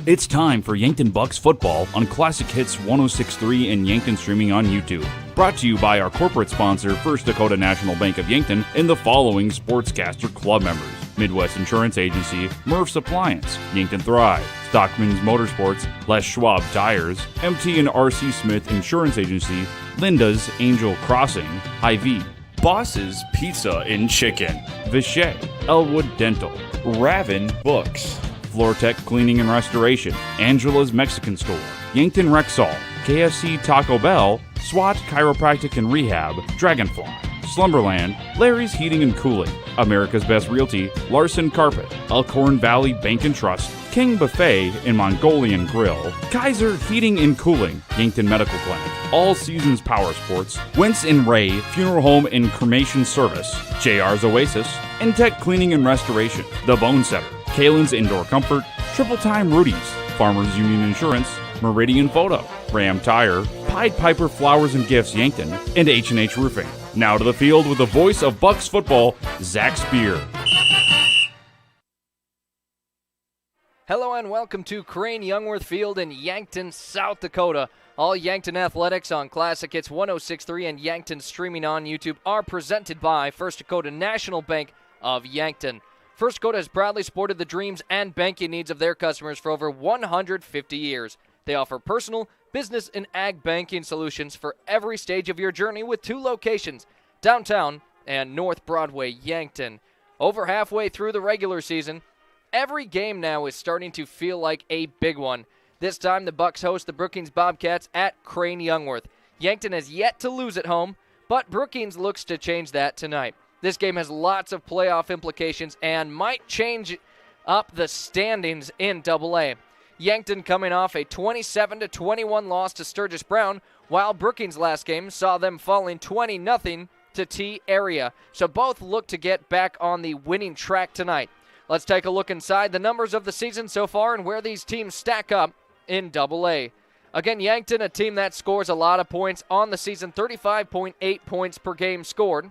It's time for Yankton Bucks football on Classic Hits 106.3 and Yankton streaming on YouTube. Brought to you by our corporate sponsor, First Dakota National Bank of Yankton, and the following Sportscaster Club members: Midwest Insurance Agency, Murph's Appliance, Yankton Thrive, Stockman's Motorsports, Les Schwab Tires, MT and RC Smith Insurance Agency, Linda's Angel Crossing, Hy-Vee, Boss's Pizza and Chicken, Vichet, Elwood Dental, Raven Books, Floortech Cleaning and Restoration, Angela's Mexican Store, Yankton Rexall, KFC Taco Bell, SWAT Chiropractic and Rehab, Dragonfly, Slumberland, Larry's Heating and Cooling, America's Best Realty, Larson Carpet, Elkhorn Valley Bank and Trust, King Buffet and Mongolian Grill, Kaiser Heating and Cooling, Yankton Medical Clinic, All Seasons Power Sports, Wentz and Ray Funeral Home and Cremation Service, JR's Oasis, Intech Cleaning and Restoration, The Bone Setter, Kalen's Indoor Comfort, Triple Time Rudy's, Farmers Union Insurance, Meridian Photo, Ram Tire, Pied Piper Flowers and Gifts Yankton, and H&H Roofing. Now to the field with the voice of Bucks football, Zach Spear. Hello and welcome to Crane Youngworth Field in Yankton, South Dakota. All Yankton athletics on Classic Hits 106.3 and Yankton streaming on YouTube are presented by First Dakota National Bank of Yankton. First Dakota has proudly supported the dreams and banking needs of their customers for over 150 years. They offer personal, business, and ag banking solutions for every stage of your journey with 2 locations, downtown and North Broadway, Yankton. Over halfway through the regular season, every game now is starting to feel like a big one. This time, the Bucks host the Brookings Bobcats at Crane Youngworth. Yankton has yet to lose at home, but Brookings looks to change that tonight. This game has lots of playoff implications and might change up the standings in AA. Yankton coming off a 27-21 loss to Sturgis Brown, while Brookings' last game saw them falling 20-0 to T Area. So both look to get back on the winning track tonight. Let's take a look inside the numbers of the season so far and where these teams stack up in AA. Again, Yankton, a team that scores a lot of points on the season, 35.8 points per game scored.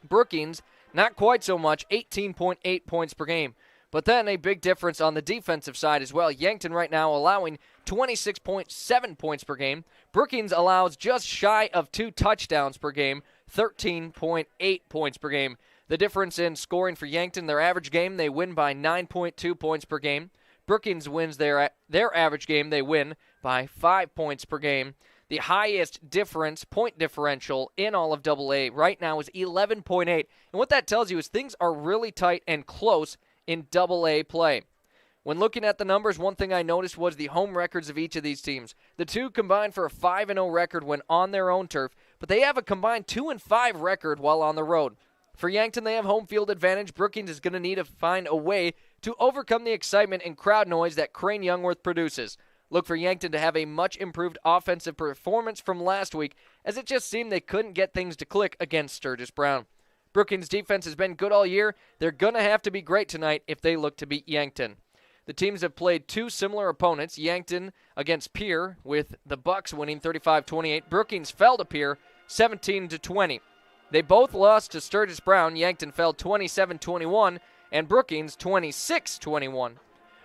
Brookings, not quite so much, 18.8 points per game. But then a big difference on the defensive side as well. Yankton right now allowing 26.7 points per game. Brookings allows just shy of 2 touchdowns per game, 13.8 points per game. The difference in scoring for Yankton, their average game, they win by 9.2 points per game. Brookings wins their average game, they win by 5 points per game. The highest point differential in all of AA right now is 11.8. And what that tells you is things are really tight and close in AA play. When looking at the numbers, one thing I noticed was the home records of each of these teams. The two combined for a 5-0 record when on their own turf, but they have a combined 2-5 record while on the road. For Yankton, they have home field advantage. Brookings is going to need to find a way to overcome the excitement and crowd noise that Crane Youngworth produces. Look for Yankton to have a much improved offensive performance from last week, as it just seemed they couldn't get things to click against Sturgis Brown. Brookings' defense has been good all year. They're going to have to be great tonight if they look to beat Yankton. The teams have played 2 similar opponents, Yankton against Pierre, with the Bucks winning 35-28. Brookings fell to Pierre 17-20. They both lost to Sturgis Brown. Yankton fell 27-21, and Brookings 26-21.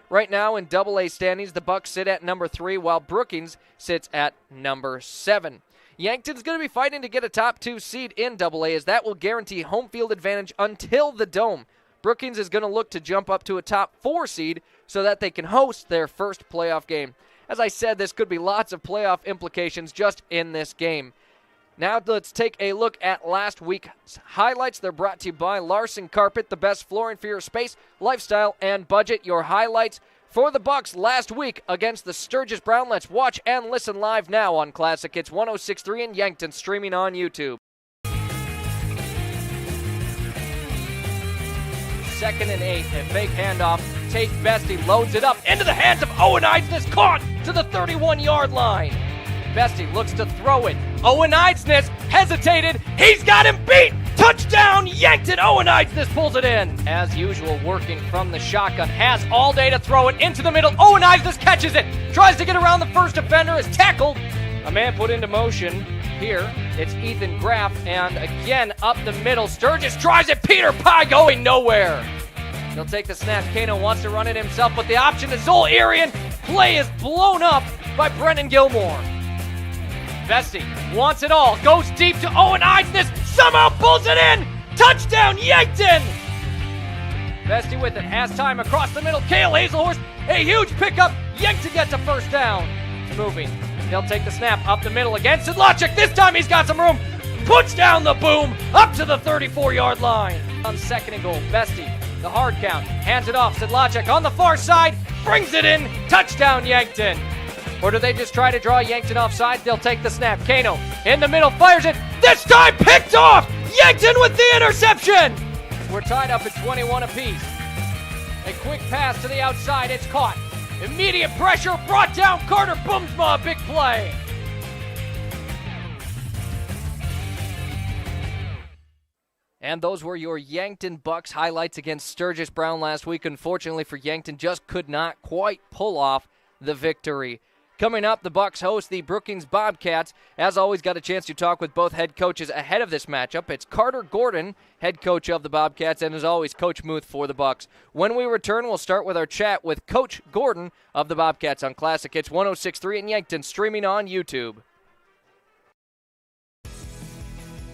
Right now in AA standings, the Bucks sit at number 3, while Brookings sits at number 7. Yankton's going to be fighting to get a top 2 seed in AA, as that will guarantee home field advantage until the Dome. Brookings is going to look to jump up to a top 4 seed so that they can host their first playoff game. As I said, this could be lots of playoff implications just in this game. Now let's take a look at last week's highlights. They're brought to you by Larson Carpet, the best flooring for your space, lifestyle, and budget. Your highlights for the Bucks last week against the Sturgis Brown. Let's watch and listen live now on Classic Hits 106.3 and Yankton, streaming on YouTube. 2nd and 8, a fake handoff. Tate Bestie loads it up into the hands of Owen Eidsness, caught to the 31-yard line. Bestie looks to throw it. Owen Eidsness hesitated. He's got him beat. Touchdown, Yankton. Owen Eidsness pulls it in. As usual, working from the shotgun. Has all day to throw it into the middle. Owen Eidsness catches it. Tries to get around the first defender. Is tackled. A man put into motion. Here, it's Ethan Graff. And again, up the middle. Sturgis tries it. Peter Pye going nowhere. He'll take the snap. Kano wants to run it himself, but the option is Zol Irian. Play is blown up by Brennan Gilmore. Vesey wants it all, goes deep to Owen Eisnes, somehow pulls it in! Touchdown, Yankton! Vesey with it, has time across the middle. Cale Hazelhorst, a huge pickup. Yankton gets a first down. It's moving. They'll take the snap up the middle again. Sidlacek, this time he's got some room. Puts down the boom up to the 34-yard line. On second and goal, Vesey, the hard count, hands it off. Sidlacek on the far side, brings it in. Touchdown, Yankton. Or do they just try to draw Yankton offside? They'll take the snap. Kano in the middle, fires it. This time picked off. Yankton with the interception. We're tied up at 21 apiece. A quick pass to the outside. It's caught. Immediate pressure brought down. Carter Boomsma, big play. And those were your Yankton Bucks highlights against Sturgis Brown last week. Unfortunately for Yankton, just could not quite pull off the victory. Coming up, the Bucks host the Brookings Bobcats. As always, got a chance to talk with both head coaches ahead of this matchup. It's Carter Gordon, head coach of the Bobcats, and as always, Coach Muth for the Bucks. When we return, we'll start with our chat with Coach Gordon of the Bobcats on Classic Hits 106.3 in Yankton, streaming on YouTube.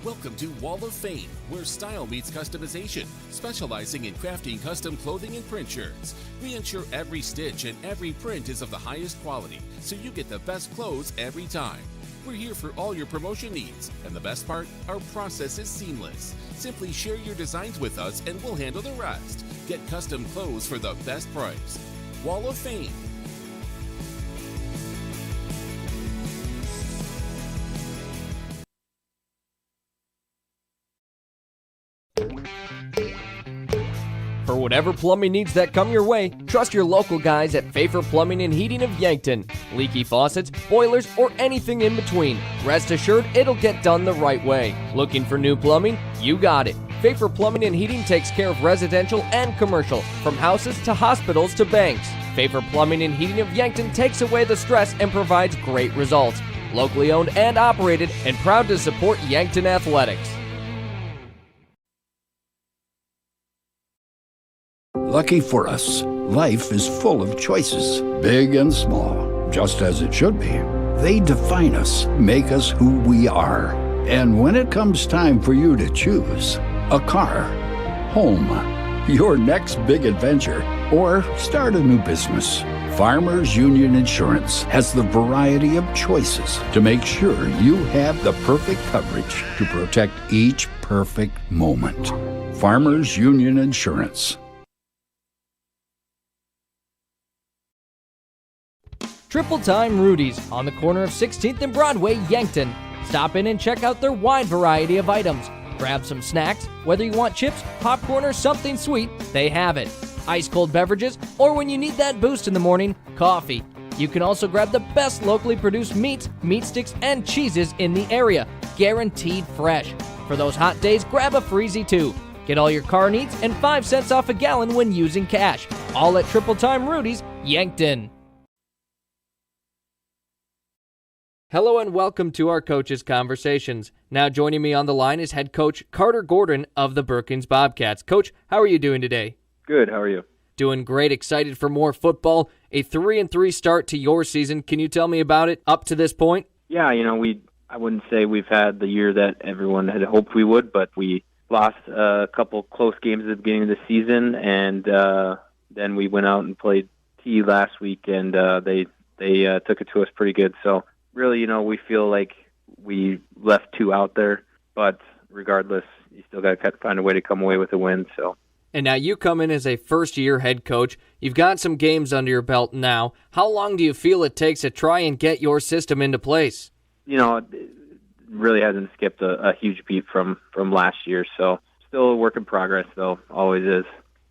Welcome to Wall of Fame, where style meets customization, specializing in crafting custom clothing and print shirts. We ensure every stitch and every print is of the highest quality, so you get the best clothes every time. We're here for all your promotion needs, and the best part, our process is seamless. Simply share your designs with us and we'll handle the rest. Get custom clothes for the best price. Wall of Fame. For whatever plumbing needs that come your way, trust your local guys at Pfeiffer Plumbing and Heating of Yankton. Leaky faucets, boilers, or anything in between. Rest assured, it'll get done the right way. Looking for new plumbing? You got it. Pfeiffer Plumbing and Heating takes care of residential and commercial, from houses to hospitals to banks. Pfeiffer Plumbing and Heating of Yankton takes away the stress and provides great results. Locally owned and operated, and proud to support Yankton athletics. Lucky for us, life is full of choices, big and small, just as it should be. They define us, make us who we are. And when it comes time for you to choose, a car, home, your next big adventure, or start a new business, Farmers Union Insurance has the variety of choices to make sure you have the perfect coverage to protect each perfect moment. Farmers Union Insurance. Triple Time Rudy's on the corner of 16th and Broadway, Yankton. Stop in and check out their wide variety of items. Grab some snacks, whether you want chips, popcorn, or something sweet, they have it. Ice-cold beverages, or when you need that boost in the morning, coffee. You can also grab the best locally produced meats, meat sticks, and cheeses in the area, guaranteed fresh. For those hot days, grab a Freezy too. Get all your car needs and 5 cents off a gallon when using cash. All at Triple Time Rudy's, Yankton. Hello and welcome to our Coaches Conversations. Now joining me on the line is head coach Carter Gordon of the Brookings Bobcats. Coach, how are you doing today? Good, how are you? Doing great, excited for more football. A 3-3 start to your season. Can you tell me about it up to this point? Yeah, I wouldn't say we've had the year that everyone had hoped we would, but we lost a couple close games at the beginning of the season, and then we went out and played T last week, and they took it to us pretty good. So really, we feel like we left 2 out there, but regardless, you still got to find a way to come away with a win. So. And now you come in as a first-year head coach. You've got some games under your belt now. How long do you feel it takes to try and get your system into place? It really hasn't skipped a huge beat from last year, so still a work in progress, though, always is.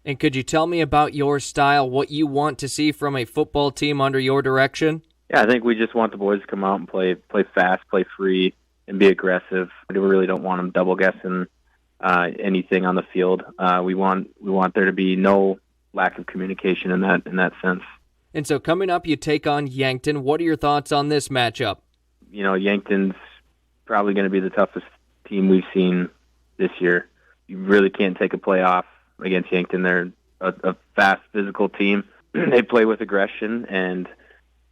And could you tell me about your style, what you want to see from a football team under your direction? Yeah, I think we just want the boys to come out and play fast, play free, and be aggressive. We really don't want them double guessing anything on the field. We want there to be no lack of communication in that sense. And so coming up, you take on Yankton. What are your thoughts on this matchup? Yankton's probably going to be the toughest team we've seen this year. You really can't take a play off against Yankton. They're a fast, physical team. They play with aggression, and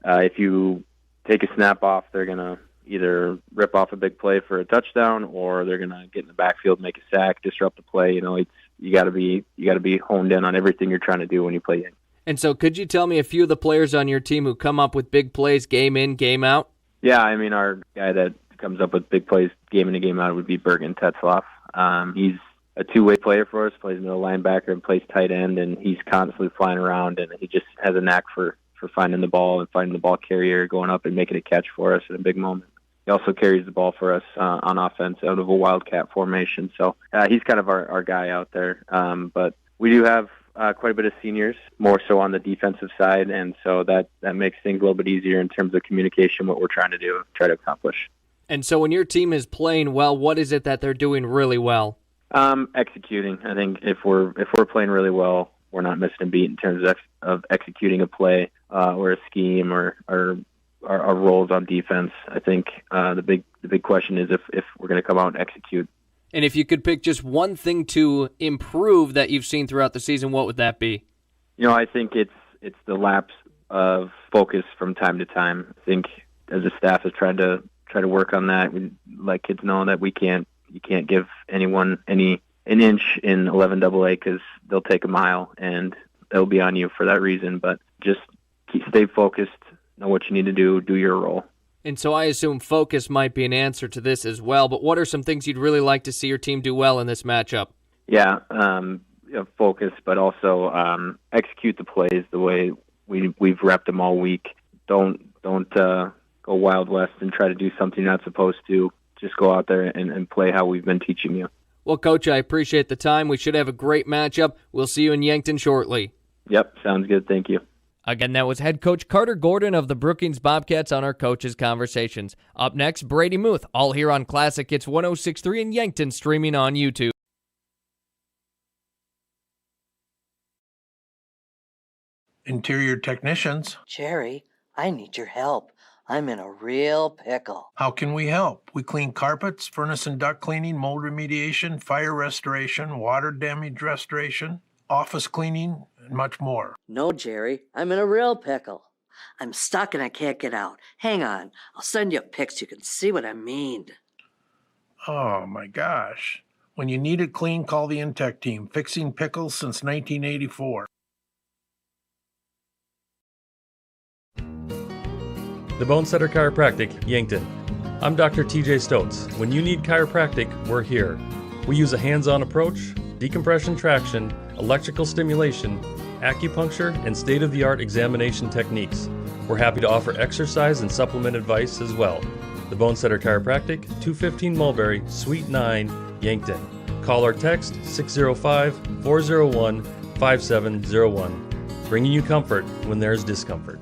if you take a snap off, they're going to either rip off a big play for a touchdown, or they're going to get in the backfield, make a sack, disrupt the play. You got to be honed in on everything you're trying to do when you play Yankton. And so could you tell me a few of the players on your team who come up with big plays game in, game out? Yeah, I mean, our guy that comes up with big plays game in and game out would be Bergen Tetzloff. He's a two-way player for us, plays middle linebacker and plays tight end, and he's constantly flying around, and he just has a knack for finding the ball and finding the ball carrier, going up and making a catch for us in a big moment. He also carries the ball for us on offense out of a wildcat formation. So he's kind of our guy out there. But we do have quite a bit of seniors, more so on the defensive side, and so that makes things a little bit easier in terms of communication, what we're trying to accomplish. And so when your team is playing well, what is it that they're doing really well? Executing. I think if we're playing really well, we're not missing a beat in terms of executing a play or a scheme or our roles on defense. I think the big question is if we're going to come out and execute. And if you could pick just one thing to improve that you've seen throughout the season, what would that be? I think it's the lapse of focus from time to time. I think as a staff has tried to work on that. We let kids know that you can't give anyone an inch in 11AA because they'll take a mile, and they'll be on you for that reason. But just stay focused, know what you need to do your role. And so I assume focus might be an answer to this as well, but what are some things you'd really like to see your team do well in this matchup? Yeah, focus, but also execute the plays the way we've repped them all week. Don't go Wild West and try to do something you're not supposed to. Just go out there and play how we've been teaching you. Well, Coach, I appreciate the time. We should have a great matchup. We'll see you in Yankton shortly. Yep, sounds good. Thank you. Again, that was head coach Carter Gordon of the Brookings Bobcats on our Coaches Conversations. Up next, Brady Muth, all here on Classic Hits 106.3 in Yankton, streaming on YouTube. Interior technicians. Jerry, I need your help. I'm in a real pickle. How can we help? We clean carpets, furnace and duct cleaning, mold remediation, fire restoration, water damage restoration, office cleaning, and much more. No, Jerry, I'm in a real pickle. I'm stuck and I can't get out. Hang on, I'll send you pics so you can see what I mean. Oh my gosh. When you need it clean, call the Intech team. Fixing pickles since 1984. The Bonesetter Chiropractic, Yankton. I'm Dr. TJ Stotes. When you need chiropractic, we're here. We use a hands-on approach, decompression traction, electrical stimulation, acupuncture, and state-of-the-art examination techniques. We're happy to offer exercise and supplement advice as well. The Bonesetter Chiropractic, 215 Mulberry, Suite 9, Yankton. Call or text 605-401-5701. Bringing you comfort when there's discomfort.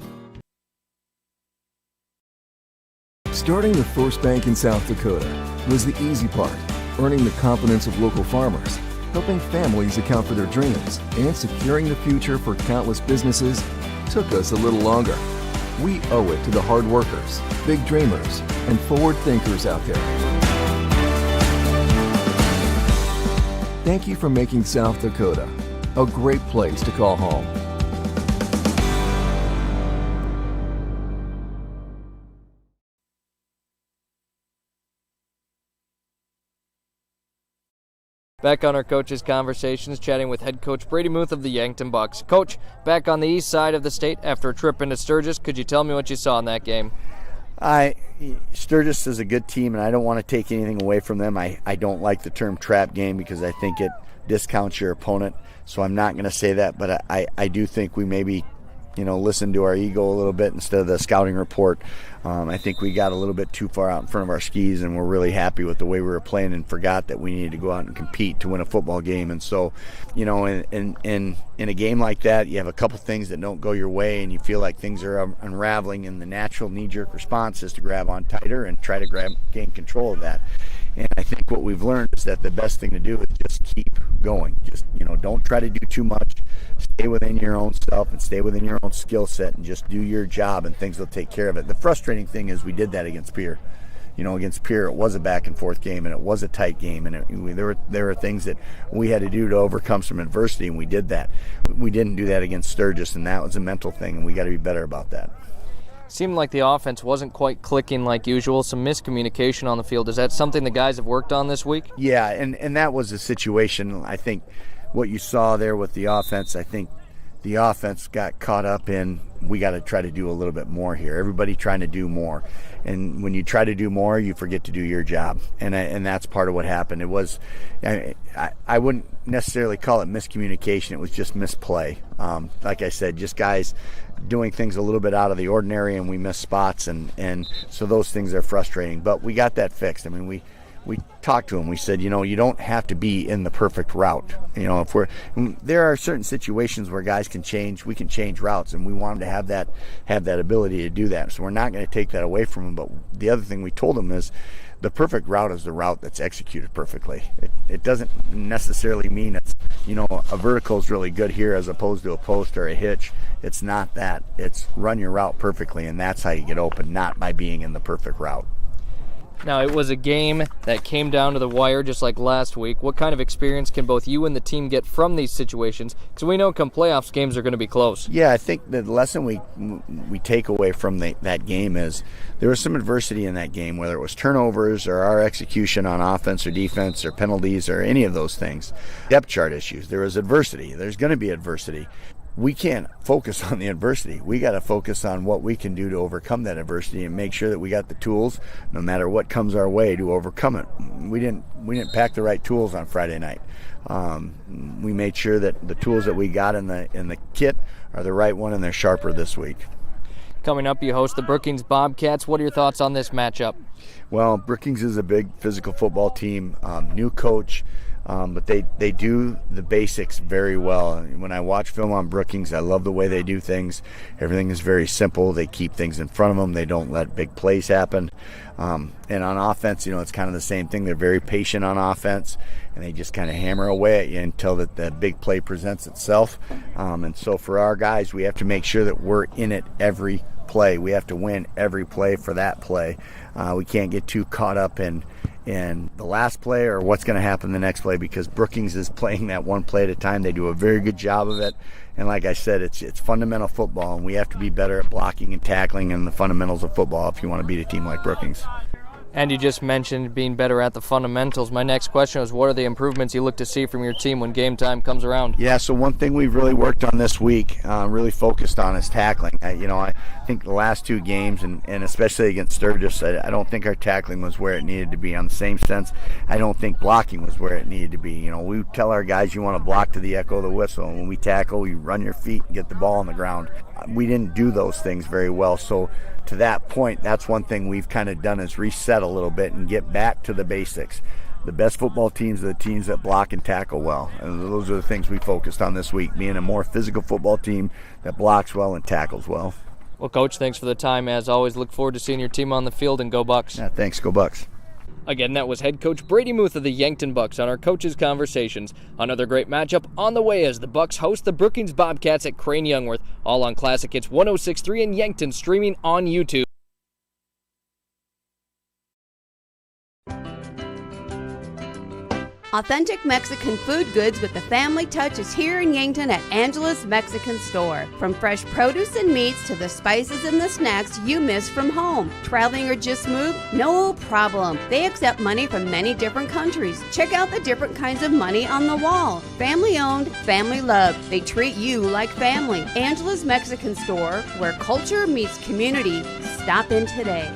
Starting the first bank in South Dakota was the easy part, earning the confidence of local farmers, helping families account for their dreams, and securing the future for countless businesses took us a little longer. We owe it to the hard workers, big dreamers, and forward thinkers out there. Thank you for making South Dakota a great place to call home. Back on our Coaches Conversations, chatting with head coach Brady Muth of the Yankton Bucks. Coach, back on the east side of the state after a trip into Sturgis, could you tell me what you saw in that game? Sturgis is a good team, and I don't want to take anything away from them. I don't like the term trap game because I think it discounts your opponent, so I'm not going to say that, but I do think we maybe listen to our ego a little bit instead of the scouting report. I think we got a little bit too far out in front of our skis, and we're really happy with the way we were playing and forgot that we needed to go out and compete to win a football game. And so, in a game like that, you have a couple things that don't go your way, and you feel like things are unraveling, and the natural knee-jerk response is to grab on tighter and try to gain control of that. And I think what we've learned is that the best thing to do is just keep going. Just, don't try to do too much. Stay within your own self and stay within your own skill set and just do your job, and things will take care of it. The frustrating thing is we did that against Pierre. Against Pierre, it was a back and forth game, and it was a tight game, and there were things that we had to do to overcome some adversity, and we did that. We didn't do that against Sturgis, and that was a mental thing, and we got to be better about that. Seemed like the offense wasn't quite clicking like usual, some miscommunication on the field. Is that something the guys have worked on this week? Yeah, and that was a situation. I think what you saw there with the offense, I think the offense got caught up in, we got to try to do a little bit more here. Everybody trying to do more. And when you try to do more, you forget to do your job. And that's part of what happened. It was, I wouldn't necessarily call it miscommunication. It was just misplay. Like I said, just guys doing things a little bit out of the ordinary, and we missed spots. And so those things are frustrating. But we got that fixed. I mean, we talked to him. We said, you don't have to be in the perfect route. There are certain situations where guys can change. We can change routes, and we want them to have that ability to do that. So we're not going to take that away from them. But the other thing we told them is, the perfect route is the route that's executed perfectly. It doesn't necessarily mean it's, a vertical is really good here as opposed to a post or a hitch. It's not that. It's run your route perfectly, and that's how you get open, not by being in the perfect route. Now, it was a game that came down to the wire just like last week. What kind of experience can both you and the team get from these situations? Because we know come playoffs, games are going to be close. Yeah, I think the lesson we take away from that game is there was some adversity in that game, whether it was turnovers or our execution on offense or defense or penalties or any of those things. Depth chart issues. There was adversity. There's going to be adversity. We can't focus on the adversity. We got to focus on what we can do to overcome that adversity and make sure that we got the tools, no matter what comes our way, to overcome it. We didn't pack the right tools on Friday night. We made sure that the tools that we got in the kit are the right one, and they're sharper this week. Coming up, you host the Brookings Bobcats. What are your thoughts on this matchup? Well, Brookings is a big physical football team, new coach. But they do the basics very well. When I watch film on Brookings, I love the way they do things. Everything is very simple. They keep things in front of them. They don't let big plays happen. And on offense, it's kind of the same thing. They're very patient on offense, and they just kind of hammer away at you until that big play presents itself. And so for our guys, we have to make sure that we're in it every play. We have to win every play for that play. We can't get too caught up in the last play or what's going to happen the next play, because Brookings is playing that one play at a time. They do a very good job of it. And like I said, it's fundamental football, and we have to be better at blocking and tackling and the fundamentals of football if you want to beat a team like Brookings. And you just mentioned being better at the fundamentals. My next question was, what are the improvements you look to see from your team when game time comes around? Yeah, so one thing we've really worked on this week, really focused on, is tackling. I think the last two games, and especially against Sturgis, I don't think our tackling was where it needed to be. On the same sense, I don't think blocking was where it needed to be. We tell our guys you want to block to the echo of the whistle. And when we tackle, you run your feet and get the ball on the ground. We didn't do those things very well. So to that point, that's one thing we've kind of done, is reset a little bit and get back to the basics. The best football teams are the teams that block and tackle well. And those are the things we focused on this week, being a more physical football team that blocks well and tackles well. Well, Coach, thanks for the time. As always, look forward to seeing your team on the field, and go Bucks. Yeah, thanks. Go Bucks. Again, that was head coach Brady Muth of the Yankton Bucks on our Coaches Conversations. Another great matchup on the way as the Bucks host the Brookings Bobcats at Crane Youngworth, all on Classic Hits 106.3 in Yankton, streaming on YouTube. Authentic Mexican food goods with the family touch is here in Yankton at Angela's Mexican Store. From fresh produce and meats to the spices and the snacks you miss from home. Traveling or just moved? No problem. They accept money from many different countries. Check out the different kinds of money on the wall. Family owned, family loved. They treat you like family. Angela's Mexican Store, where culture meets community. Stop in today.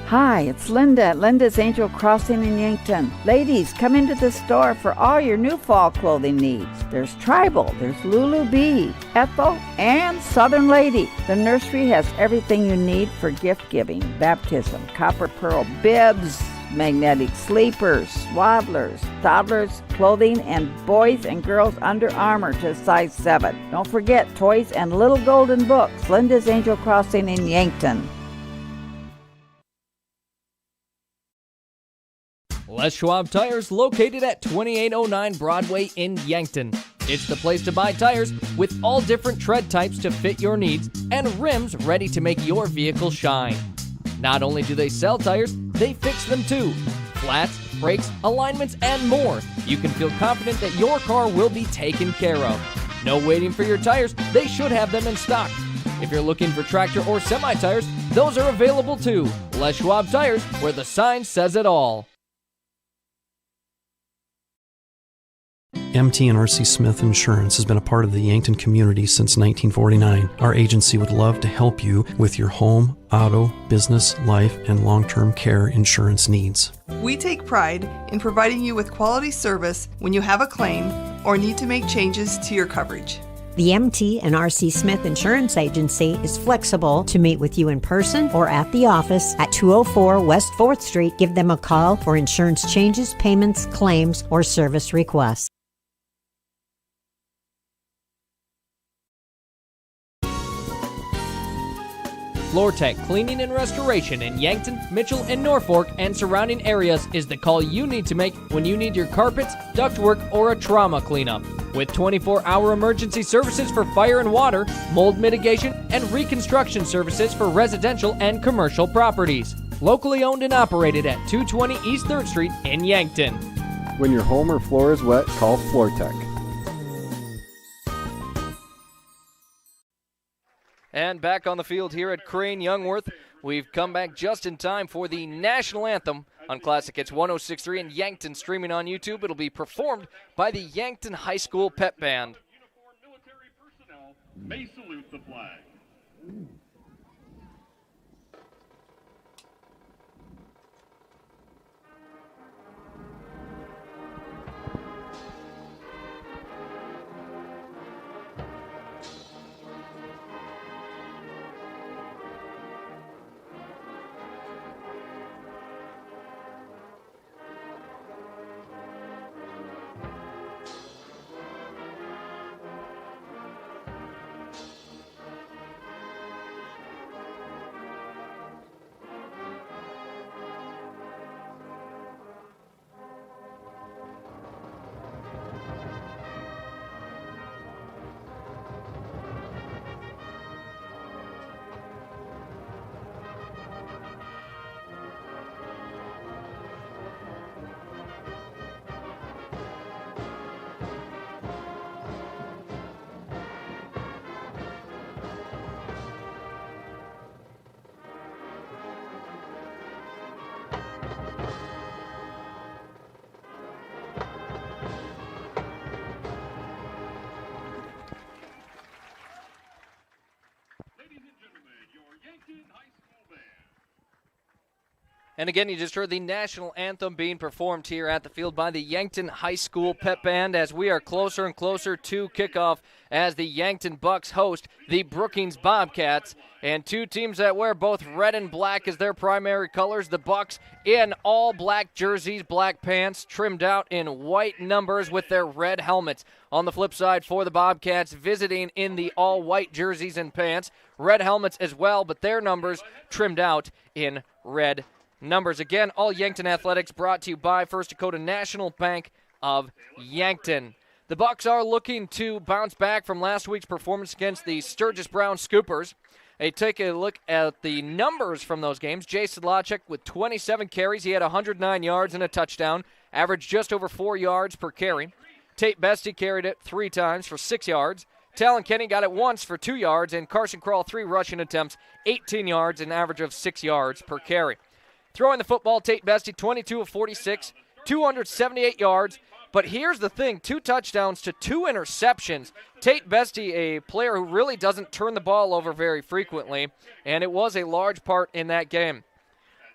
Hi, it's Linda at Linda's Angel Crossing in Yankton. Ladies, come into the store for all your new fall clothing needs. There's Tribal, there's Lulu Bee, Ethel, and Southern Lady. The nursery has everything you need for gift giving, baptism, copper pearl bibs, magnetic sleepers, swaddlers, toddlers, clothing, and boys and girls Under Armour to size 7. Don't forget toys and little golden books. Linda's Angel Crossing in Yankton. Les Schwab Tires, located at 2809 Broadway in Yankton. It's the place to buy tires with all different tread types to fit your needs and rims ready to make your vehicle shine. Not only do they sell tires, they fix them too. Flats, brakes, alignments, and more, you can feel confident that your car will be taken care of. No waiting for your tires, they should have them in stock. If you're looking for tractor or semi-tires, those are available too. Les Schwab Tires, where the sign says it all. MT and RC Smith Insurance has been a part of the Yankton community since 1949. Our agency would love to help you with your home, auto, business, life, and long-term care insurance needs. We take pride in providing you with quality service when you have a claim or need to make changes to your coverage. The MT and RC Smith Insurance Agency is flexible to meet with you in person or at the office at 204 West 4th Street. Give them a call for insurance changes, payments, claims, or service requests. FloorTech Cleaning and Restoration in Yankton, Mitchell, and Norfolk and surrounding areas is the call you need to make when you need your carpets, ductwork, or a trauma cleanup. With 24-hour emergency services for fire and water, mold mitigation, and reconstruction services for residential and commercial properties. Locally owned and operated at 220 East 3rd Street in Yankton. When your home or floor is wet, call FloorTech. And back on the field here at Crane Youngworth, we've come back just in time for the national anthem on Classic Hits 106.3 in Yankton, streaming on YouTube. It'll be performed by the Yankton High School Pep Band. Uniformed military personnel may salute the flag. And again, you just heard the national anthem being performed here at the field by the Yankton High School Pep Band as we are closer and closer to kickoff as the Yankton Bucks host the Brookings Bobcats. And two teams that wear both red and black as their primary colors. The Bucks in all black jerseys, black pants, trimmed out in white numbers with their red helmets. On the flip side for the Bobcats, visiting in the all-white jerseys and pants, red helmets as well, but their numbers trimmed out in red numbers. Again, all Yankton athletics brought to you by First Dakota National Bank of Yankton. The Bucks are looking to bounce back from last week's performance against the Sturgis Brown Scoopers. Take a look at the numbers from those games. Jay Sedlacek with 27 carries. He had 109 yards and a touchdown, averaged just over 4 yards per carry. Tate Bestie carried it 3 times for 6 yards. Talon Kenny got it once for 2 yards, and Carson Kroll 3 rushing attempts, 18 yards, an average of 6 yards per carry. Throwing the football, Tate Bestie, 22 of 46, 278 yards. But here's the thing, 2 touchdowns to 2 interceptions. Tate Bestie, a player who really doesn't turn the ball over very frequently, and it was a large part in that game.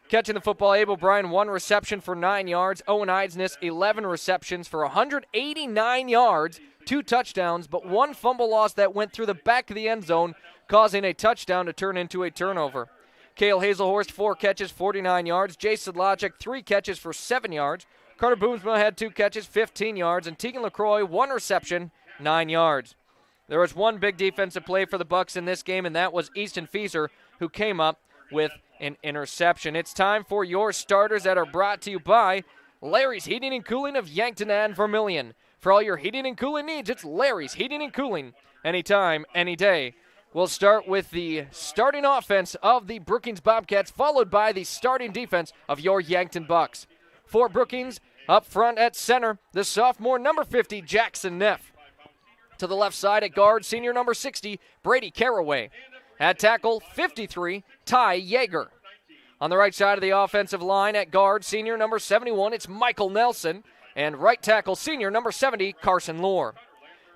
Catching the football, Abel Bryan, 1 reception for 9 yards. Owen Eidsness, 11 receptions for 189 yards, 2 touchdowns, but 1 fumble loss that went through the back of the end zone, causing a touchdown to turn into a turnover. Cale Hazelhorst, 4 catches, 49 yards. Jay Sedlacek, 3 catches for 7 yards. Carter Boomsma had 2 catches, 15 yards. And Tegan LaCroix, 1 reception, 9 yards. There was 1 big defensive play for the Bucks in this game, and that was Easton Fieser, who came up with an interception. It's time for your starters that are brought to you by Larry's Heating and Cooling of Yankton and Vermilion. For all your heating and cooling needs, it's Larry's Heating and Cooling. Anytime, any day. We'll start with the starting offense of the Brookings Bobcats, followed by the starting defense of your Yankton Bucks. For Brookings, up front at center, the sophomore number 50, Jackson Neff. To the left side at guard, senior number 60, Brady Caraway. At tackle, 53, Ty Yeager. On the right side of the offensive line at guard, senior number 71, it's Michael Nelson. And right tackle, senior number 70, Carson Lohr.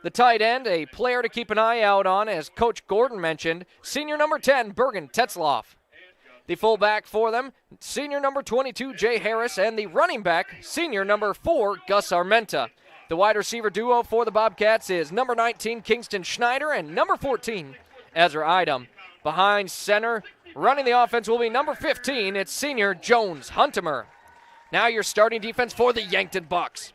The tight end, a player to keep an eye out on, as Coach Gordon mentioned, senior number 10, Bergen Tetzloff. The fullback for them, senior number 22, Jay Harris, and the running back, senior number 4, Gus Armenta. The wide receiver duo for the Bobcats is number 19, Kingston Schneider, and number 14, Ezra Idom. Behind center, running the offense will be number 15, it's senior Jones Huntemer. Now your starting defense for the Yankton Bucks.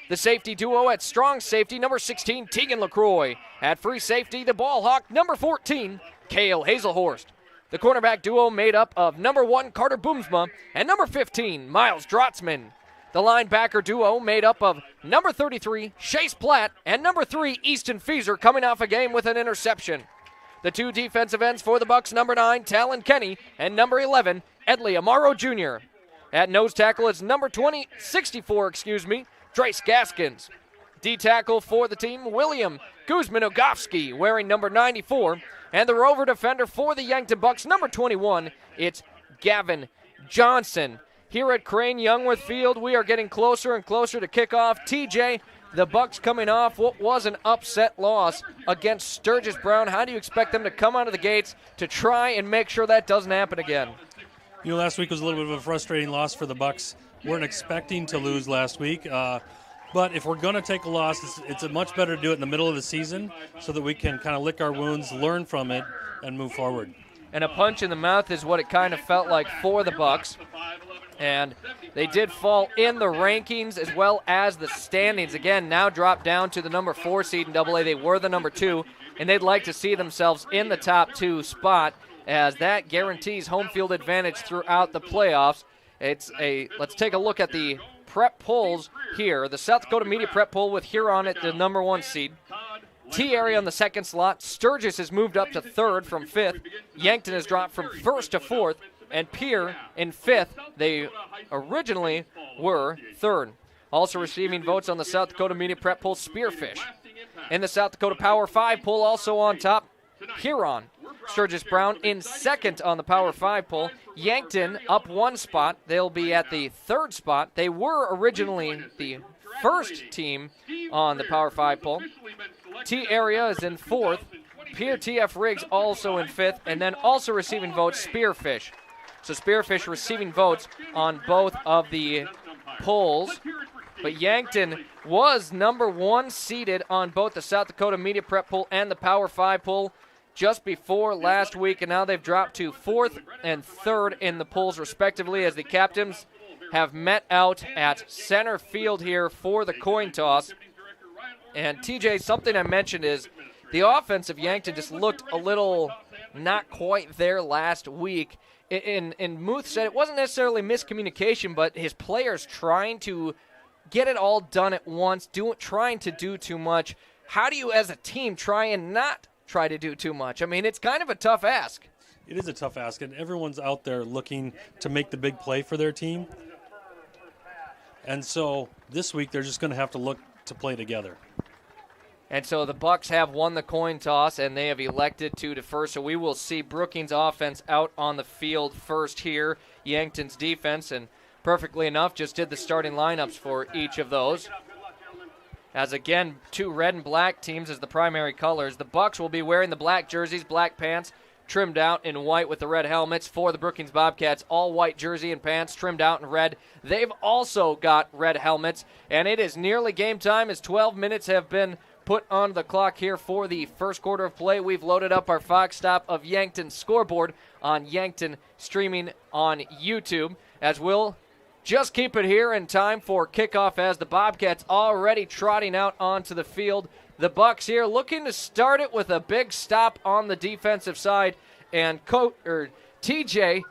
The safety duo at strong safety, number 16, Tegan LaCroix. At free safety, the ball hawk, number 14, Cale Hazelhorst. The cornerback duo made up of number 1, Carter Boomsma, and number 15, Miles Drotzman. The linebacker duo made up of number 33, Chase Platt, and number 3, Easton Feaser, coming off a game with an interception. The two defensive ends for the Bucks, number 9, Talon Kenny, and number 11, Edley Amaro Jr. At nose tackle, it's number 64, Trace Gaskins. D-tackle for the team, William Guzman-Ogofsky, wearing number 94. And the rover defender for the Yankton Bucks, number 21, it's Gavin Johnson. Here at Crane Youngworth Field, we are getting closer and closer to kickoff. TJ, the Bucks coming off what was an upset loss against Sturgis Brown. How do you expect them to come out of the gates to try and make sure that doesn't happen again? You know, last week was a little bit of a frustrating loss for the Bucks. Weren't expecting to lose last week, but if we're going to take a loss, it's much better to do it in the middle of the season so that we can kind of lick our wounds, learn from it, and move forward. And a punch in the mouth is what it kind of felt like for the Bucks. And they did fall in the rankings as well as the standings. Again, now dropped down to the number 4 seed in AA. They were the number 2, and they'd like to see themselves in the top 2 spot, as that guarantees home field advantage throughout the playoffs. Let's take a look at the prep polls here. The South Dakota Media Prep poll with Huron at the number 1 seed. T-Area on the 2nd slot. Sturgis has moved up to 3rd from 5th. Yankton has dropped from 1st to 4th. And Pierre in 5th. They originally were 3rd. Also receiving votes on the South Dakota Media Prep poll, Spearfish. In the South Dakota Power 5 poll, also on top, Huron. Sturgis Brown in 2nd on the Power 5 poll. Yankton up 1 spot. They'll be at the 3rd spot. They were originally the 1st team on the Power 5 poll. T-Area is in 4th. Pierre TF Riggs also in 5th. And then also receiving votes, Spearfish. So Spearfish receiving votes on both of the polls. But Yankton was number 1 seeded on both the South Dakota Media Prep poll and the Power 5 poll just before last week, and now they've dropped to 4th and 3rd in the polls respectively, as the captains have met out at center field here for the coin toss. And TJ, something I mentioned is the offense of Yankton just looked a little not quite there last week. And Muth said it wasn't necessarily miscommunication, but his players trying to get it all done at once, trying to do too much. How do you as a team try and not try to do too much? I mean, it's kind of a tough ask. It is a tough ask, and everyone's out there looking to make the big play for their team. And so this week they're just going to have to look to play together. And so the Bucks have won the coin toss, and they have elected to defer. So we will see Brookings offense out on the field first here. Yankton's defense, and perfectly enough, just did the starting lineups for each of those. As again, 2 red and black teams as the primary colors. The Bucks will be wearing the black jerseys, black pants, trimmed out in white with the red helmets. For the Brookings Bobcats, all white jersey and pants trimmed out in red. They've also got red helmets, and it is nearly game time as 12 minutes have been put on the clock here for the first quarter of play. We've loaded up our Fox Stop of Yankton scoreboard on Yankton streaming on YouTube, as we'll just keep it here in time for kickoff as the Bobcats already trotting out onto the field. The Bucks here looking to start it with a big stop on the defensive side. And TJ,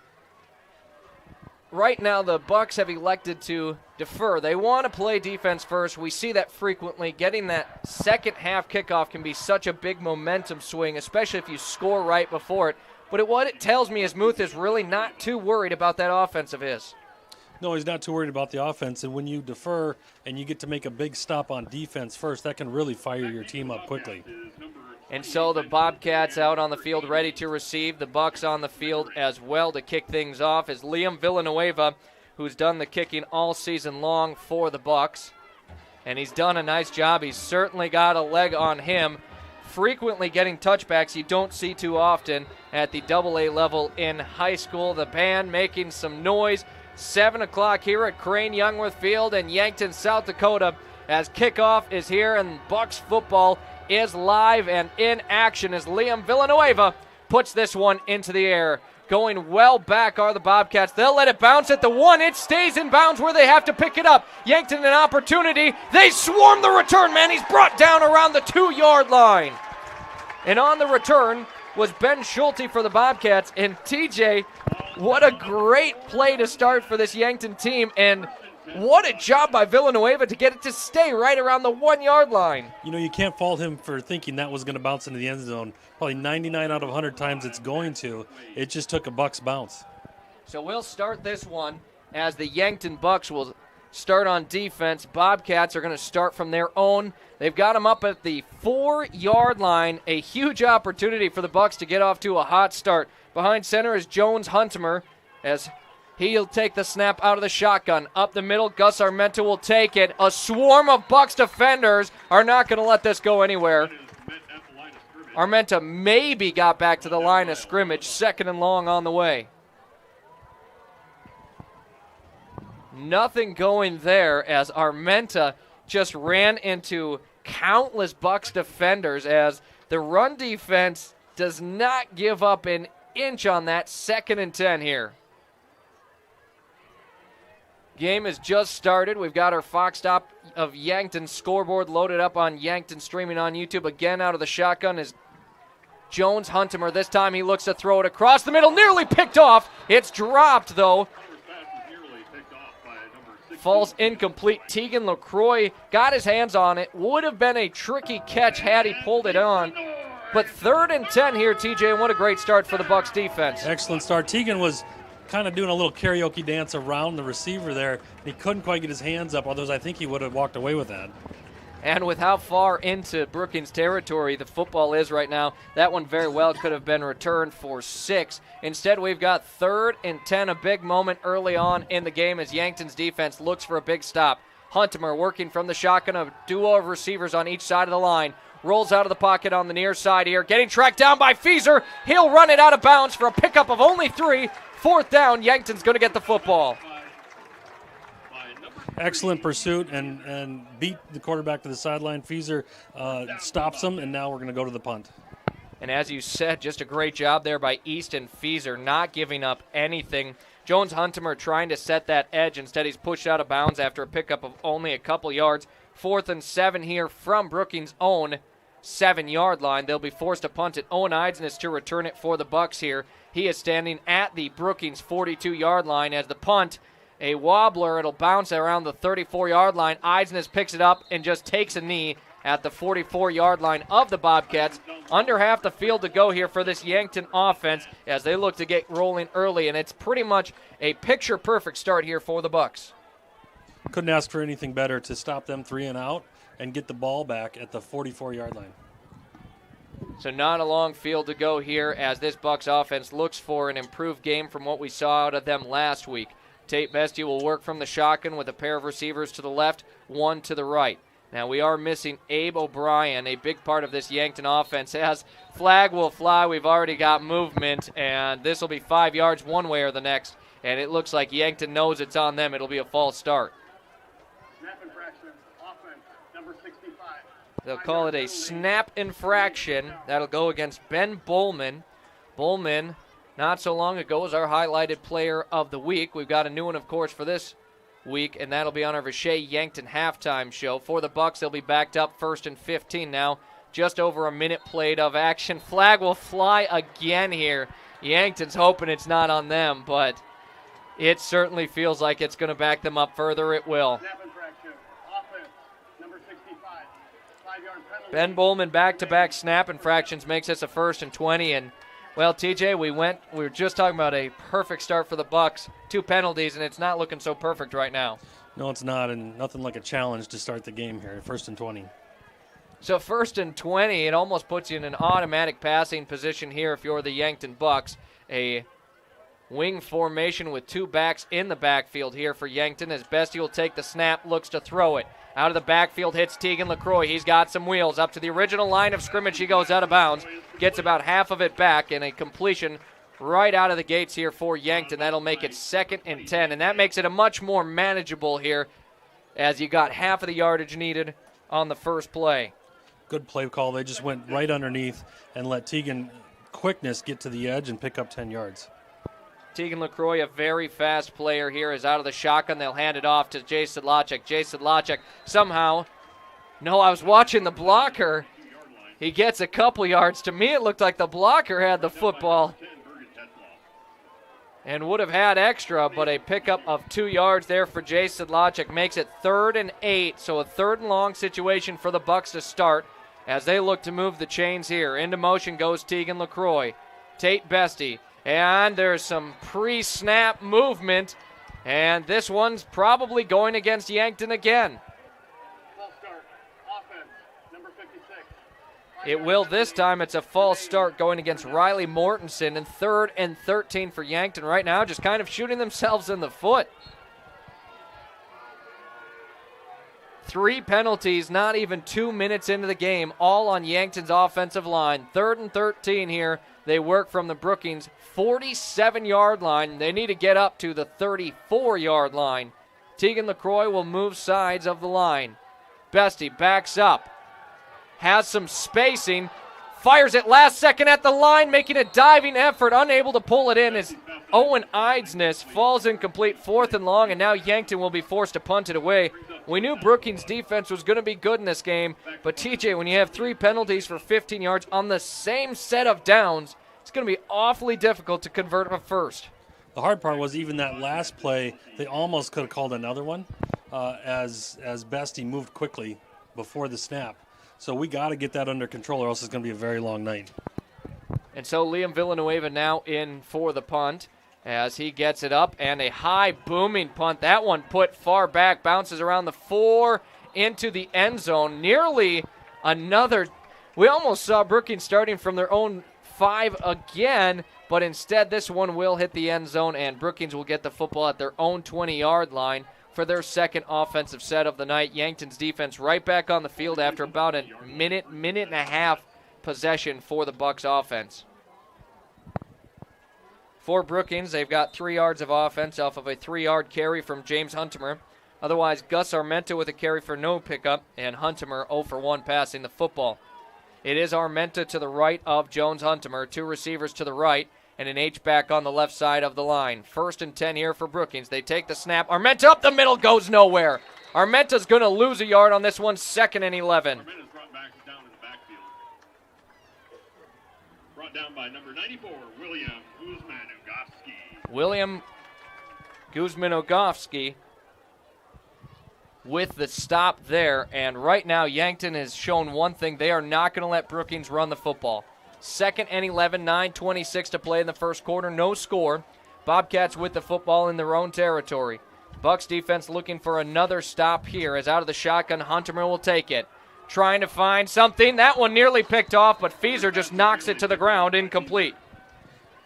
right now the Bucks have elected to defer. They want to play defense first. We see that frequently. Getting that second half kickoff can be such a big momentum swing, especially if you score right before it. But what it tells me is Muth is really not too worried about that offense of his. No, he's not too worried about the offense. And when you defer and you get to make a big stop on defense first, that can really fire your team up quickly. And so the Bobcats out on the field ready to receive. The Bucks on the field as well to kick things off is Liam Villanueva, who's done the kicking all season long for the Bucks. And he's done a nice job. He's certainly got a leg on him. Frequently getting touchbacks you don't see too often at the AA level in high school. The band making some noise. 7 o'clock here at Crane Youngworth Field in Yankton, South Dakota, as kickoff is here and Bucks football is live and in action as Liam Villanueva puts this one into the air. Going well back are the Bobcats. They'll let it bounce at the 1. It stays in bounds where they have to pick it up. Yankton an opportunity. They swarm the return man. He's brought down around the 2-yard line. And on the return was Ben Schulte for the Bobcats. And TJ, what a great play to start for this Yankton team. And what a job by Villanueva to get it to stay right around the 1-yard line. You know, you can't fault him for thinking that was going to bounce into the end zone. Probably 99 out of 100 times it's going to. It just took a Bucks bounce. So we'll start this one as the Yankton Bucks will start on defense. Bobcats are going to start from their own. They've got them up at the 4-yard line. A huge opportunity for the Bucks to get off to a hot start. Behind center is Jones Huntemer as he'll take the snap out of the shotgun. Up the middle, Gus Armenta will take it. A swarm of Bucks defenders are not going to let this go anywhere. Armenta maybe got back to the line of scrimmage. 2nd and long on the way. Nothing going there as Armenta just ran into countless Bucks defenders as the run defense does not give up an inch on that. 2nd and 10 here. Game has just started. We've got our Fox Stop of Yankton scoreboard loaded up on Yankton, streaming on YouTube. Again, out of the shotgun is Jones Huntemer. This time he looks to throw it across the middle. Nearly picked off. It's dropped, though. Falls incomplete. Tegan LaCroix got his hands on it. Would have been a tricky catch had he pulled it on. But 3rd and 10 here, TJ, and what a great start for the Bucks defense. Excellent start. Tegan was kind of doing a little karaoke dance around the receiver there. He couldn't quite get his hands up, otherwise I think he would have walked away with that. And with how far into Brookings territory the football is right now, that one very well could have been returned for 6. Instead, we've got 3rd and 10, a big moment early on in the game as Yankton's defense looks for a big stop. Huntemer working from the shotgun, a duo of receivers on each side of the line. Rolls out of the pocket on the near side here, getting tracked down by Feaser. He'll run it out of bounds for a pickup of only 3. 4th down, Yankton's going to get the football. Excellent pursuit and beat the quarterback to the sideline. Feaser stops him, and now we're going to go to the punt. And as you said, just a great job there by Easton Feaser, not giving up anything. Jones Huntemer trying to set that edge. Instead, he's pushed out of bounds after a pickup of only a couple yards. 4th and 7 here from Brookings' own 7-yard line. They'll be forced to punt it. Owen Eidsness to return it for the Bucks here. He is standing at the Brookings 42-yard line as the punt, a wobbler. It'll bounce around the 34-yard line. Eidsness picks it up and just takes a knee at the 44-yard line of the Bobcats. Under half the field to go here for this Yankton offense as they look to get rolling early, and it's pretty much a picture-perfect start here for the Bucks. Couldn't ask for anything better to stop them 3 and out and get the ball back at the 44-yard line. So not a long field to go here as this Bucks offense looks for an improved game from what we saw out of them last week. Tate Bestie will work from the shotgun with a pair of receivers to the left, 1 to the right. Now we are missing Abe O'Brien, a big part of this Yankton offense. As flag will fly, we've already got movement, and this will be 5 yards one way or the next. And it looks like Yankton knows it's on them. It'll be a false start. Snap infraction, offense, number 65. They'll call it a snap infraction. That'll go against Ben Bowman. Bowman, not so long ago, was our highlighted player of the week. We've got a new one, of course, for this week, and that'll be on our Vichay Yankton halftime show. For the Bucks, they'll be backed up 1st and 15 now. Just over a minute played of action. Flag will fly again here. Yankton's hoping it's not on them, but it certainly feels like it's going to back them up further. It will. Ben Bowman back-to-back snap infractions makes this a 1st and 20, and Well, TJ, we were just talking about a perfect start for the Bucks. 2 penalties, and it's not looking so perfect right now. No, it's not, and nothing like a challenge to start the game here. 1st and 20. So 1st and 20, it almost puts you in an automatic passing position here if you're the Yankton Bucks. A wing formation with 2 backs in the backfield here for Yankton as Bestie will take the snap, looks to throw it. Out of the backfield hits Tegan LaCroix. He's got some wheels. Up to the original line of scrimmage, he goes out of bounds. Gets about half of it back, and a completion right out of the gates here for Yankton. That'll make it 2nd and 10, and that makes it a much more manageable here as you got half of the yardage needed on the first play. Good play call. They just went right underneath and let Tegan quickness get to the edge and pick up 10 yards. Tegan LaCroix, a very fast player here, is out of the shotgun. They'll hand it off to Jay Sedlacek. Jay Sedlacek somehow, no, I was watching the blocker. He gets a couple yards. To me, it looked like the blocker had the football and would have had extra, but a pickup of 2 yards there for Jay Sedlacek makes it 3rd and 8, so a 3rd and long situation for the Bucks to start as they look to move the chains here. Into motion goes Tegan LaCroix. Tate Bestie. And there's some pre-snap movement, and this one's probably going against Yankton again. It will this time. It's a false start going against Riley Mortensen, and 3rd and 13 for Yankton right now, just kind of shooting themselves in the foot. 3 penalties, not even 2 minutes into the game, all on Yankton's offensive line. 3rd and 13 here. They work from the Brookings 47-yard line. They need to get up to the 34-yard line. Tegan LaCroix will move sides of the line. Bestie backs up. Has some spacing. Fires it last second at the line, making a diving effort. Unable to pull it in as Owen Eidsness falls incomplete. 4th and long, and now Yankton will be forced to punt it away. We knew Brookings' defense was going to be good in this game, but TJ, when you have 3 penalties for 15 yards on the same set of downs, it's going to be awfully difficult to convert a first. The hard part was even that last play, they almost could have called another one as Bestie moved quickly before the snap. So we got to get that under control or else it's going to be a very long night. And so Liam Villanueva now in for the punt as he gets it up, and a high booming punt. That one put far back, bounces around the 4 into the end zone. Nearly another. We almost saw Brookings starting from their own 5 again, but instead this one will hit the end zone, and Brookings will get the football at their own 20-yard line for their 2nd offensive set of the night. Yankton's defense right back on the field after about a minute and a half possession for the Bucks offense. For Brookings, they've got 3 yards of offense off of a 3-yard carry from James Huntemer. Otherwise, Gus Armenta with a carry for no pickup, and Huntemer 0 for 1 passing the football. It is Armenta to the right of Jones Huntemer, 2 receivers to the right, and an H-back on the left side of the line. 1st and 10 here for Brookings. They take the snap. Armenta up the middle, goes nowhere. Armenta's going to lose a yard on this one, 2nd and 11. Brought down by number 94, William Guzman-Ugovsky. William Guzman-Ugovsky with the stop there. And right now, Yankton has shown one thing. They are not going to let Brookings run the football. 2nd and 11, 9:26 to play in the first quarter. No score. Bobcats with the football in their own territory. Bucks defense looking for another stop here as out of the shotgun, Huntemer will take it. Trying to find something. That one nearly picked off, but Fieser just knocks it to the ground, incomplete.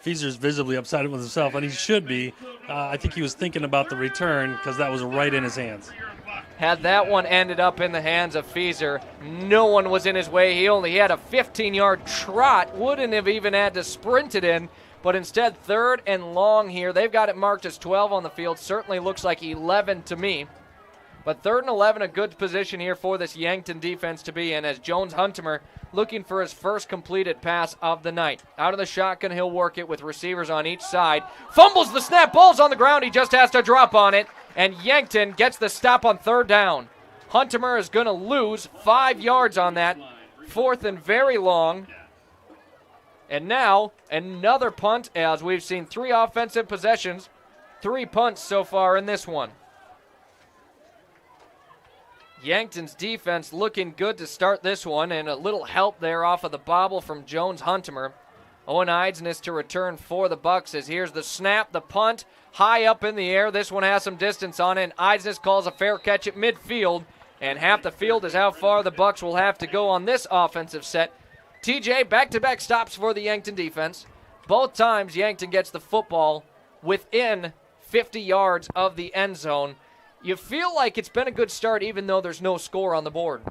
Fieser's visibly upset with himself, and he should be. I think he was thinking about the return because that was right in his hands. Had that one ended up in the hands of Fieser, no one was in his way. He had a 15-yard trot, wouldn't have even had to sprint it in, but instead 3rd and long here. They've got it marked as 12 on the field. Certainly looks like 11 to me. But 3rd and 11, a good position here for this Yankton defense to be in as Jones Huntemer looking for his first completed pass of the night. Out of the shotgun, he'll work it with receivers on each side. Fumbles the snap, ball's on the ground. He just has to drop on it, and Yankton gets the stop on 3rd down. Huntemer is going to lose 5 yards on that. 4th and very long. And now another punt as we've seen 3 offensive possessions, 3 punts so far in this one. Yankton's defense looking good to start this one, and a little help there off of the bobble from Jones Huntemer. Owen Eidsness to return for the Bucks as here's the snap, the punt, high up in the air. This one has some distance on it, and Eidsness calls a fair catch at midfield, and half the field is how far the Bucks will have to go on this offensive set. TJ, back-to-back stops for the Yankton defense. Both times Yankton gets the football within 50 yards of the end zone. You feel like it's been a good start even though there's no score on the board.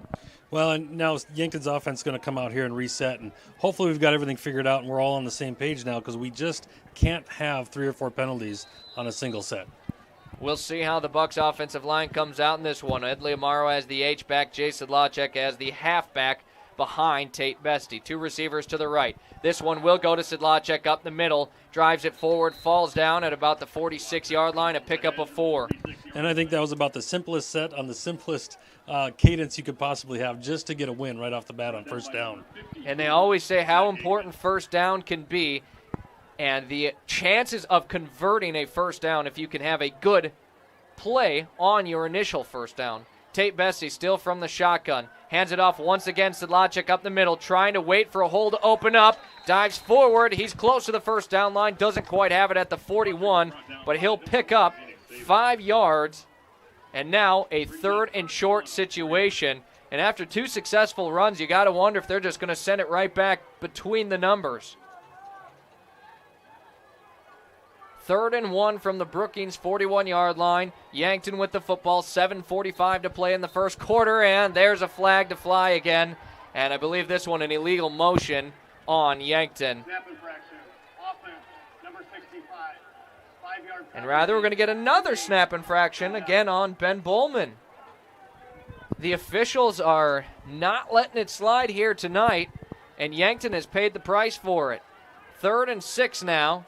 Well, and now Yankton's offense is going to come out here and reset, and hopefully we've got everything figured out and we're all on the same page now because we just can't have 3 or 4 penalties on a single set. We'll see how the Bucks offensive line comes out in this one. Edley Amaro as the H-back, Jay Sedlacek as the halfback behind Tate Bestie. 2 receivers to the right. This one will go to Sedlacek up the middle, drives it forward, falls down at about the 46-yard line, a pickup of 4. And I think that was about the simplest set on the simplest cadence you could possibly have just to get a win right off the bat on first down. And they always say how important first down can be and the chances of converting a first down if you can have a good play on your initial first down. Tate Bessie still from the shotgun. Hands it off once again. Sedlacek up the middle, trying to wait for a hole to open up. Dives forward. He's close to the first down line. Doesn't quite have it at the 41, but he'll pick up 5 yards. And now a 3rd and short situation. And after 2 successful runs, you got to wonder if they're just going to send it right back between the numbers. 3rd and 1 from the Brookings 41-yard line. Yankton with the football, 7:45 to play in the first quarter, and there's a flag to fly again. And I believe this one an illegal motion on Yankton. And rather, we're going to get another snap infraction again on Ben Bowman. The officials are not letting it slide here tonight, and Yankton has paid the price for it. 3rd and 6 now.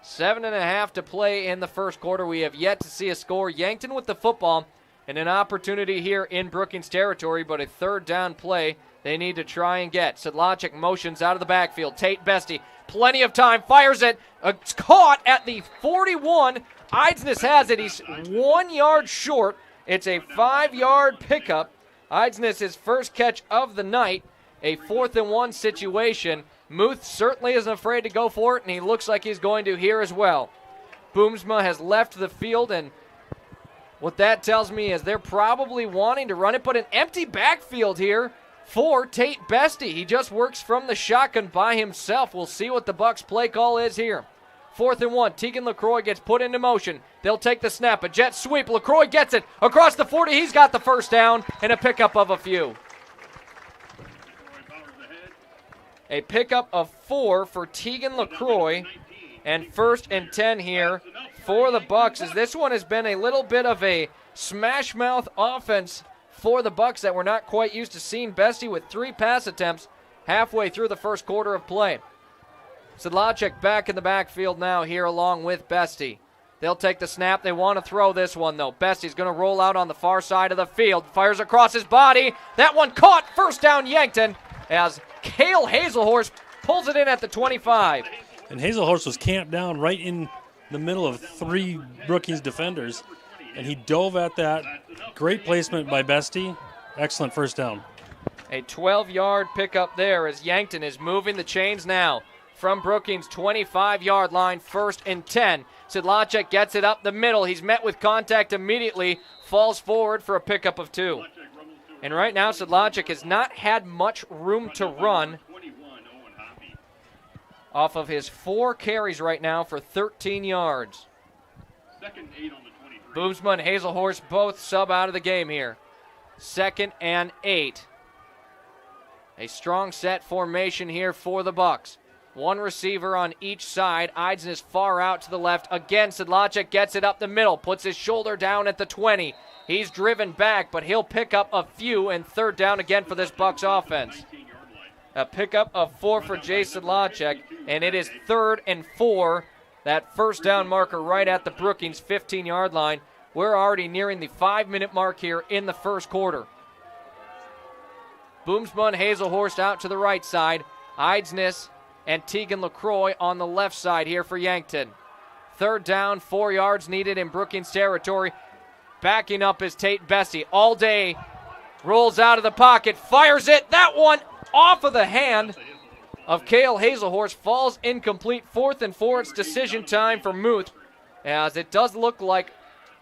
7.5 to play in the first quarter. We have yet to see a score. Yankton with the football and an opportunity here in Brookings territory, but a 3rd down play they need to try and get. Sedlacek motions out of the backfield. Tate Bestie, plenty of time, fires it. It's caught at the 41. Eidsness has it. He's 1 yard short. It's a 5-yard pickup. Eidsness, his first catch of the night. A 4th and 1 situation. Muth certainly isn't afraid to go for it, and he looks like he's going to here as well. Boomsma has left the field, and what that tells me is they're probably wanting to run it, but an empty backfield here for Tate Bestie. He just works from the shotgun by himself. We'll see what the Bucks play call is here. 4th and 1. Tegan LaCroix gets put into motion. They'll take the snap. A jet sweep. LaCroix gets it across the 40. He's got the first down and a pickup of a few. A pickup of 4 for Tegan LaCroix, and 1st and 10 here for the Bucks, as this one has been a little bit of a smash mouth offense for the Bucks that we're not quite used to seeing. Bestie with 3 pass attempts halfway through the first quarter of play. Sedlacek back in the backfield now here along with Bestie. They'll take the snap. They want to throw this one, though. Bestie's going to roll out on the far side of the field. Fires across his body. That one caught. First down, Yankton, as Cale Hazelhorst pulls it in at the 25. And Hazelhorst was camped down right in the middle of 3 Brookings defenders, and he dove at that. Great placement by Bestie. Excellent first down. A 12-yard pickup there as Yankton is moving the chains now from Brookings' 25-yard line, 1st and 10. Sedlacek gets it up the middle. He's met with contact immediately, falls forward for a pickup of 2. And right now, Sedlacek has not had much room to run off of his 4 carries right now for 13 yards. Boomsma and Hazelhorst both sub out of the game here. 2nd and 8. A strong set formation here for the Bucks. 1 receiver on each side. Eidsness far out to the left. Again, Sedlacek gets it up the middle, puts his shoulder down at the 20. He's driven back, but he'll pick up a few, and 3rd down again for this Bucks offense. A pickup of 4 for Jay Sedlacek, and it is 3rd and 4. That first down marker right at the Brookings 15-yard line. We're already nearing the 5-minute mark here in the first quarter. Boomsma and Hazelhorst out to the right side. Eidsness and Tegan LaCroix on the left side here for Yankton. 3rd down, 4 yards needed in Brookings territory. Backing up is Tate Bessie. All day rolls out of the pocket, fires it. That one off of the hand of Cale Hazelhorst falls incomplete. 4th and 4. It's decision time for Muth, as it does look like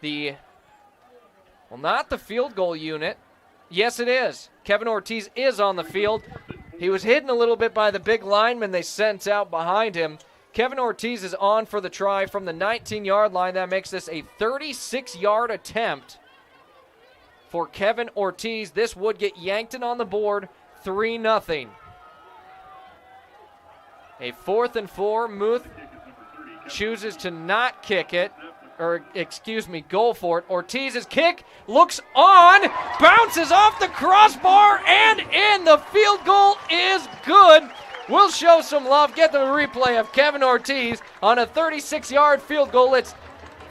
not the field goal unit. Yes, it is. Kevin Ortiz is on the field. He was hidden a little bit by the big lineman they sent out behind him. Kevin Ortiz is on for the try from the 19-yard line. That makes this a 36-yard attempt for Kevin Ortiz. This would get Yankton on the board, 3-0. A 4th and 4. Muth chooses to not kick it, go for it. Ortiz's kick looks on, bounces off the crossbar, and in. The field goal is good. We'll show some love. Get the replay of Kevin Ortiz on a 36-yard field goal. It's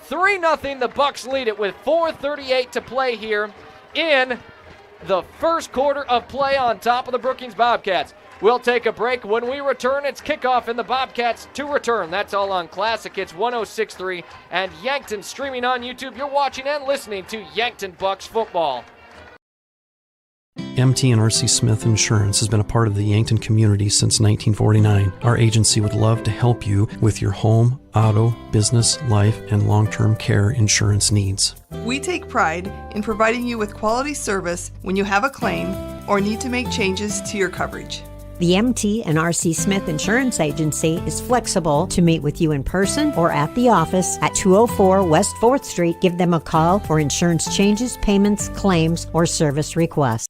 3-0. The Bucks lead it with 4:38 to play here in the first quarter of play on top of the Brookings Bobcats. We'll take a break. When we return, it's kickoff and the Bobcats to return. That's all on Classic Hits 106.3 and Yankton streaming on YouTube. You're watching and listening to Yankton Bucks football. MT and RC Smith Insurance has been a part of the Yankton community since 1949. Our agency would love to help you with your home, auto, business, life, and long-term care insurance needs. We take pride in providing you with quality service when you have a claim or need to make changes to your coverage. The MT and RC Smith Insurance Agency is flexible to meet with you in person or at the office at 204 West 4th Street. Give them a call for insurance changes, payments, claims, or service requests.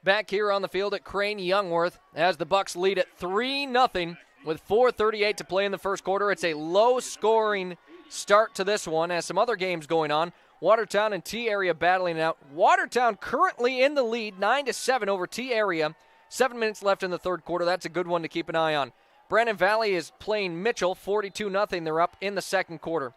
Back here on the field at Crane Youngworth as the Bucks lead at 3-0 with 4:38 to play in the first quarter. It's a low-scoring start to this one as some other games going on. Watertown and T-Area battling it out. Watertown currently in the lead, 9-7 over T-Area. 7 minutes left in the third quarter. That's a good one to keep an eye on. Brandon Valley is playing Mitchell, 42-0. They're up in the second quarter.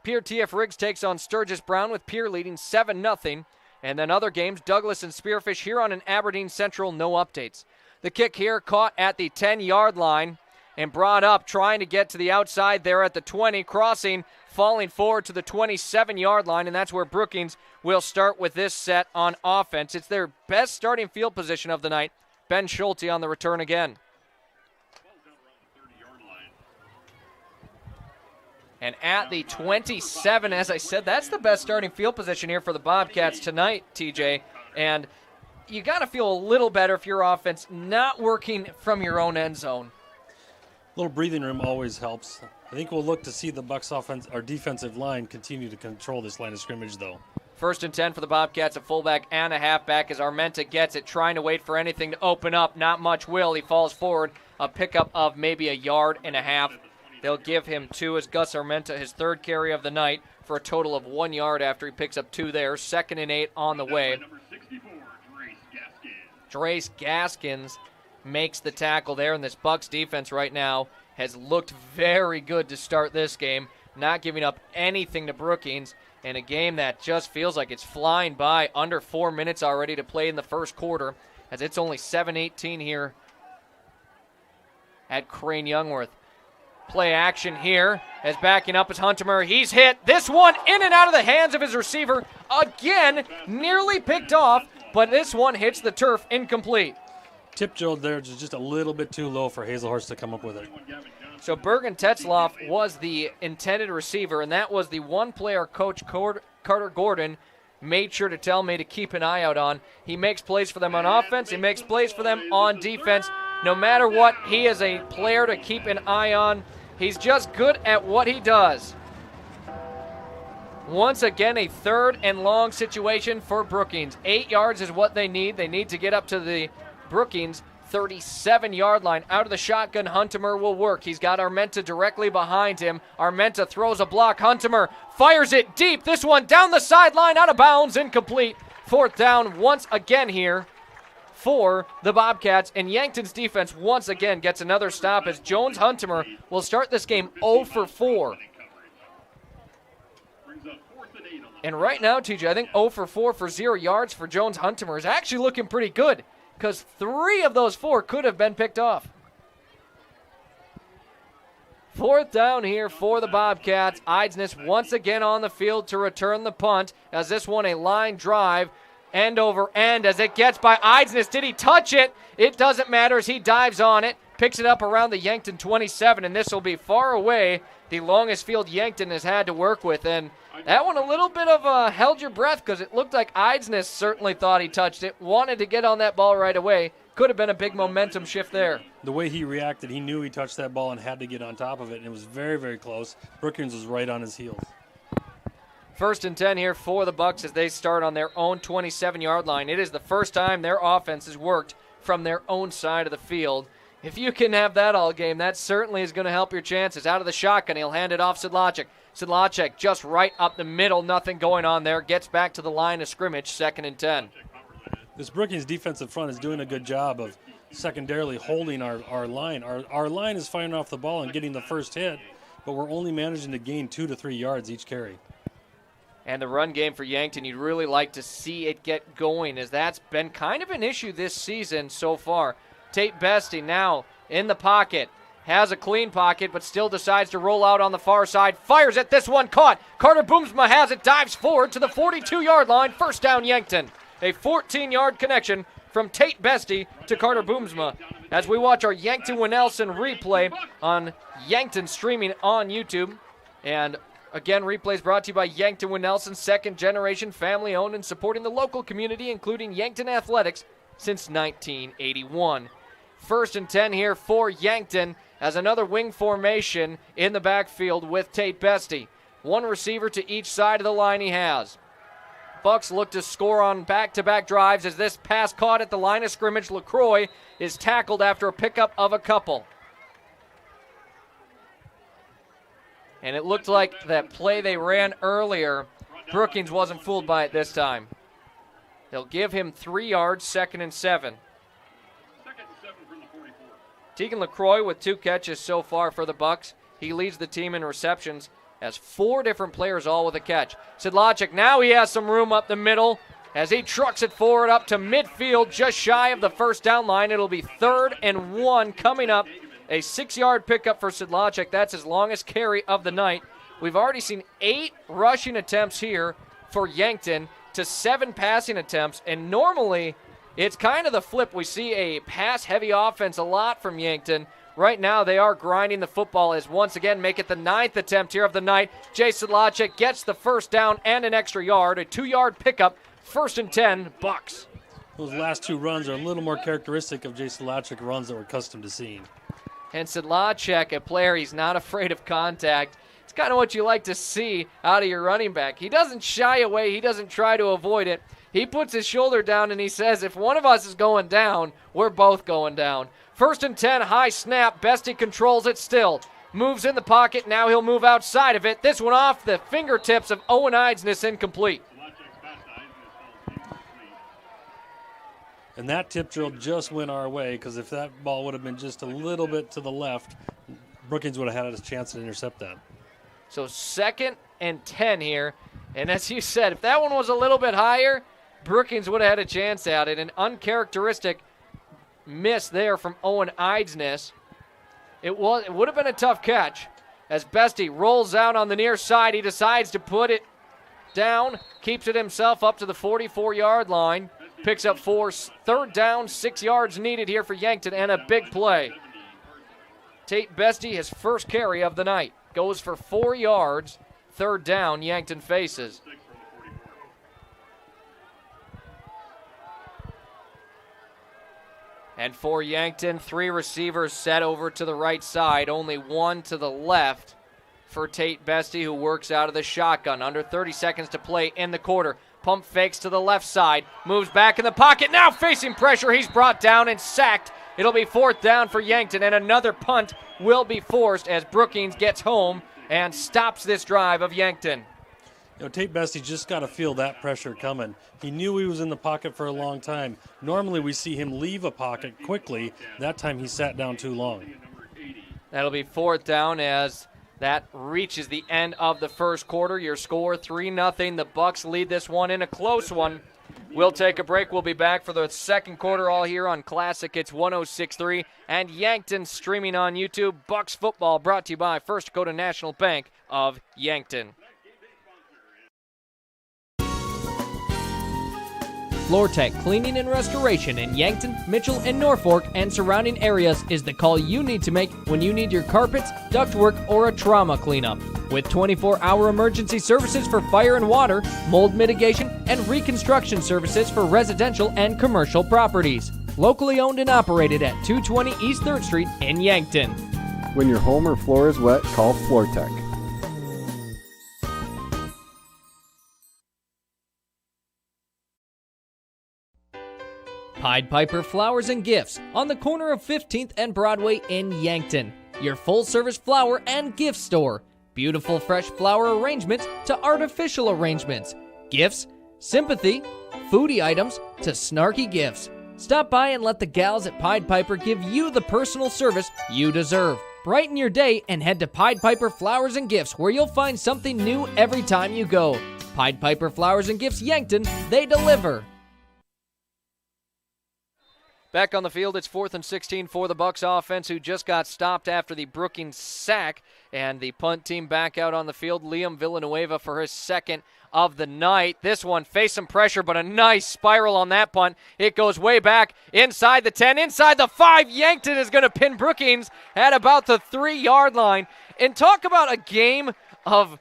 Pierre T.F. Riggs takes on Sturgis Brown with Pierre leading 7-0. And then other games, Douglas and Spearfish Huron and Aberdeen Central, no updates. The kick here caught at the 10-yard line and brought up, trying to get to the outside there at the 20, crossing, falling forward to the 27-yard line, and that's where Brookings will start with this set on offense. It's their best starting field position of the night. Ben Schulte on the return again. And at the 27, as I said, that's the best starting field position here for the Bobcats tonight, TJ. And you got to feel a little better if your offense not working from your own end zone. A little breathing room always helps. I think we'll look to see the Bucks offense, our defensive line, continue to control this line of scrimmage, though. 1st and 10 for the Bobcats, a fullback and a halfback as Armenta gets it, trying to wait for anything to open up. Not much will. He falls forward, a pickup of maybe 1.5 yards. They'll give him 2 as Gus Armenta, his 3rd carry of the night, for a total of 1 yard after he picks up 2 there. 2nd and 8 on the way. Drace Gaskins makes the tackle there, and this Bucks defense right now has looked very good to start this game, not giving up anything to Brookings, in a game that just feels like it's flying by. Under 4 minutes already to play in the first quarter, as it's only 7-18 here at Crane Youngworth. Play action here as backing up is Huntemer. He's hit. This one in and out of the hands of his receiver. Again, nearly picked off, but this one hits the turf incomplete. Tip Joe there is just a little bit too low for Hazelhorst to come up with it. So Bergen Tetzloff was the intended receiver, and that was the one player Coach Carter Gordon made sure to tell me to keep an eye out on. He makes plays for them on offense. He makes plays for them on defense. No matter what, he is a player to keep an eye on. He's just good at what he does. Once again, a 3rd and long situation for Brookings. 8 yards is what they need. They need to get up to the Brookings 37-yard line. Out of the shotgun, Huntemer will work. He's got Armenta directly behind him. Armenta throws a block. Huntemer fires it deep. This one down the sideline, out of bounds, incomplete. 4th down once again here for the Bobcats, and Yankton's defense once again gets another stop as Jones Huntemer will start this game 0 for 4. And right now, TJ, I think 0 for 4 for 0 yards for Jones Huntemer is actually looking pretty good, because 3 of those 4 could have been picked off. 4th down here for the Bobcats. Eidsness once again on the field to return the punt, as this one a line drive. end over end as it gets by Eidsness. Did he touch it? It doesn't matter as he dives on it, picks it up around the Yankton 27, and this will be far away the longest field Yankton has had to work with. And that one a little bit of held your breath because it looked like Eidsness certainly thought he touched it, wanted to get on that ball right away. Could have been a big momentum shift there. The way he reacted, he knew he touched that ball and had to get on top of it, and it was very, very close. Brookings was right on his heels. 1st and 10 here for the Bucks as they start on their own 27-yard line. It is the first time their offense has worked from their own side of the field. If you can have that all game, that certainly is going to help your chances. Out of the shotgun, he'll hand it off Sedlacek. Sedlacek just right up the middle, nothing going on there. Gets back to the line of scrimmage, 2nd and 10. This Brookings defensive front is doing a good job of secondarily holding our line. Our line is firing off the ball and getting the first hit, but we're only managing to gain 2 to 3 yards each carry. And the run game for Yankton, you'd really like to see it get going, as that's been kind of an issue this season so far. Tate Bestie now in the pocket, has a clean pocket, but still decides to roll out on the far side. Fires it, this one caught. Carter Boomsma has it, dives forward to the 42-yard line. First down, Yankton. A 14-yard connection from Tate Bestie to Carter Boomsma. As we watch our Yankton Winnelson replay on Yankton streaming on YouTube. And again, replays brought to you by Yankton Winnelson, second-generation family-owned and supporting the local community, including Yankton Athletics, since 1981. 1st and 10 here for Yankton as another wing formation in the backfield with Tate Bestie. One receiver to each side of the line he has. Bucks look to score on back-to-back drives as this pass caught at the line of scrimmage. LaCroix is tackled after a pickup of a couple. And it looked like that play they ran earlier, Brookings wasn't fooled by it this time. They'll give him 3 yards, 2nd and 7. Tegan LaCroix with 2 catches so far for the Bucks. He leads the team in receptions, has 4 different players all with a catch. Sedlacek, now he has some room up the middle as he trucks it forward up to midfield, just shy of the first down line. It'll be 3rd and 1 coming up. A 6-yard pickup for Sedlacek. That's his longest carry of the night. We've already seen 8 rushing attempts here for Yankton to 7 passing attempts, and normally it's kind of the flip. We see a pass-heavy offense a lot from Yankton. Right now they are grinding the football as once again make it the 9th attempt here of the night. Jay Sedlacek gets the first down and an extra yard, a 2-yard pickup, 1st and 10, Bucks. Those last 2 runs are a little more characteristic of Jay Sedlacek runs that we're accustomed to seeing. And Sedlacek, a player, he's not afraid of contact. It's kind of what you like to see out of your running back. He doesn't shy away. He doesn't try to avoid it. He puts his shoulder down and he says, if one of us is going down, we're both going down. 1st and 10, high snap. Bestie controls it still. Moves in the pocket. Now he'll move outside of it. This one off the fingertips of Owen Eidsness, incomplete. And that tip drill just went our way, because if that ball would have been just a little bit to the left, Brookings would have had a chance to intercept that. So 2nd and 10 here. And as you said, if that one was a little bit higher, Brookings would have had a chance at it. An uncharacteristic miss there from Owen Eidsness. It would have been a tough catch. As Bestie rolls out on the near side, he decides to put it down, keeps it himself up to the 44-yard line. Picks up 4, 3rd down, 6 yards needed here for Yankton, and a big play. Tate Bestie, his first carry of the night, goes for 4 yards. 3rd down, Yankton faces. And for Yankton, 3 receivers set over to the right side, only 1 to the left for Tate Bestie, who works out of the shotgun. Under 30 seconds to play in the quarter. Pump fakes to the left side, moves back in the pocket, now facing pressure. He's brought down and sacked. It'll be 4th down for Yankton, and another punt will be forced as Brookings gets home and stops this drive of Yankton. You know, Tate Bestie just got to feel that pressure coming. He knew he was in the pocket for a long time. Normally we see him leave a pocket quickly. That time he sat down too long. That'll be 4th down as that reaches the end of the first quarter. Your score 3-0. The Bucks lead this one in a close one. We'll take a break. We'll be back for the second quarter all here on Classic Hits 106.3 and Yankton streaming on YouTube. Bucks football brought to you by First Dakota National Bank of Yankton. FloorTech Cleaning and Restoration in Yankton, Mitchell, and Norfolk and surrounding areas is the call you need to make when you need your carpets, ductwork, or a trauma cleanup. With 24-hour emergency services for fire and water, mold mitigation, and reconstruction services for residential and commercial properties. Locally owned and operated at 220 East 3rd Street in Yankton. When your home or floor is wet, call FloorTech. Pied Piper Flowers and Gifts on the corner of 15th and Broadway in Yankton. Your full-service flower and gift store. Beautiful fresh flower arrangements to artificial arrangements. Gifts, sympathy, foodie items to snarky gifts. Stop by and let the gals at Pied Piper give you the personal service you deserve. Brighten your day and head to Pied Piper Flowers and Gifts, where you'll find something new every time you go. Pied Piper Flowers and Gifts Yankton, they deliver. Back on the field, it's 4th and 16 for the Bucks offense, who just got stopped after the Brookings sack. And the punt team back out on the field. Liam Villanueva for his second of the night. This one faced some pressure, but a nice spiral on that punt. It goes way back inside the 10, inside the 5. Yankton is going to pin Brookings at about the 3-yard line. And talk about a game of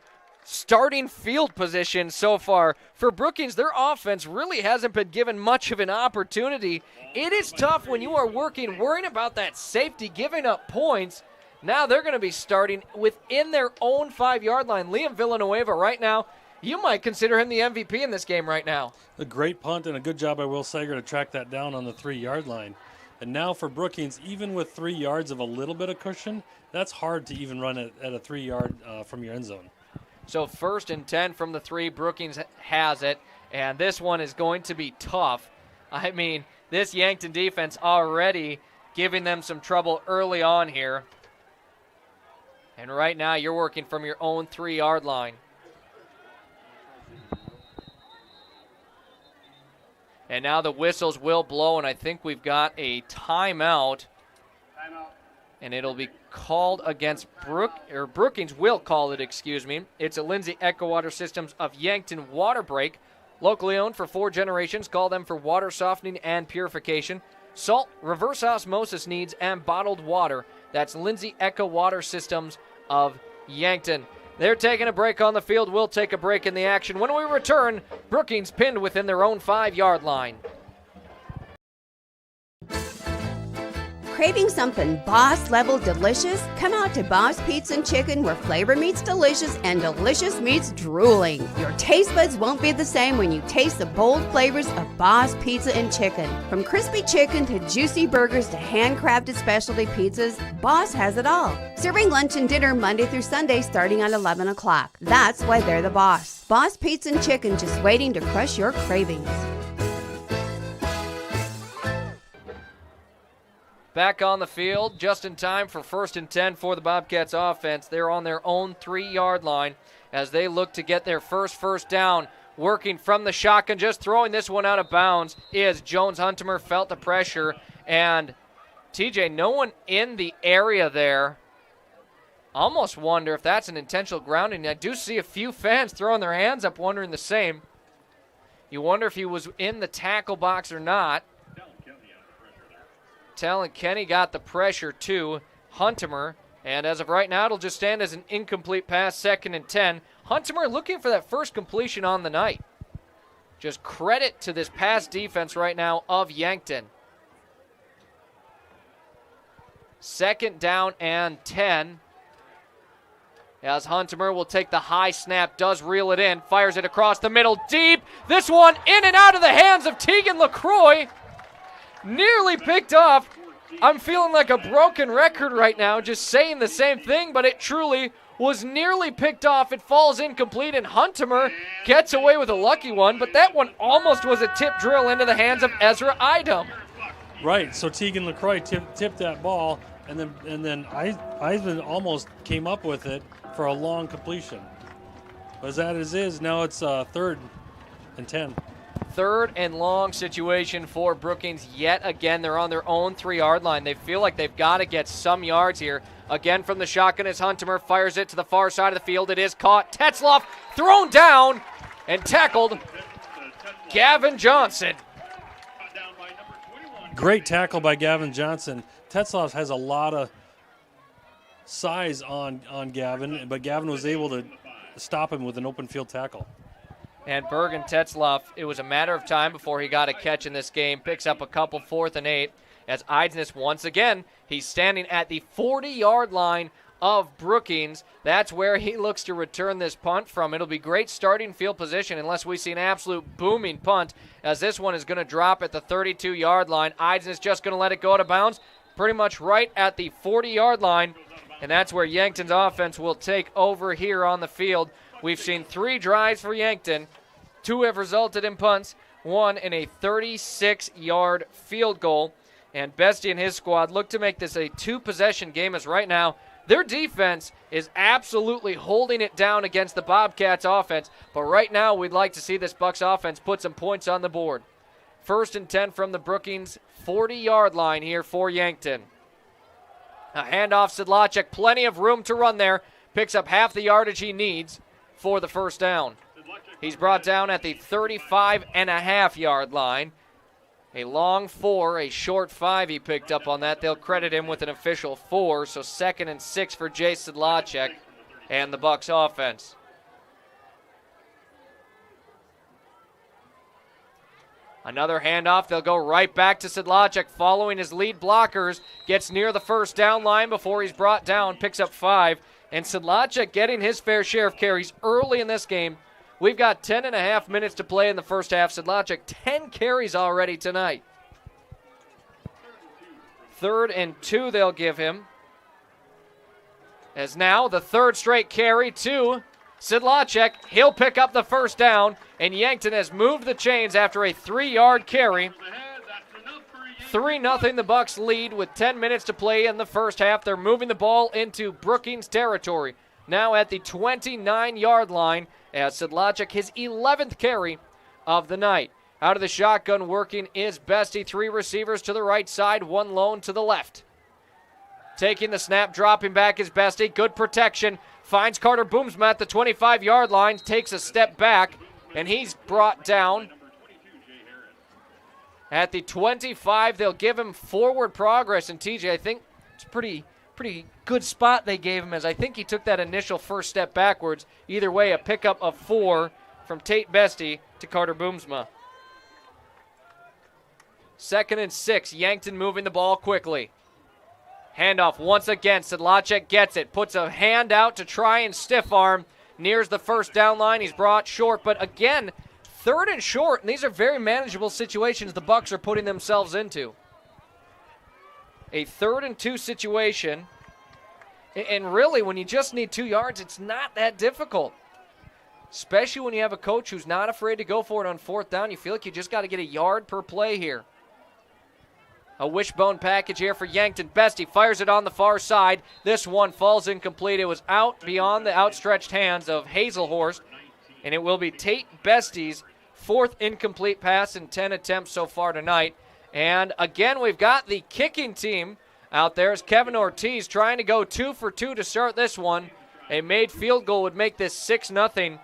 starting field position so far. For Brookings, their offense really hasn't been given much of an opportunity. It is tough when you are worrying about that safety, giving up points. Now they're going to be starting within their own 5-yard line. Liam Villanueva right now, you might consider him the MVP in this game right now. A great punt and a good job by Will Sager to track that down on the 3-yard line. And now for Brookings, even with 3 yards of a little bit of cushion, that's hard to even run at a 3-yard from your end zone. So 1st and 10 from the 3, Brookings has it, and this one is going to be tough. I mean, this Yankton defense already giving them some trouble early on here. And right now you're working from your own 3-yard line. And now the whistles will blow, and I think we've got a timeout. And it'll be called against Brookings will call it, excuse me. It's a Lindsay Echo Water Systems of Yankton water break. Locally owned for 4 generations. Call them for water softening and purification. Salt, reverse osmosis needs, and bottled water. That's Lindsay Echo Water Systems of Yankton. They're taking a break on the field. We'll take a break in the action. When we return, Brookings pinned within their own 5-yard line. Craving something boss-level delicious? Come out to Boss Pizza and Chicken, where flavor meets delicious and delicious meets drooling. Your taste buds won't be the same when you taste the bold flavors of Boss Pizza and Chicken. From crispy chicken to juicy burgers to handcrafted specialty pizzas, Boss has it all. Serving lunch and dinner Monday through Sunday starting at 11 o'clock. That's why they're the boss. Boss Pizza and Chicken, just waiting to crush your cravings. Back on the field, just in time for 1st and 10 for the Bobcats offense. They're on their own 3-yard line as they look to get their first down. Working from the shotgun, just throwing this one out of bounds is Jones. Huntimer felt the pressure, and TJ, no one in the area there. Almost wonder if that's an intentional grounding. I do see a few fans throwing their hands up wondering the same. You wonder if he was in the tackle box or not. Talon Kenny got the pressure to Huntimer, and as of right now, it'll just stand as an incomplete pass, 2nd and 10. Huntimer looking for that first completion on the night. Just credit to this pass defense right now of Yankton. 2nd down and 10. As Huntimer will take the high snap, does reel it in, fires it across the middle, deep. This one in and out of the hands of Tegan LaCroix. Nearly picked off. I'm feeling like a broken record right now, just saying the same thing, but it truly was nearly picked off. It falls incomplete, and Huntimer gets away with a lucky one, but that one almost was a tip drill into the hands of Ezra Idom. Right, so Tegan LaCroix tipped that ball, and then Eisman almost came up with it for a long completion. But as that is, now it's 3rd and 10. 3rd and long situation for Brookings yet again. They're on their own 3-yard line. They feel like they've got to get some yards here. Again from the shotgun as Huntimer fires it to the far side of the field. It is caught. Tetzloff thrown down and tackled. Gavin Johnson Great tackle by Gavin Johnson. Tetzloff has a lot of size on Gavin, but Gavin was able to stop him with an open field tackle. And Bergen Tetzloff, it was a matter of time before he got a catch in this game. Picks up a couple 4th and 8 as Eidsness once again, he's standing at the 40-yard line of Brookings. That's where he looks to return this punt from. It'll be great starting field position unless we see an absolute booming punt, as this one is going to drop at the 32-yard line. Eidsness just going to let it go out of bounds pretty much right at the 40-yard line, and that's where Yankton's offense will take over here on the field. We've seen 3 drives for Yankton. 2 have resulted in punts, 1 in a 36-yard field goal. And Bestie and his squad look to make this a 2-possession game, as right now their defense is absolutely holding it down against the Bobcats offense. But right now we'd like to see this Bucks offense put some points on the board. 1st and 10 from the Brookings 40-yard line here for Yankton. A handoff, Sedlacek, plenty of room to run there. Picks up half the yardage he needs for the first down. He's brought down at the 35.5-yard line. A long 4, a short 5 he picked up on that. They'll credit him with an official 4, so 2nd and 6 for Jay Sedlacek and the Bucks offense. Another handoff. They'll go right back to Sedlacek following his lead blockers. Gets near the first down line before he's brought down. Picks up 5. And Sedlacek getting his fair share of carries early in this game. We've got 10.5 minutes to play in the first half. Sedlacek, 10 carries already tonight. 3rd and 2 they'll give him. As now the 3rd straight carry to Sedlacek. He'll pick up the first down, and Yankton has moved the chains after a 3-yard carry. 3-0 the Bucks lead with 10 minutes to play in the first half. They're moving the ball into Brookings territory. Now at the 29-yard line as Sedlacek, his 11th carry of the night. Out of the shotgun working is Bestie. 3 receivers to the right side, 1 lone to the left. Taking the snap, dropping back is Bestie. Good protection. Finds Carter Boomsma at the 25-yard line. Takes a step back, and he's brought down at the 25. They'll give him forward progress. And TJ, I think it's pretty good spot they gave him, as I think he took that initial first step backwards. Either way, a pickup of 4 from Tate Bestie to Carter Boomsma. 2nd and 6. Yankton moving the ball quickly. Handoff once again. Sedlacek gets it. Puts a hand out to try and stiff arm. Nears the first down line. He's brought short, but again, 3rd and short, and these are very manageable situations the Bucks are putting themselves into. A 3rd and 2 situation, and really when you just need 2 yards, it's not that difficult. Especially when you have a coach who's not afraid to go for it on 4th down. You feel like you just got to get a yard per play here. A wishbone package here for Yankton. Bestie fires it on the far side. This one falls incomplete. It was out beyond the outstretched hands of Hazelhorst, and it will be Tate Bestie's 4th incomplete pass in 10 attempts so far tonight. And again, we've got the kicking team out there as Kevin Ortiz trying to go 2 for 2 to start this one. A made field goal would make this 6-0.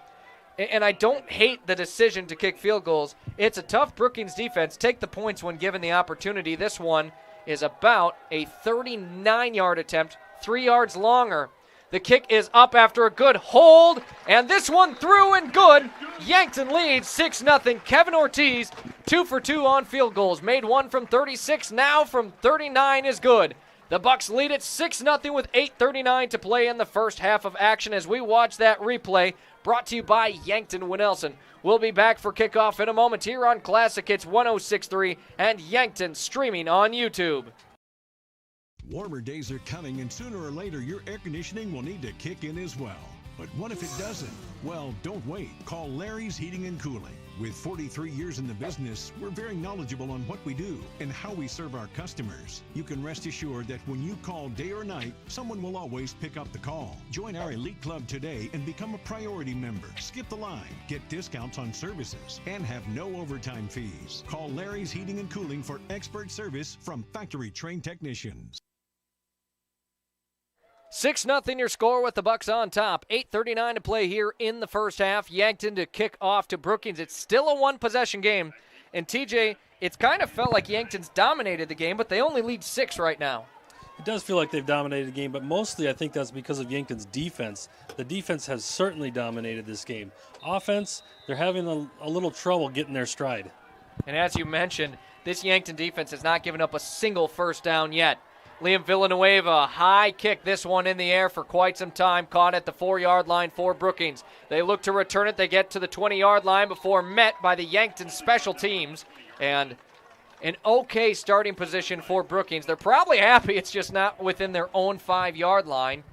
And I don't hate the decision to kick field goals. It's a tough Brookings defense. Take the points when given the opportunity. This one is about a 39-yard attempt, 3 yards longer. The kick is up after a good hold, and this one through and good. Yankton leads 6-0. Kevin Ortiz, 2 for 2 on field goals. Made 1 from 36, now from 39 is good. The Bucks lead it 6-0 with 8:39 to play in the first half of action as we watch that replay. Brought to you by Yankton Winnelson. We'll be back for kickoff in a moment here on Classic Hits 106.3 and Yankton streaming on YouTube. Warmer days are coming, and sooner or later your air conditioning will need to kick in as well. But what if it doesn't? Well, don't wait. Call Larry's Heating and Cooling. With 43 years in the business, we're very knowledgeable on what we do and how we serve our customers. You can rest assured that when you call day or night, someone will always pick up the call. Join our elite club today and become a priority member. Skip the line, get discounts on services, and have no overtime fees. Call Larry's Heating and Cooling for expert service from factory-trained technicians. 6-0 your score with the Bucks on top. 8:39 to play here in the first half. Yankton to kick off to Brookings. It's still a 1-possession game And TJ, it's kind of felt like Yankton's dominated the game, but they only lead 6 right now. It does feel like they've dominated the game, but mostly I think that's because of Yankton's defense. The defense has certainly dominated this game. Offense, they're having a little trouble getting their stride. And as you mentioned, this Yankton defense has not given up a single first down yet. Liam Villanueva, high kick, this one in the air for quite some time, caught at the 4-yard line for Brookings. They look to return it. They get to the 20-yard line before met by the Yankton special teams. And an okay starting position for Brookings. They're probably happy it's just not within their own 5-yard line.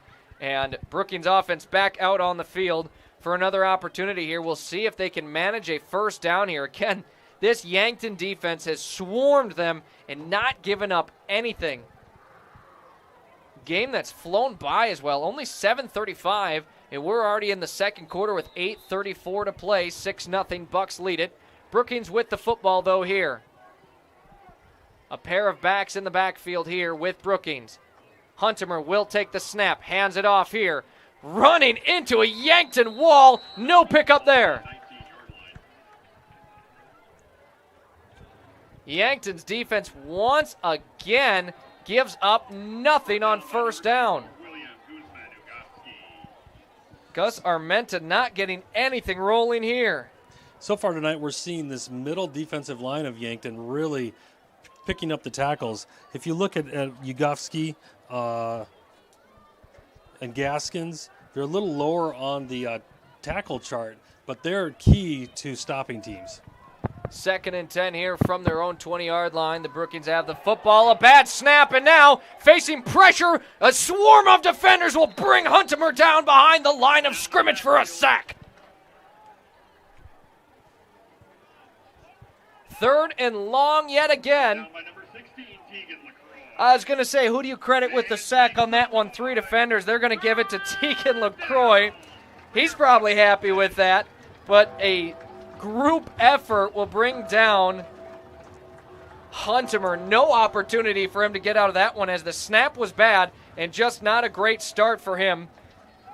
And Brookings offense back out on the field for another opportunity here. We'll see if they can manage a first down here. Again, this Yankton defense has swarmed them and not given up anything. Game that's flown by as well. Only 7:35, and we're already in the second quarter with 8:34 to play. 6-0 Bucks lead it. Brookings with the football, though, here. A pair of backs in the backfield here with Brookings. Huntimer will take the snap, hands it off here. Running into a Yankton wall. No pickup there. Yankton's defense once again gives up nothing on first down. Gus Armenta not getting anything rolling here. So far tonight, we're seeing this middle defensive line of Yankton really picking up the tackles. If you look at Yugofsky and Gaskins, they're a little lower on the tackle chart, but they're key to stopping teams. 2nd and 10 here from their own 20-yard line. The Brookings have the football. A bad snap, and now facing pressure. A swarm of defenders will bring Huntimer down behind the line of scrimmage for a sack. 3rd and long yet again. I was going to say, who do you credit with the sack on that one? 3 defenders. They're going to give it to Tegan LaCroix. He's probably happy with that, but a group effort will bring down Huntimer. No opportunity for him to get out of that one as the snap was bad and just not a great start for him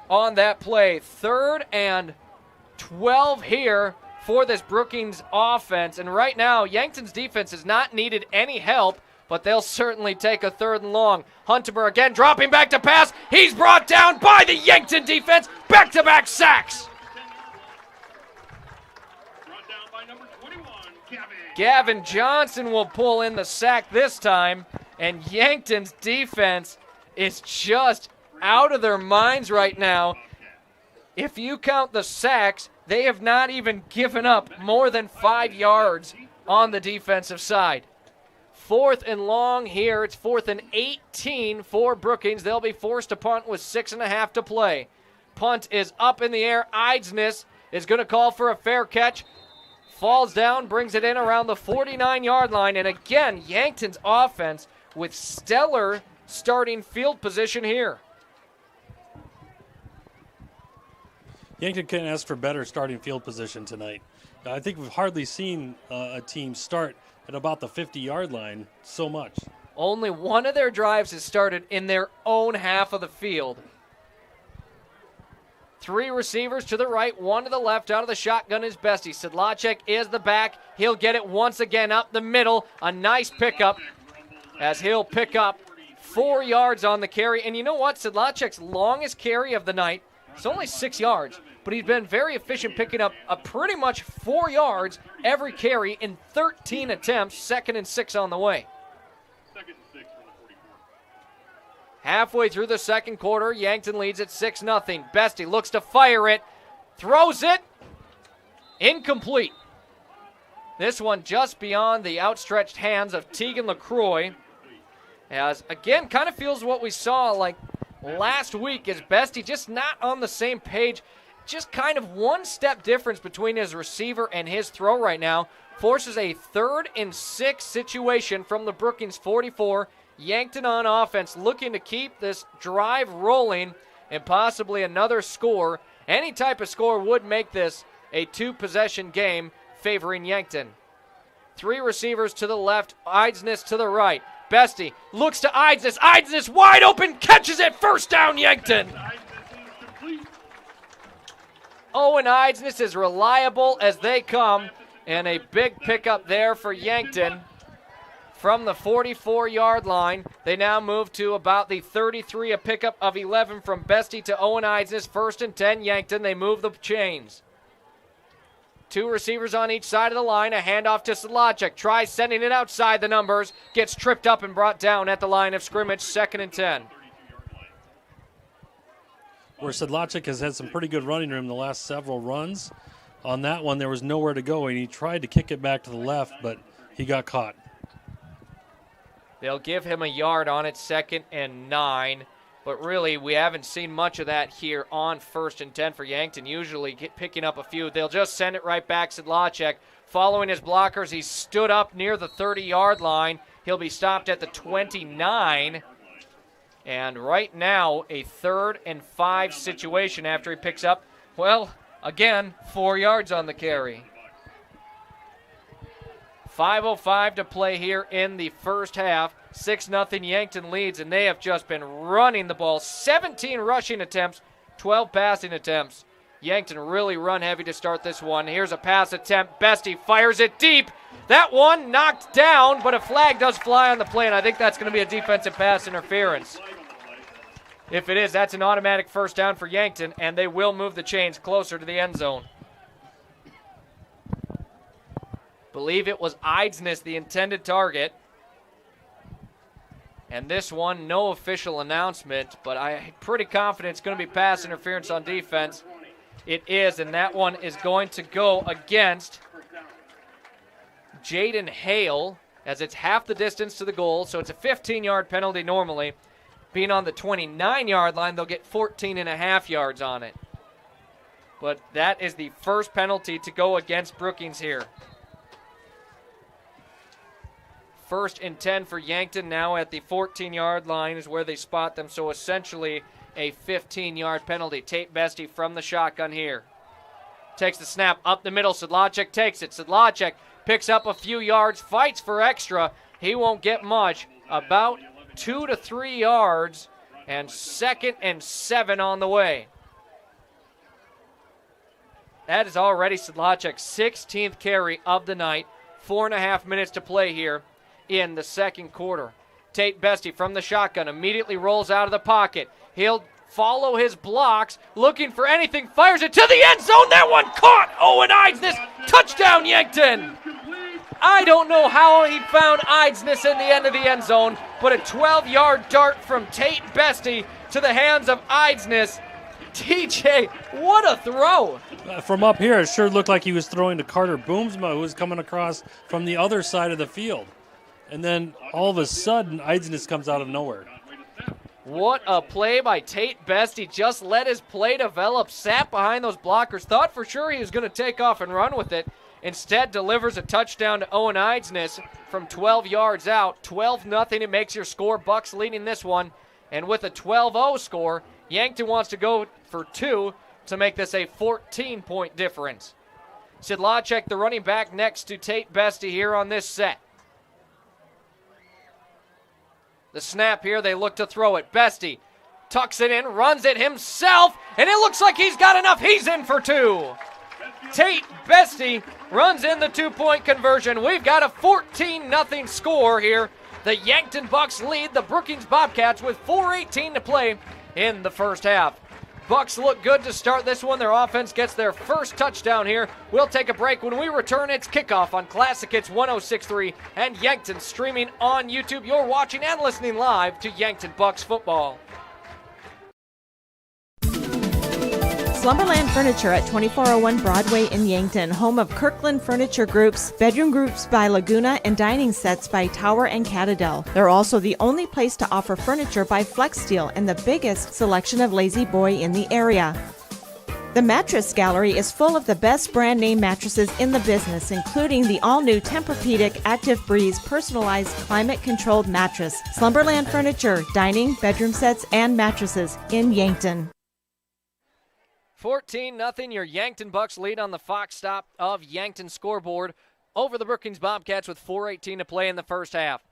on that play. 3rd and 12 here for this Brookings offense. And right now, Yankton's defense has not needed any help, but they'll certainly take a 3rd and long. Huntimer again dropping back to pass. He's brought down by the Yankton defense. Back-to-back sacks. Gavin Johnson will pull in the sack this time, and Yankton's defense is just out of their minds right now. If you count the sacks, they have not even given up more than 5 yards on the defensive side. 4th and long here. It's 4th and 18 for Brookings. They'll be forced to punt with 6.5 to play. Punt is up in the air. Eidsness is going to call for a fair catch. Falls down, brings it in around the 49-yard line. And again, Yankton's offense with stellar starting field position here. Yankton couldn't ask for better starting field position tonight. I think we've hardly seen a team start at about the 50-yard line so much. Only one of their drives has started in their own half of the field. 3 receivers to the right, 1 to the left. Out of the shotgun is Bestie. Sedlacek is the back. He'll get it once again up the middle. A nice pickup as he'll pick up 4 yards on the carry. And you know what? Sedlacek's longest carry of the night, it's only 6 yards, but he's been very efficient picking up pretty much 4 yards every carry in 13 attempts. 2nd and 6 on the way. Halfway through the second quarter, Yankton leads at 6-0. Bestie looks to fire it, throws it, incomplete. This one just beyond the outstretched hands of Tegan LaCroix. As, again, kind of feels what we saw like last week, is Bestie just not on the same page. Just kind of one step difference between his receiver and his throw right now. Forces a 3rd and 6 situation from the Brookings 44. Yankton on offense, looking to keep this drive rolling and possibly another score. Any type of score would make this a 2-possession game favoring Yankton. 3 receivers to the left, Eidsness to the right. Bestie looks to Eidsness. Eidsness wide open, catches it. First down, Yankton. Owen Eidsness is reliable as they come. And a big pickup there for Yankton from the 44-yard line. They now move to about the 33, a pickup of 11 from Bestie to Owen Eidsness. 1st and 10, Yankton. They move the chains. 2 receivers on each side of the line. A handoff to Sedlacek. Tries sending it outside the numbers. Gets tripped up and brought down at the line of scrimmage. 2nd and 10. Where Sedlacek has had some pretty good running room the last several runs. On that one, there was nowhere to go, and he tried to kick it back to the left, but he got caught. They'll give him a yard on it, 2nd and 9. But really, we haven't seen much of that here on 1st and 10 for Yankton. Usually picking up a few. They'll just send it right back. Sedlacek following his blockers. He stood up near the 30-yard line. He'll be stopped at the 29. And right now, a 3rd and 5 situation after he picks up, well, again, 4 yards on the carry. 5:05 to play here in the first half. 6-0 Yankton leads, and they have just been running the ball. 17 rushing attempts, 12 passing attempts. Yankton really run heavy to start this one. Here's a pass attempt. Bestie fires it deep. That one knocked down, but a flag does fly on the play, and I think that's going to be a defensive pass interference. If it is, that's an automatic first down for Yankton, and they will move the chains closer to the end zone. Believe it was Eidsness, the intended target. And this one, no official announcement, but I'm pretty confident it's going to be pass interference on defense. It is, and that one is going to go against Jaden Hale, as it's half the distance to the goal, so it's a 15-yard penalty normally. Being on the 29-yard line, they'll get 14.5 yards on it. But that is the first penalty to go against Brookings here. 1st and 10 for Yankton, now at the 14-yard line is where they spot them, so essentially a 15-yard penalty. Tate Bestie from the shotgun here. Takes the snap up the middle. Sedlacek takes it. Sedlacek picks up a few yards, fights for extra. He won't get much. About 2 to 3 yards, and 2nd and 7 on the way. That is already Sedlacek's 16th carry of the night. 4.5 minutes to play here in the second quarter. Tate Bestie from the shotgun immediately rolls out of the pocket. He'll follow his blocks, looking for anything, fires it to the end zone. That one caught. Owen Eidsness, touchdown Yankton. I don't know how he found Eidsness in the end of the end zone, but a 12-yard dart from Tate Bestie to the hands of Eidsness. TJ, what a throw. From up here, it sure looked like he was throwing to Carter Boomsma, who was coming across from the other side of the field. And then all of a sudden, Eidsness comes out of nowhere. What a play by Tate Bestie. Just let his play develop, sat behind those blockers, thought for sure he was going to take off and run with it. Instead, delivers a touchdown to Owen Eidsness from 12 yards out. 12-0, it makes your score. Bucks leading this one. And with a 12-0 score, Yankton wants to go for 2 to make this a 14-point difference. Sedlacek, the running back, next to Tate Bestie here on this set. The snap here, they look to throw it. Bestie tucks it in, runs it himself, and it looks like he's got enough. He's in for 2. Tate Bestie runs in the 2-point conversion. We've got a 14-0 score here. The Yankton Bucks lead the Brookings Bobcats with 4:18 to play in the first half. Bucks look good to start this one. Their offense gets their first touchdown here. We'll take a break. When we return, it's kickoff on Classic Hits 106.3 and Yankton streaming on YouTube. You're watching and listening live to Yankton Bucks football. Slumberland Furniture at 2401 Broadway in Yankton, home of Kirkland Furniture Groups, bedroom groups by Laguna, and dining sets by Tower and Catadel. They're also the only place to offer furniture by Flex Steel and the biggest selection of Lazy Boy in the area. The Mattress Gallery is full of the best brand name mattresses in the business, including the all-new Tempur-Pedic Active Breeze personalized climate-controlled mattress. Slumberland Furniture, dining, bedroom sets, and mattresses in Yankton. 14-0, your Yankton Bucks lead on the Fox stop of Yankton scoreboard over the Brookings Bobcats with 4:18 to play in the first half.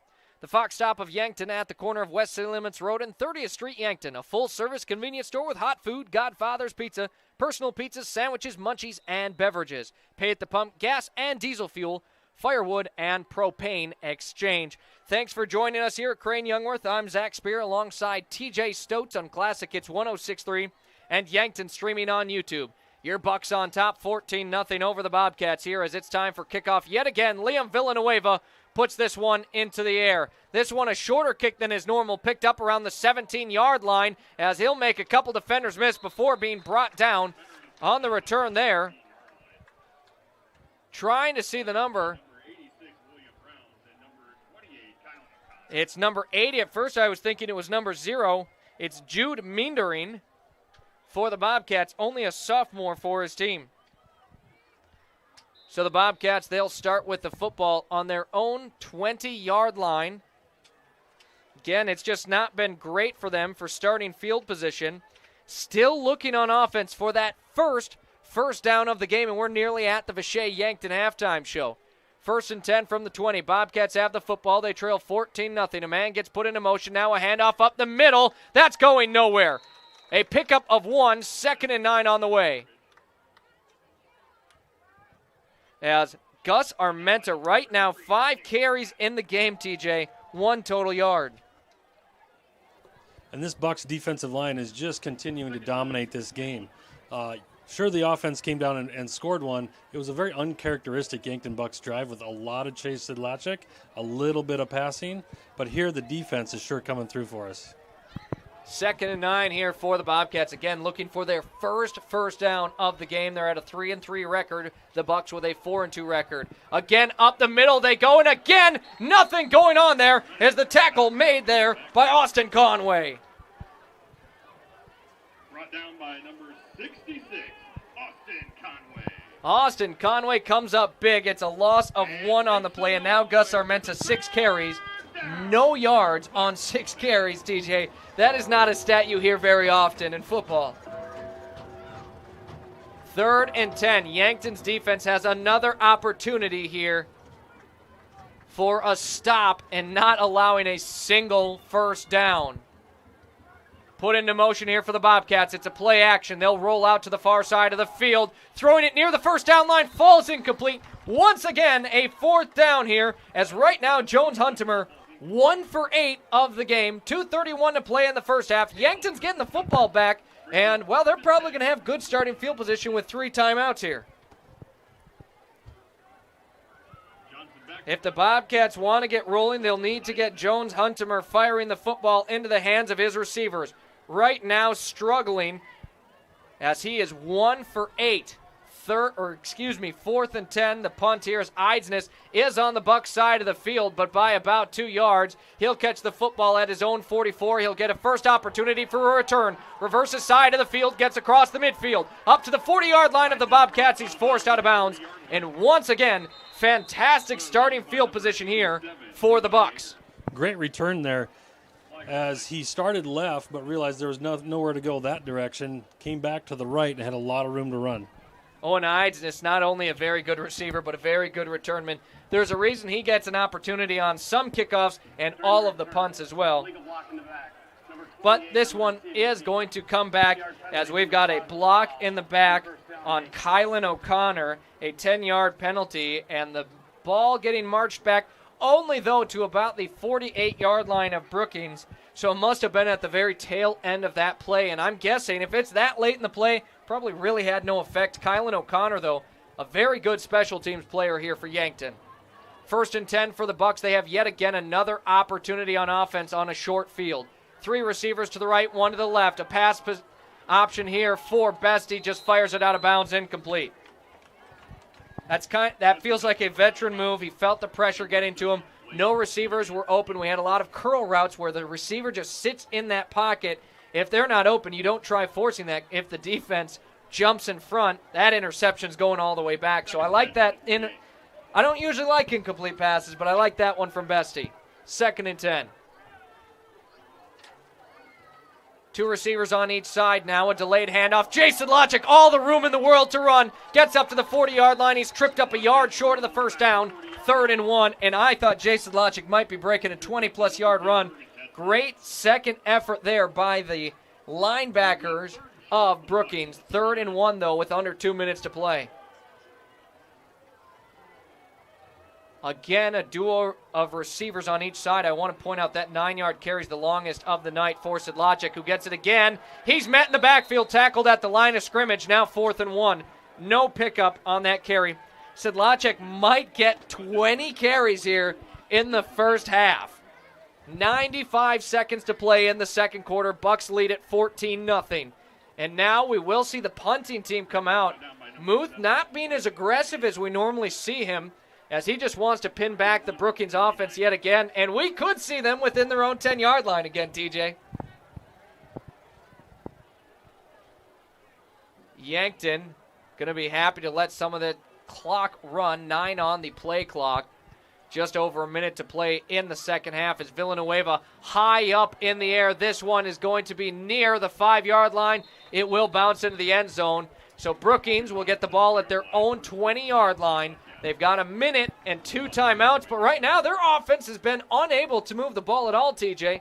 The Fox stop of Yankton at the corner of West City Limits Road and 30th Street, Yankton, a full-service convenience store with hot food, Godfather's Pizza, personal pizzas, sandwiches, munchies, and beverages. Pay at the pump, gas and diesel fuel, firewood, and propane exchange. Thanks for joining us here at Crane Youngworth. I'm Zach Spear alongside TJ Stotes on Classic Hits 106.3 and Yankton streaming on YouTube. Your Bucks on top, 14-0 over the Bobcats here as it's time for kickoff yet again. Liam Villanueva puts this one into the air. This one a shorter kick than his normal, picked up around the 17-yard line as he'll make a couple defenders miss before being brought down on the return there. Trying to see the number. It's number 80. At first I was thinking it was number 0. It's Jude Meendering for the Bobcats, only a sophomore for his team. So the Bobcats, they'll start with the football on their own 20-yard line. Again, it's just not been great for them for starting field position. Still looking on offense for that first down of the game, and we're nearly at the Vichay Yankton halftime show. 1st and 10 from the 20. Bobcats have the football. They trail 14-0. A man gets put into motion. Now a handoff up the middle. That's going nowhere. A pickup of 1, 2nd and 9 on the way. As Gus Armenta right now, 5 carries in the game, TJ, 1 total yard. And this Bucs defensive line is just continuing to dominate this game. Sure, the offense came down and scored one. It was a very uncharacteristic Yankton Bucs drive with a lot of Chase Sidlacek, a little bit of passing, but here the defense is sure coming through for us. 2nd and 9 here for the Bobcats. Again, looking for their first down of the game. They're at a 3-3 record. The Bucs with a 4-2 record. Again, up the middle they go, and again, nothing going on there as the tackle made there by Austin Conway. Brought down by number 66, Austin Conway. Austin Conway comes up big. It's a loss of 1 on the play, and now Gus Armenta 6 carries. No yards on 6 carries, TJ. That is not a stat you hear very often in football. 3rd and 10. Yankton's defense has another opportunity here for a stop and not allowing a single first down. Put into motion here for the Bobcats. It's a play action. They'll roll out to the far side of the field. Throwing it near the first down line. Falls incomplete. Once again, a 4th down here as right now Jones Huntemer 1 for 8 of the game. 2:31 to play in the first half. Yankton's getting the football back, and, well, they're probably going to have good starting field position with 3 timeouts here. If the Bobcats want to get rolling, they'll need to get Jones Huntemer firing the football into the hands of his receivers. Right now struggling as he is 1 for 8. 4th and 10. The punt here as Eidsness is on the Bucs side of the field, but by about 2 yards. He'll catch the football at his own 44. He'll get a first opportunity for a return. Reverses side of the field, gets across the midfield. Up to the 40-yard line of the Bobcats. He's forced out of bounds. And once again, fantastic starting field position here for the Bucs. Great return there as he started left but realized there was nowhere to go that direction. Came back to the right and had a lot of room to run. Owen Eidsness, not only a very good receiver, but a very good returnman. There's a reason he gets an opportunity on some kickoffs and all of the punts as well. But this one is going to come back as we've got a block in the back on Kylan O'Connor, a 10-yard penalty, and the ball getting marched back only, though, to about the 48-yard line of Brookings. So it must have been at the very tail end of that play, and I'm guessing if it's that late in the play, probably really had no effect. Kylan O'Connor, though, a very good special teams player here for Yankton. 1st and 10 for the Bucs. They have yet again another opportunity on offense on a short field. 3 receivers to the right, 1 to the left. A pass option here for Bestie, just fires it out of bounds, incomplete. That feels like a veteran move. He felt the pressure getting to him. No receivers were open. We had a lot of curl routes where the receiver just sits in that pocket. If they're not open, you don't try forcing that. If the defense jumps in front, that interception's going all the way back. So I like that. I don't usually like incomplete passes, but I like that one from Bestie. 2nd and 10. 2 receivers on each side now. A delayed handoff. Jason Logic, all the room in the world to run. Gets up to the 40-yard line. He's tripped up a yard short of the first down. 3rd and 1. And I thought Jason Logic might be breaking a 20-plus yard run. Great second effort there by the linebackers of Brookings. 3rd and 1, though, with under 2 minutes to play. Again, a duo of receivers on each side. I want to point out that 9-yard carries the longest of the night for Sedlacek, who gets it again. He's met in the backfield, tackled at the line of scrimmage. Now 4th and 1. No pickup on that carry. Sedlacek might get 20 carries here in the first half. 95 seconds to play in the second quarter. Bucks lead at 14-0. And now we will see the punting team come out. Muth not being as aggressive as we normally see him, as he just wants to pin back the Brookings offense yet again. And we could see them within their own 10-yard line again, TJ. Yankton going to be happy to let some of the clock run. 9 on the play clock. Just over a minute to play in the second half as Villanueva high up in the air. This one is going to be near the 5-yard line. It will bounce into the end zone. So Brookings will get the ball at their own 20-yard line. They've got a minute and 2 timeouts, but right now their offense has been unable to move the ball at all, TJ.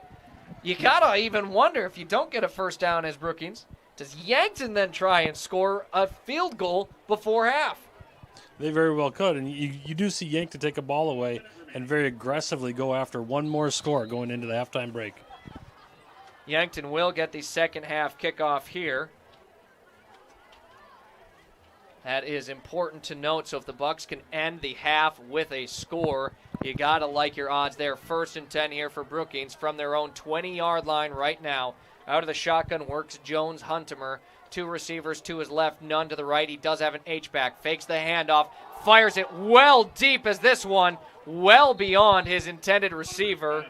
You gotta even wonder, if you don't get a first down as Brookings, does Yankton then try and score a field goal before half? They very well could, and you do see Yankton take a ball away and very aggressively go after one more score going into the halftime break. Yankton will get the second half kickoff here. That is important to note. So if the Bucks can end the half with a score, you got to like your odds there. 1st and 10 here for Brookings from their own 20-yard line right now. Out of the shotgun works Jones Huntemer. 2 receivers to his left, none to the right. He does have an H-back. Fakes the handoff. Fires it well deep as this one, well beyond his intended receiver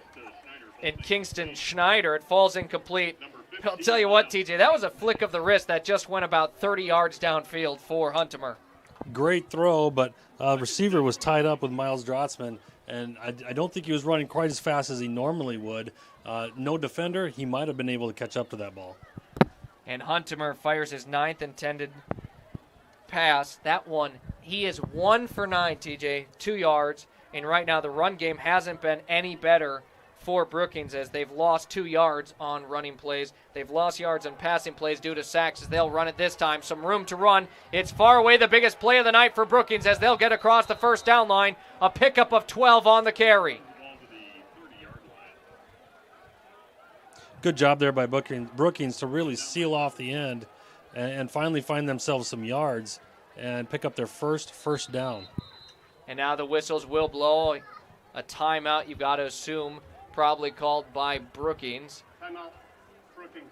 in Kingston Schneider. It falls incomplete. I'll tell you what, TJ, that was a flick of the wrist that just went about 30 yards downfield for Huntemer. Great throw, but receiver was tied up with Miles Drotzman, and I don't think he was running quite as fast as he normally would. No defender, he might have been able to catch up to that ball. And Huntemer fires his 9th intended pass. That one, he is 1 for 9, TJ, 2 yards. And right now the run game hasn't been any better for Brookings as they've lost 2 yards on running plays. They've lost yards on passing plays due to sacks as they'll run it this time. Some room to run. It's far away the biggest play of the night for Brookings as they'll get across the first down line. A pickup of 12 on the carry. Good job there by Brookings to really seal off the end and finally find themselves some yards and pick up their first down. And now the whistles will blow. A timeout, you've got to assume, probably called by Brookings.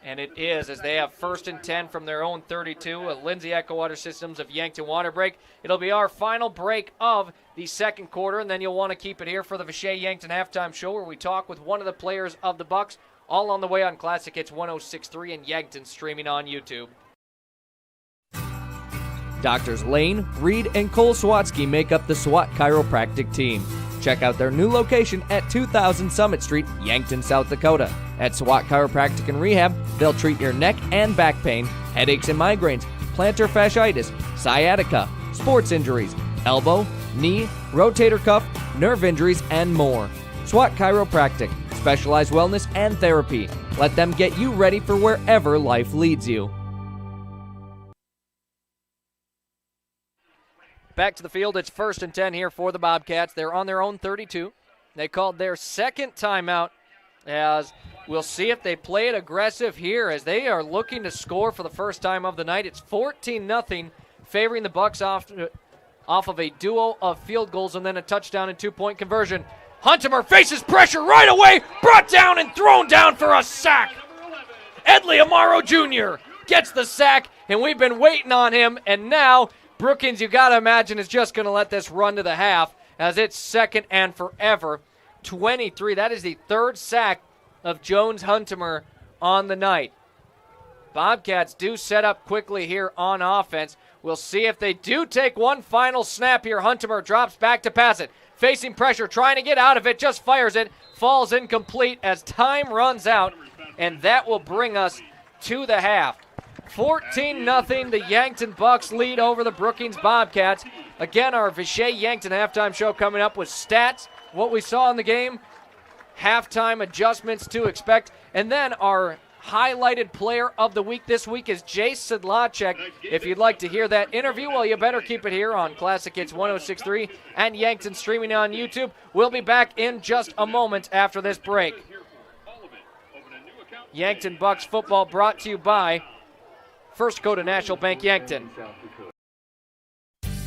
And it is, as they have 1st and 10 from their own 32. Lindsay Echo Water Systems of Yankton Water break. It'll be our final break of the second quarter, and then you'll want to keep it here for the Vichay Yankton halftime show where we talk with one of the players of the Bucks, all on the way on Classic Hits 106.3 and Yankton streaming on YouTube. Doctors Lane, Reed, and Cole Swatsky make up the SWAT Chiropractic team. Check out their new location at 2000 Summit Street, Yankton, South Dakota. At SWAT Chiropractic and Rehab, they'll treat your neck and back pain, headaches and migraines, plantar fasciitis, sciatica, sports injuries, elbow, knee, rotator cuff, nerve injuries, and more. SWAT Chiropractic, specialized wellness and therapy. Let them get you ready for wherever life leads you. Back to the field, it's 1st and 10 here for the Bobcats. They're on their own 32. They called their second timeout, as we'll see if they play it aggressive here as they are looking to score for the first time of the night. It's 14-0, favoring the Bucks off of a duo of field goals and then a touchdown and 2-point conversion. Huntemer faces pressure right away, brought down and thrown down for a sack. Edley Amaro Jr. gets the sack, and we've been waiting on him, and now Brookings, you got to imagine, is just going to let this run to the half as it's 2nd and forever. 23, that is the 3rd sack of Jones Huntemer on the night. Bobcats do set up quickly here on offense. We'll see if they do take one final snap here. Huntemer drops back to pass it. Facing pressure, trying to get out of it, just fires it. Falls incomplete as time runs out, and that will bring us to the half. 14-0, the Yankton Bucks lead over the Brookings Bobcats. Again, our Vichay Yankton halftime show coming up with stats, what we saw in the game, halftime adjustments to expect, and then our highlighted player of the week this week is Jay Sedlacek. If you'd like to hear that interview, well, you better keep it here on Classic Hits 106.3 and Yankton streaming on YouTube. We'll be back in just a moment after this break. Yankton Bucks football brought to you by First Dakota National Bank Yankton.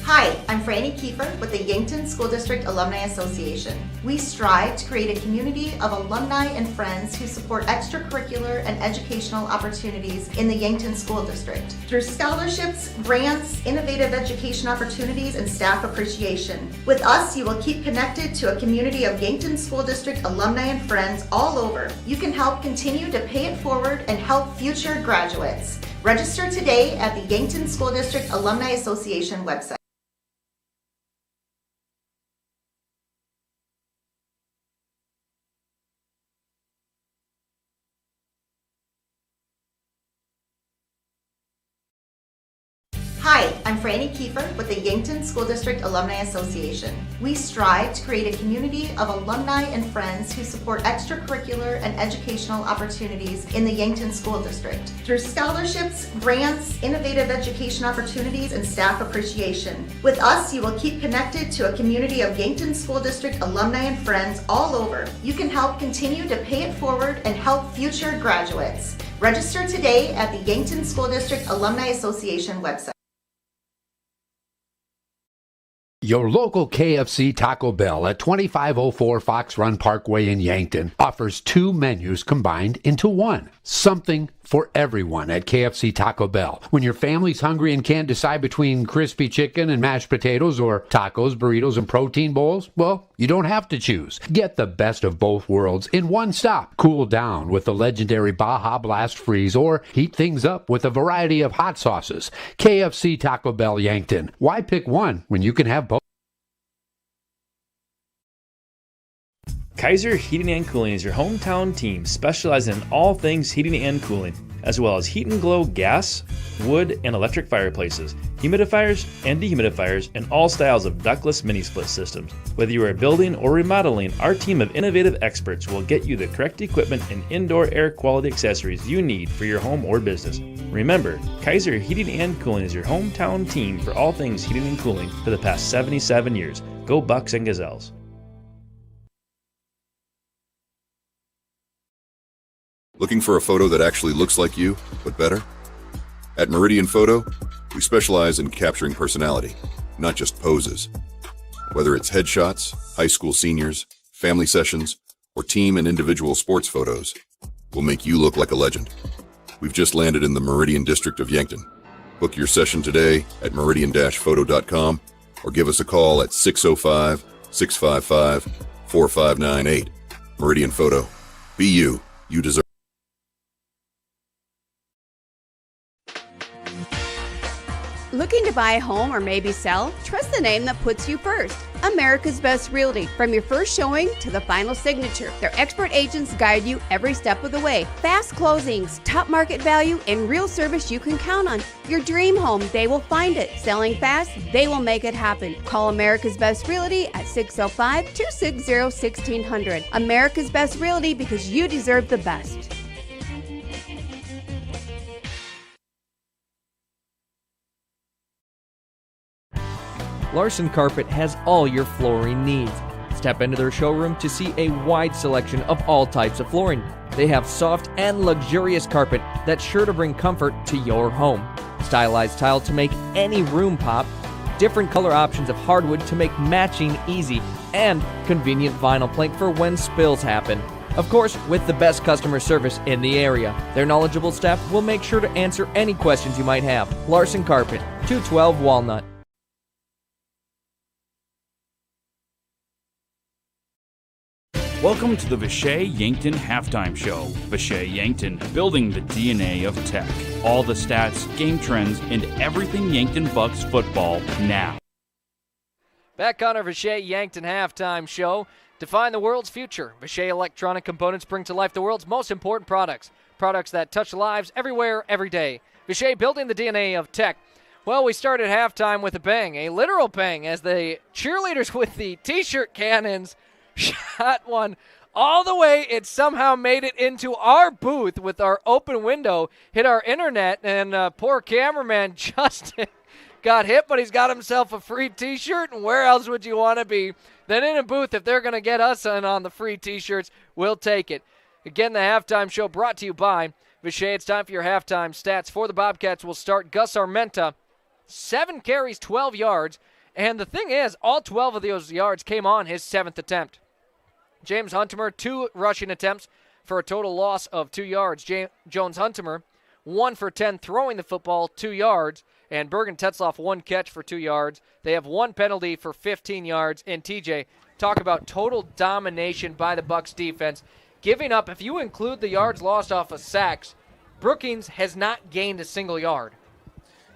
Hi, I'm Franny Kiefer with the Yankton School District Alumni Association. We strive to create a community of alumni and friends who support extracurricular and educational opportunities in the Yankton School District. Through scholarships, grants, innovative education opportunities, and staff appreciation. With us, you will keep connected to a community of Yankton School District alumni and friends all over. You can help continue to pay it forward and help future graduates. Register today at the Yankton School District Alumni Association website. Hi, I'm Franny Kiefer with the Yankton School District Alumni Association. We strive to create a community of alumni and friends who support extracurricular and educational opportunities in the Yankton School District. Through scholarships, grants, innovative education opportunities, and staff appreciation. With us, you will keep connected to a community of Yankton School District alumni and friends all over. You can help continue to pay it forward and help future graduates. Register today at the Yankton School District Alumni Association website. Your local KFC Taco Bell at 2504 Fox Run Parkway in Yankton offers two menus combined into one. Something for everyone at KFC Taco Bell. When your family's hungry and can't decide between crispy chicken and mashed potatoes or tacos, burritos, and protein bowls, well, you don't have to choose. Get the best of both worlds in one stop. Cool down with the legendary Baja Blast Freeze or heat things up with a variety of hot sauces. KFC Taco Bell Yankton. Why pick one when you can have both? Kaiser Heating and Cooling is your hometown team specializing in all things heating and cooling, as well as heat and glow gas, wood, and electric fireplaces, humidifiers and dehumidifiers, and all styles of ductless mini-split systems. Whether you are building or remodeling, our team of innovative experts will get you the correct equipment and indoor air quality accessories you need for your home or business. Remember, Kaiser Heating and Cooling is your hometown team for all things heating and cooling for the past 77 years. Go Bucks and Gazelles. Looking for a photo that actually looks like you, but better? At Meridian Photo, we specialize in capturing personality, not just poses. Whether it's headshots, high school seniors, family sessions, or team and individual sports photos, we'll make you look like a legend. We've just landed in the Meridian District of Yankton. Book your session today at meridian-photo.com or give us a call at 605-655-4598. Meridian Photo. Be you. You deserve. Looking to buy a home or maybe sell? Trust the name that puts you first. America's Best Realty. From your first showing to the final signature, their expert agents guide you every step of the way. Fast closings, top market value, and real service you can count on. Your dream home, they will find it. Selling fast, they will make it happen. Call America's Best Realty at 605-260-1600. America's Best Realty, because you deserve the best. Larson Carpet has all your flooring needs. Step into their showroom to see a wide selection of all types of flooring. They have soft and luxurious carpet that's sure to bring comfort to your home. Stylized tile to make any room pop. Different color options of hardwood to make matching easy. And convenient vinyl plank for when spills happen. Of course, with the best customer service in the area. Their knowledgeable staff will make sure to answer any questions you might have. Larson Carpet, 212 Walnut. Welcome to the Vishay Yankton Halftime Show. Vishay Yankton, building the DNA of tech. All the stats, game trends, and everything Yankton Bucks football now. Back on our Vishay Yankton Halftime Show. Define the world's future. Vishay Electronic Components bring to life the world's most important products. Products that touch lives everywhere, every day. Vishay, building the DNA of tech. Well, we started halftime with a bang, a literal bang, as the cheerleaders with the T-shirt cannons shot one all the way. It somehow made it into our booth with our open window, hit our internet, and poor cameraman Justin got hit, but he's got himself a free T-shirt, and where else would you want to be than in a booth? If they're going to get us in on the free T-shirts, we'll take it. Again, the halftime show brought to you by Vishay. It's time for your halftime stats. For the Bobcats, we'll start Gus Armenta, 7 carries, 12 yards, and the thing is, all 12 of those yards came on his 7th attempt. James Huntemer, 2 rushing attempts for a total loss of 2 yards. Jones Huntemer, 1 for 10 throwing the football, 2 yards. And Bergen Tetzloff, 1 catch for 2 yards. They have 1 penalty for 15 yards. And TJ, talk about total domination by the Bucs defense. Giving up, if you include the yards lost off of sacks, Brookings has not gained a single yard.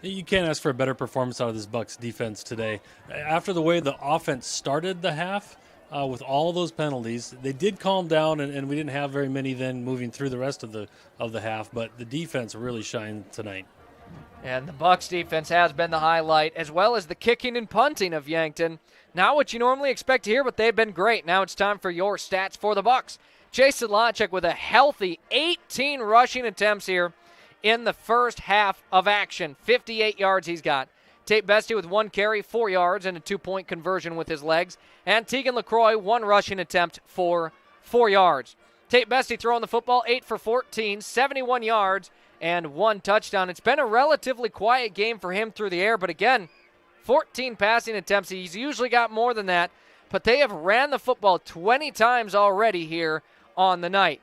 You can't ask for a better performance out of this Bucs defense today. After the way the offense started the half, with all those penalties, they did calm down, and we didn't have very many then moving through the rest of the half. But the defense really shined tonight. And the Bucs defense has been the highlight, as well as the kicking and punting of Yankton. Not what you normally expect to hear, but they've been great. Now it's time for your stats for the Bucs. Jason Lachek with a healthy 18 rushing attempts here in the first half of action. 58 yards he's got. Tate Bestie with 1 carry, 4 yards, and a 2-point conversion with his legs. And Tegan LaCroix, 1 rushing attempt for 4 yards. Tate Bestie throwing the football, 8 for 14, 71 yards, and 1 touchdown. It's been a relatively quiet game for him through the air, but again, 14 passing attempts. He's usually got more than that, but they have ran the football 20 times already here on the night.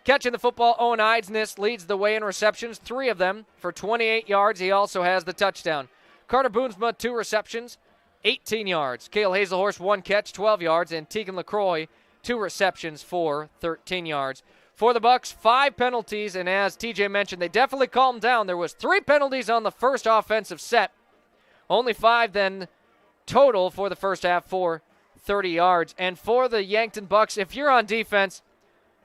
Catching the football, Owen Eidsness leads the way in receptions, 3 of them for 28 yards. He also has the touchdown. Carter Boonsma, 2 receptions, 18 yards. Cale Hazelhorst, 1 catch, 12 yards, and Tegan LaCroix, 2 receptions for 13 yards. For the Bucs, 5 penalties, and as TJ mentioned, they definitely calmed down. There was 3 penalties on the first offensive set. Only 5 then total for the first half for 30 yards. And for the Yankton Bucs, if you're on defense,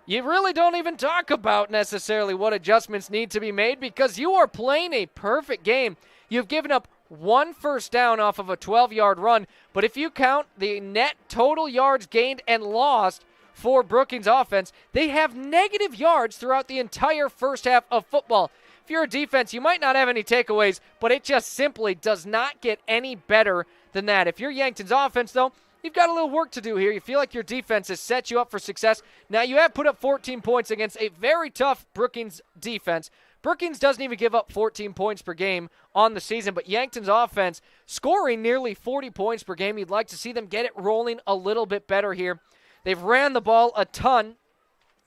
you really don't even talk about necessarily what adjustments need to be made because you are playing a perfect game. You've given up 1 first down off of a 12-yard run, but if you count the net total yards gained and lost for Brookings offense, they have negative yards throughout the entire first half of football. If you're a defense, you might not have any takeaways, but it just simply does not get any better than that. If you're Yankton's offense, though, you've got a little work to do here. You feel like your defense has set you up for success. Now, you have put up 14 points against a very tough Brookings defense. Brookings doesn't even give up 14 points per game on the season, but Yankton's offense scoring nearly 40 points per game. You'd like to see them get it rolling a little bit better here. They've ran the ball a ton,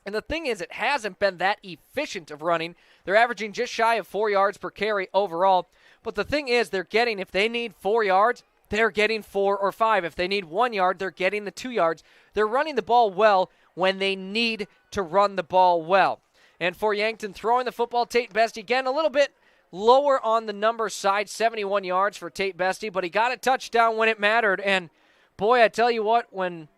and the thing is, it hasn't been that efficient of running. They're averaging just shy of 4 yards per carry overall, but the thing is, they're getting, if they need 4 yards, they're getting 4 or 5. If they need 1 yard, they're getting the 2 yards. They're running the ball well when they need to run the ball well. And for Yankton, throwing the football, Tate Bestie, again, a little bit lower on the number side, 71 yards for Tate Bestie, but he got a touchdown when it mattered. And, boy, I tell you what, when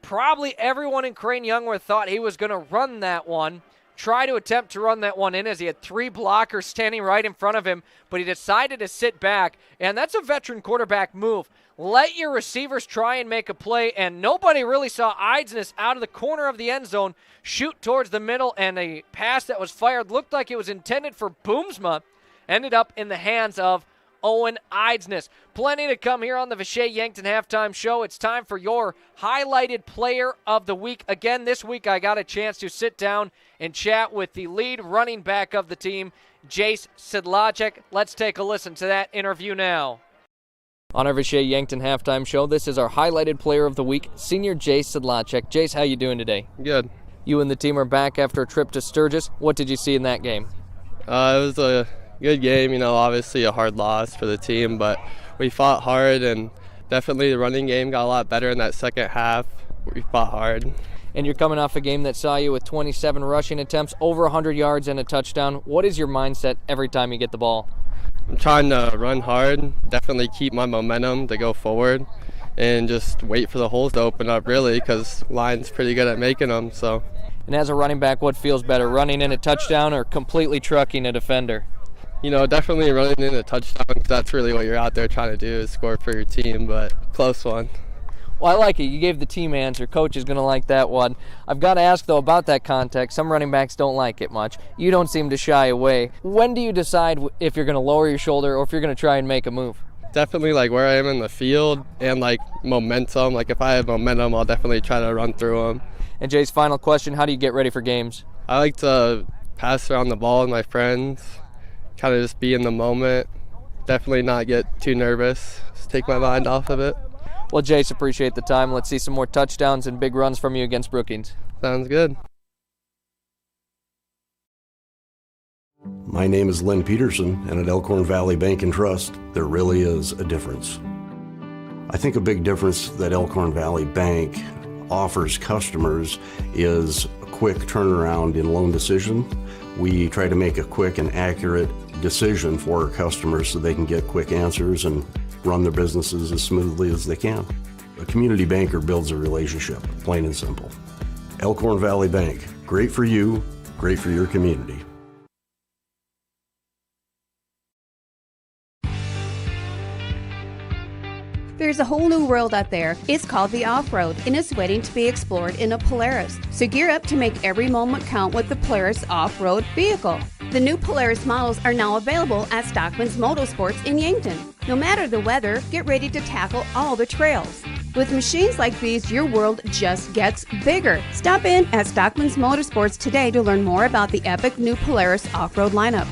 probably everyone in Crane Youngworth thought he was going to run that one, try to attempt to run that one in as he had 3 blockers standing right in front of him, but he decided to sit back, and that's a veteran quarterback move. Let your receivers try and make a play, and nobody really saw Eidsness out of the corner of the end zone shoot towards the middle, and a pass that was fired looked like it was intended for Boomsma, ended up in the hands of Owen Eidsness. Plenty to come here on the Vishay Yankton Halftime Show. It's time for your highlighted player of the week. Again, this week I got a chance to sit down and chat with the lead running back of the team, Jace Sedlacek. Let's take a listen to that interview now. On our Vishay Yankton Halftime Show, this is our highlighted player of the week, senior Jace Sedlacek. Jace, how you doing today? Good. You and the team are back after a trip to Sturgis. What did you see in that game? It was a good game, obviously a hard loss for the team, but we fought hard, and definitely the running game got a lot better in that second half. We fought hard. And you're coming off a game that saw you with 27 rushing attempts, over 100 yards and a touchdown. What is your mindset every time you get the ball? I'm trying to run hard, definitely keep my momentum to go forward, and just wait for the holes to open up, really, because line's pretty good at making them. So. And as a running back, what feels better, running in a touchdown or completely trucking a defender? Definitely running in a touchdown, because that's really what you're out there trying to do, is score for your team, but close one. Well, I like it. You gave the team answer. Coach is going to like that one. I've got to ask, though, about that context. Some running backs don't like it much. You don't seem to shy away. When do you decide if you're going to lower your shoulder or if you're going to try and make a move? Definitely like where I am in the field and like momentum. Like if I have momentum, I'll definitely try to run through them. And Jay's final question, how do you get ready for games? I like to pass around the ball with my friends, kind of just be in the moment. Definitely not get too nervous. Just take my mind off of it. Well, Jace, appreciate the time. Let's see some more touchdowns and big runs from you against Brookings. Sounds good. My name is Len Peterson, and at Elkhorn Valley Bank and Trust, there really is a difference. I think a big difference that Elkhorn Valley Bank offers customers is a quick turnaround in loan decision. We try to make a quick and accurate decision for our customers so they can get quick answers and run their businesses as smoothly as they can. A community banker builds a relationship, plain and simple. Elkhorn Valley Bank, great for you, great for your community. There's a whole new world out there. It's called the off-road, and it's waiting to be explored in a Polaris. So gear up to make every moment count with the Polaris off-road vehicle. The new Polaris models are now available at Stockman's Motorsports in Yankton. No matter the weather, get ready to tackle all the trails. With machines like these, your world just gets bigger. Stop in at Stockman's Motorsports today to learn more about the epic new Polaris off-road lineup.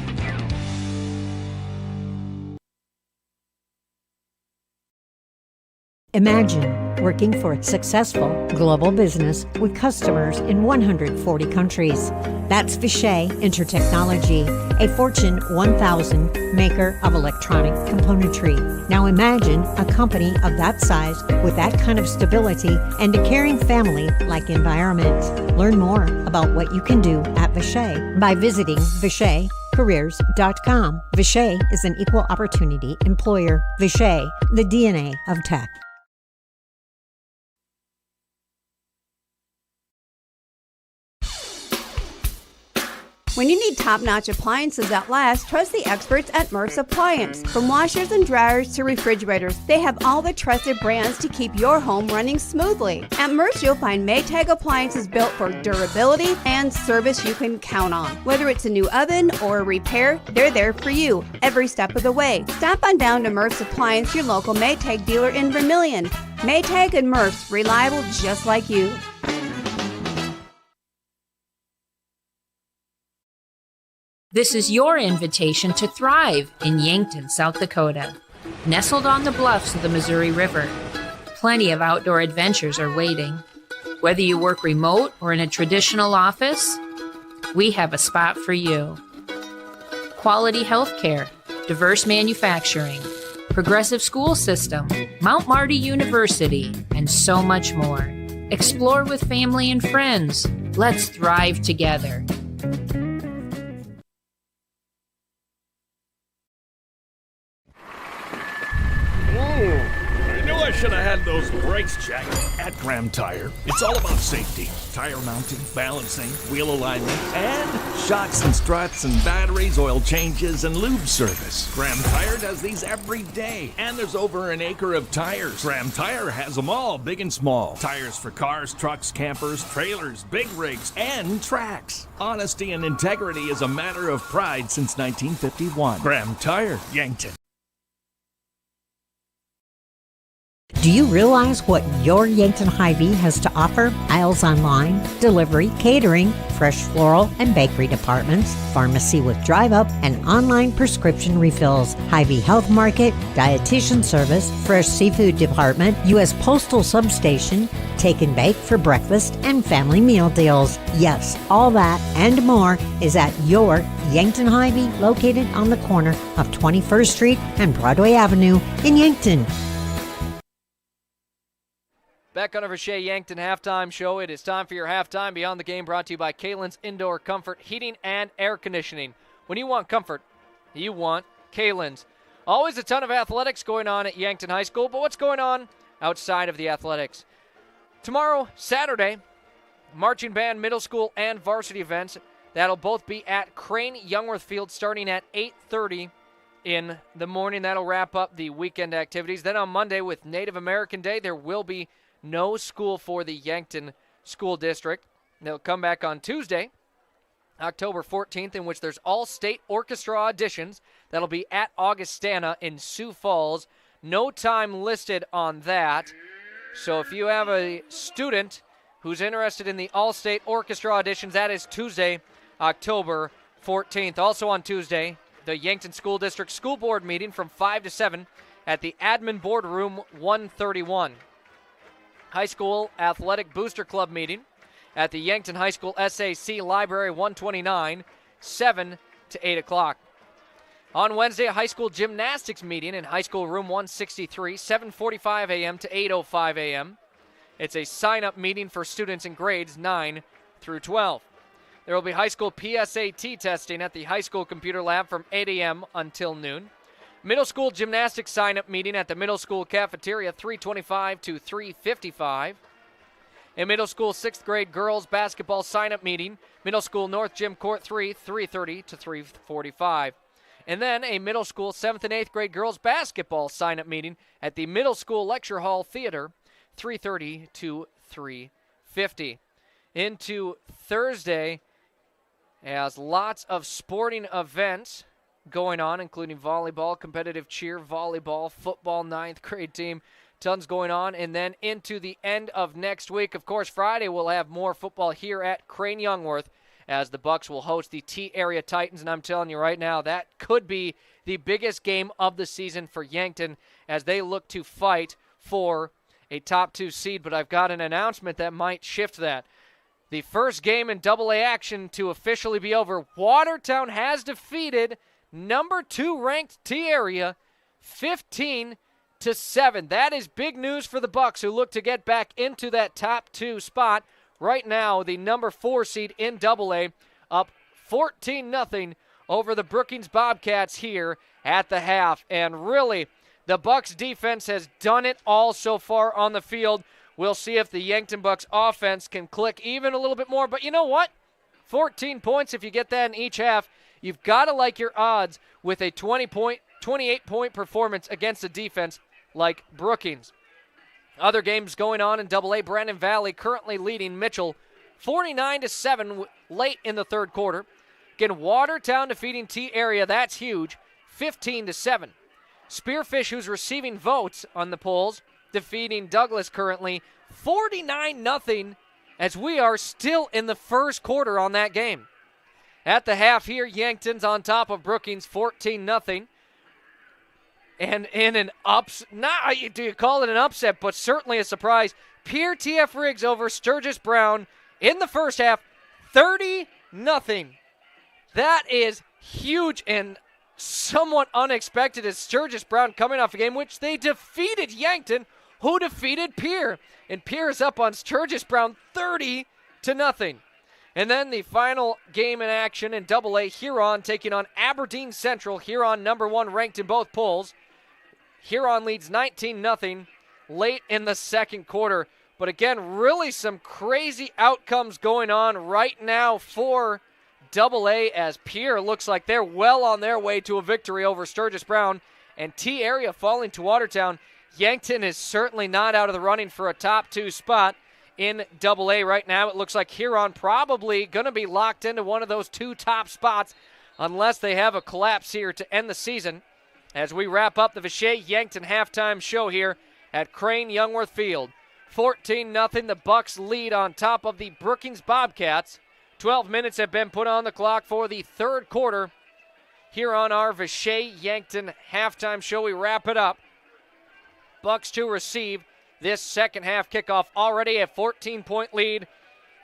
Imagine working for a successful global business with customers in 140 countries. That's Vishay Intertechnology, a Fortune 1000 maker of electronic componentry. Now imagine a company of that size with that kind of stability and a caring family-like environment. Learn more about what you can do at Vishay by visiting VishayCareers.com. Vishay is an equal opportunity employer. Vishay, the DNA of tech. When you need top-notch appliances that last, trust the experts at Murph's Appliance. From washers and dryers to refrigerators, they have all the trusted brands to keep your home running smoothly. At Murph's, you'll find Maytag appliances built for durability and service you can count on. Whether it's a new oven or a repair, they're there for you every step of the way. Stop on down to Murph's Appliance, your local Maytag dealer in Vermilion. Maytag and Murph's, reliable just like you. This is your invitation to thrive in Yankton, South Dakota. Nestled on the bluffs of the Missouri River, plenty of outdoor adventures are waiting. Whether you work remote or in a traditional office, we have a spot for you. Quality health care, diverse manufacturing, progressive school system, Mount Marty University, and so much more. Explore with family and friends. Let's thrive together. I should have had those brakes checked at Graham Tire. It's all about safety. Tire mounting, balancing, wheel alignment, and shocks and struts and batteries, oil changes, and lube service. Graham Tire does these every day. And there's over an acre of tires. Graham Tire has them all, big and small. Tires for cars, trucks, campers, trailers, big rigs, and tracks. Honesty and integrity is a matter of pride since 1951. Graham Tire, Yankton. Do you realize what your Yankton Hy-Vee has to offer? Aisles online, delivery, catering, fresh floral and bakery departments, pharmacy with drive-up and online prescription refills, Hy-Vee Health Market, dietitian service, fresh seafood department, U.S. Postal Substation, take and bake for breakfast and family meal deals. Yes, all that and more is at your Yankton Hy-Vee, located on the corner of 21st Street and Broadway Avenue in Yankton. Back on our Vishay Yankton halftime show. It is time for your halftime Beyond the Game, brought to you by Kalen's Indoor Comfort Heating and Air Conditioning. When you want comfort, you want Kalen's. Always a ton of athletics going on at Yankton High School, but what's going on outside of the athletics? Tomorrow, Saturday, marching band, middle school, and varsity events. That'll both be at Crane Youngworth Field starting at 8:30 in the morning. That'll wrap up the weekend activities. Then on Monday with Native American Day, there will be no school for the Yankton School District. They'll come back on Tuesday, October 14th, in which there's all-state orchestra auditions. That'll be at Augustana in Sioux Falls. No time listed on that. So if you have a student who's interested in the all-state orchestra auditions, that is Tuesday, October 14th. Also on Tuesday, the Yankton School District School Board meeting from 5 to 7 at the Admin Board Room 131. High School Athletic Booster Club meeting at the Yankton High School SAC Library 129, 7 to 8 o'clock. On Wednesday, a high school gymnastics meeting in High School Room 163, 7:45 a.m. to 8:05 a.m. It's a sign-up meeting for students in grades 9 through 12. There will be high school PSAT testing at the high school computer lab from 8 a.m. until noon. Middle school gymnastics sign-up meeting at the middle school cafeteria, 3:25 to 3:55. A middle school 6th grade girls basketball sign-up meeting, middle school North Gym Court 3, 3:30 to 3:45. And then a middle school 7th and 8th grade girls basketball sign-up meeting at the middle school lecture hall theater, 3:30 to 3:50. Into Thursday, has lots of sporting events going on, including volleyball, competitive cheer, volleyball, football, 9th grade team. Tons going on. And then into the end of next week, of course, Friday we'll have more football here at Crane Youngworth as the Bucks will host the T-Area Titans. And I'm telling you right now, that could be the biggest game of the season for Yankton as they look to fight for a top 2 seed. But I've got an announcement that might shift that. The first game in AA action to officially be over. Watertown has defeated number 2 ranked T-Area 15-7. That is big news for the Bucks, who look to get back into that top 2 spot. Right now, the number 4 seed in AA up 14-0 over the Brookings Bobcats here at the half. And really, the Bucks defense has done it all so far on the field. We'll see if the Yankton Bucks offense can click even a little bit more. But you know what? 14 points, if you get that in each half, you've got to like your odds with a 28-point performance against a defense like Brookings. Other games going on in AA, Brandon Valley currently leading Mitchell 49-7 late in the third quarter. Again, Watertown defeating T-Area, that's huge, 15-7. Spearfish, who's receiving votes on the polls, defeating Douglas currently 49-0 as we are still in the first quarter on that game. At the half here, Yankton's on top of Brookings 14-0. And in an not do you call it an upset, but certainly a surprise, Pierre T.F. Riggs over Sturgis Brown in the first half, 30-0. That is huge and somewhat unexpected as Sturgis Brown coming off a game which they defeated Yankton, who defeated Pierre. And Pierre is up on Sturgis Brown 30-0. And then the final game in action in AA, Huron taking on Aberdeen Central. Huron number 1 ranked in both polls. Huron leads 19-0 late in the second quarter. But again, really some crazy outcomes going on right now for AA as Pierre looks like they're well on their way to a victory over Sturgis Brown. And T-Area falling to Watertown. Yankton is certainly not out of the running for a top 2 spot in AA right now. It looks like Huron probably going to be locked into one of those 2 top spots unless they have a collapse here to end the season. As we wrap up the Vichay Yankton halftime show here at Crane Youngworth Field. 14-0, the Bucks lead on top of the Brookings Bobcats. 12 minutes have been put on the clock for the third quarter. Here on our Vichay Yankton halftime show, we wrap it up. Bucks to receive this second half kickoff, already a 14-point lead.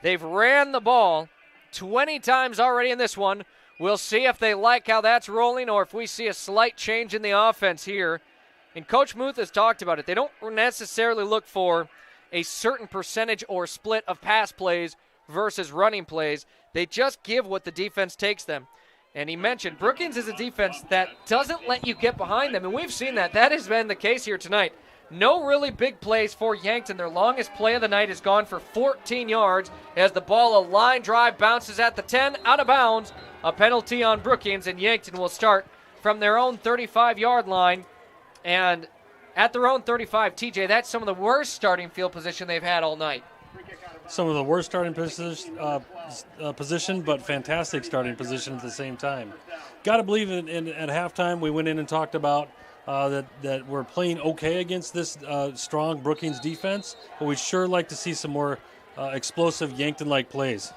They've ran the ball 20 times already in this one. We'll see if they like how that's rolling or if we see a slight change in the offense here. And Coach Muth has talked about it. They don't necessarily look for a certain percentage or split of pass plays versus running plays. They just give what the defense takes them. And he mentioned Brookings is a defense that doesn't let you get behind them, and we've seen that. That has been the case here tonight. No really big plays for Yankton. Their longest play of the night has gone for 14 yards as the ball, a line drive, bounces at the 10, out of bounds. A penalty on Brookings, and Yankton will start from their own 35-yard line. And at their own 35. TJ, that's some of the worst starting field position they've had all night. Some of the worst starting position, but fantastic starting position at the same time. Got to believe at halftime we went in and talked about that we're playing okay against this strong Brookings defense, but we'd sure like to see some more explosive Yankton-like plays.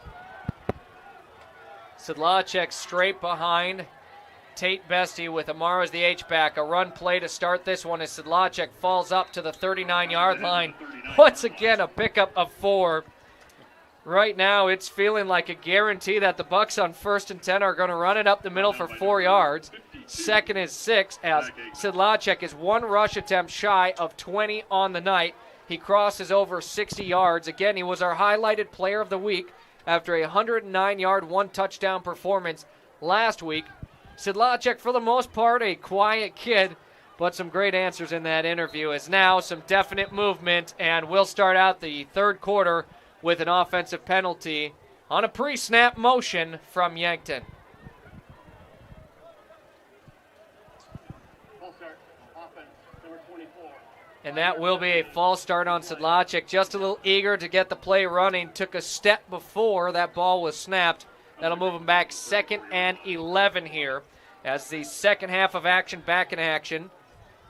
Sedlacek straight behind Tate Bestie with Amaro as the H-back. A run play to start this one as Sedlacek falls up to the 39-yard line. Once again, a pickup of 4. Right now, it's feeling like a guarantee that the Bucks on 1st and 10 are going to run it up the middle for 4 yards. 2nd is 6 as Sedlacek is one rush attempt shy of 20 on the night. He crosses over 60 yards. Again, he was our highlighted player of the week after a 109-yard, 1-touchdown performance last week. Sedlacek, for the most part, a quiet kid, but some great answers in that interview. As now some definite movement, and we'll start out the third quarter with an offensive penalty on a pre-snap motion from Yankton. And that will be a false start on Sedlacek. Just a little eager to get the play running. Took a step before that ball was snapped. That'll move him back 2nd and 11 here as the second half of action back in action.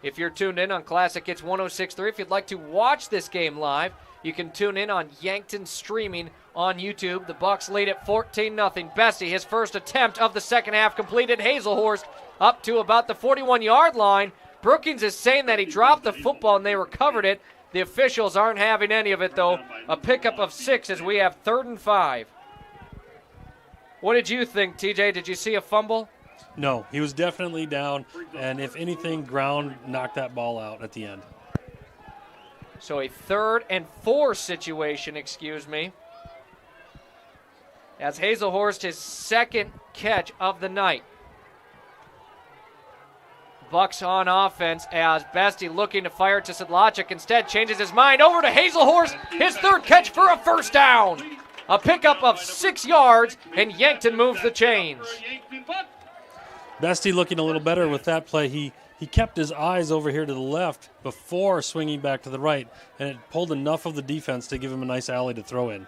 If you're tuned in on Classic Hits 106.3, if you'd like to watch this game live, you can tune in on Yankton streaming on YouTube. The Bucks lead at 14-0. Bessie, his first attempt of the second half completed. Hazelhorst up to about the 41-yard line. Brookings is saying that he dropped the football and they recovered it. The officials aren't having any of it, though. A pickup of 6 as we have 3rd and 5. What did you think, TJ? Did you see a fumble? No, he was definitely down, and if anything, ground knocked that ball out at the end. So a 3rd and 4 situation, excuse me. As Hazelhorst, his second catch of the night. Bucks on offense as Bestie looking to fire to Sedlacek. Instead changes his mind over to Hazelhorst. His 3rd catch for a first down. A pickup of 6 yards, and Yankton moves the chains. Bestie looking a little better with that play. He kept his eyes over here to the left before swinging back to the right, and it pulled enough of the defense to give him a nice alley to throw in.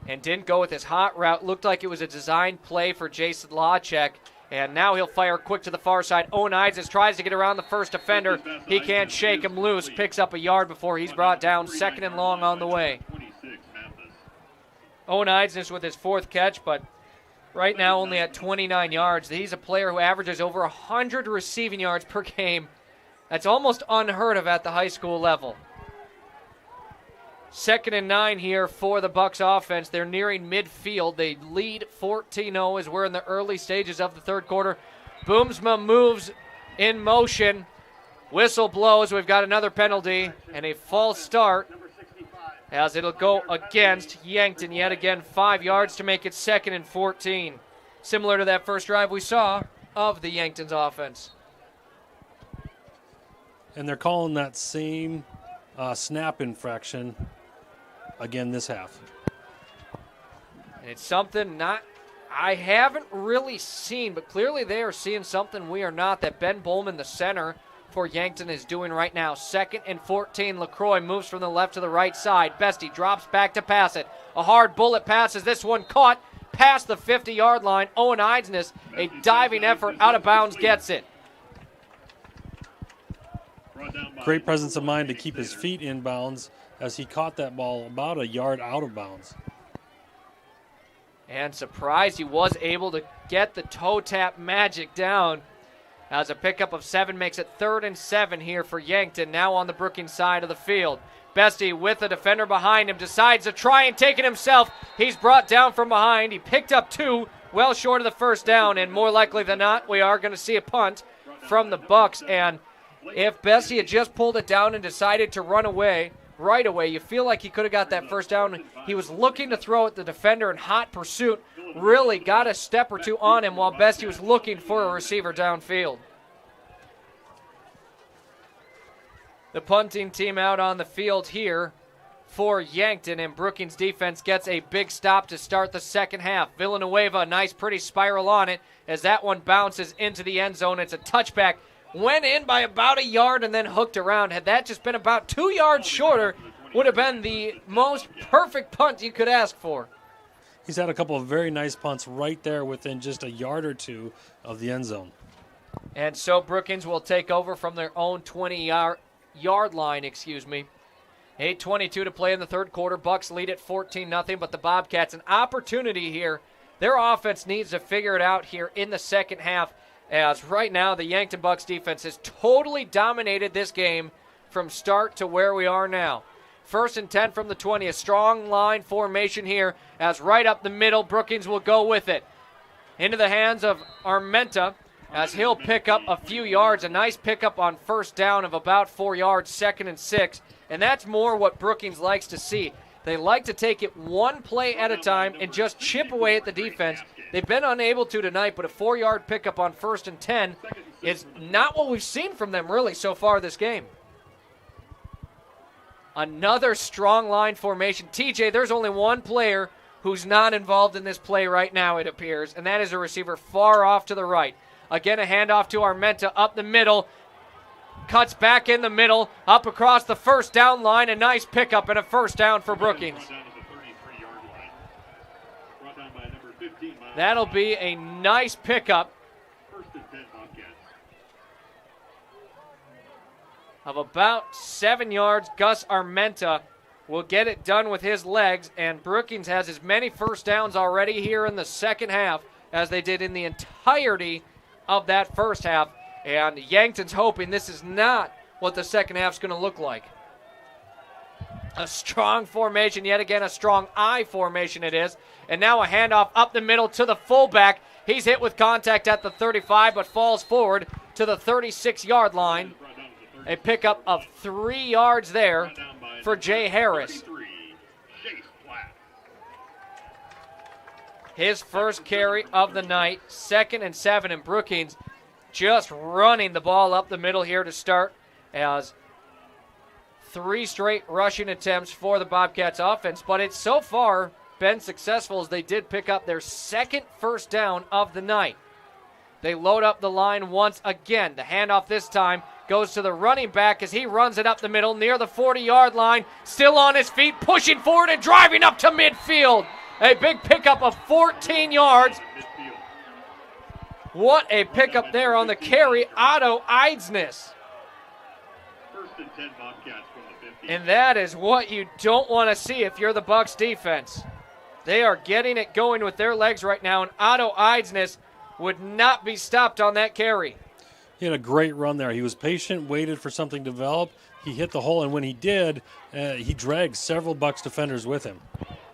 And didn't go with his hot route. Looked like it was a designed play for Jason Sedlacek. And now he'll fire quick to the far side. Owen Eises tries to get around the first defender. He can't shake him loose. Picks up a yard before he's brought down. 2nd and long on the way. Owen Eises with his 4th catch, but right now only at 29 yards. He's a player who averages over 100 receiving yards per game. That's almost unheard of at the high school level. 2nd and 9 here for the Bucks offense. They're nearing midfield. They lead 14-0 as we're in the early stages of the third quarter. Boomsma moves in motion. Whistle blows. We've got another penalty and a false start as it'll go against Yankton yet again. 5 yards to make it 2nd and 14. Similar to that first drive we saw of the Yankton's offense. And they're calling that same snap infraction again this half. It's something I haven't really seen, but clearly they are seeing something we are not, that Ben Bowman, the center for Yankton, is doing right now. 2nd and 14. LaCroix moves from the left to the right side. Bestie drops back to pass it. A hard bullet passes. This one caught past the 50-yard line. Owen Eidsness, a diving effort out of bounds, gets it. Great presence of mind to keep his feet in bounds as he caught that ball about a yard out of bounds. And surprised he was able to get the toe tap magic down as a pickup of 7 makes it 3rd and 7 here for Yankton, now on the Brookings side of the field. Bestie with a defender behind him decides to try and take it himself. He's brought down from behind. He picked up 2, well short of the first down, and more likely than not, we are going to see a punt from the Bucks. And if Bessie had just pulled it down and decided to run away right away, you feel like he could have got that first down. He was looking to throw at the defender in hot pursuit, really got a step or two on him while Bestie was looking for a receiver downfield. The punting team out on the field here for Yankton, and Brookings defense gets a big stop to start the second half. Villanueva, a nice pretty spiral on it as that one bounces into the end zone. It's a touchback went in by about a yard and then hooked around. Had that just been about 2 yards shorter, would have been the most perfect punt you could ask for. He's had a couple of very nice punts right there within just a yard or two of the end zone. And so Brookings will take over from their own 20-yard line, 8:22 to play in the third quarter. Bucks lead at 14-0, but the Bobcats an opportunity here. Their offense needs to figure it out here in the second half, as right now the Yankton Bucks defense has totally dominated this game from start to where we are now. 1st and 10 from the 20, a strong line formation here, as right up the middle, Brookings will go with it. Into the hands of Armenta, as he'll pick up a few yards. A nice pickup on first down of about 4 yards, 2nd and 6. And that's more what Brookings likes to see. They like to take it one play at a time and just chip away at the defense. They've been unable to tonight, but a 4-yard pickup on 1st and 10 is not what we've seen from them really so far this game. Another strong line formation. TJ, there's only one player who's not involved in this play right now, it appears, and that is a receiver far off to the right. Again, a handoff to Armenta up the middle. Cuts back in the middle, up across the first down line. A nice pickup and a first down for Brookings. That'll be a nice pickup of about 7 yards. Gus Armenta will get it done with his legs, and Brookings has as many first downs already here in the second half as they did in the entirety of that first half. And Yankton's hoping this is not what the second half's going to look like. A strong formation, yet again a strong I formation it is. And now a handoff up the middle to the fullback. He's hit with contact at the 35 but falls forward to the 36-yard line. A pickup of 3 yards there for Jay Harris. His first carry of the night, 2nd and 7, and Brookings just running the ball up the middle here to start, as 3 straight rushing attempts for the Bobcats offense, but it's so far been successful as they did pick up their 2nd first down of the night. They load up the line once again. The handoff this time goes to the running back as he runs it up the middle near the 40-yard line, still on his feet, pushing forward and driving up to midfield. A big pickup of 14 yards. What a pickup there on the carry, Otto Eidsness. And that is what you don't want to see if you're the Bucks defense. They are getting it going with their legs right now, and Otto Eidsness would not be stopped on that carry. He had a great run there. He was patient, waited for something to develop. He hit the hole, and when he did, he dragged several Bucks defenders with him.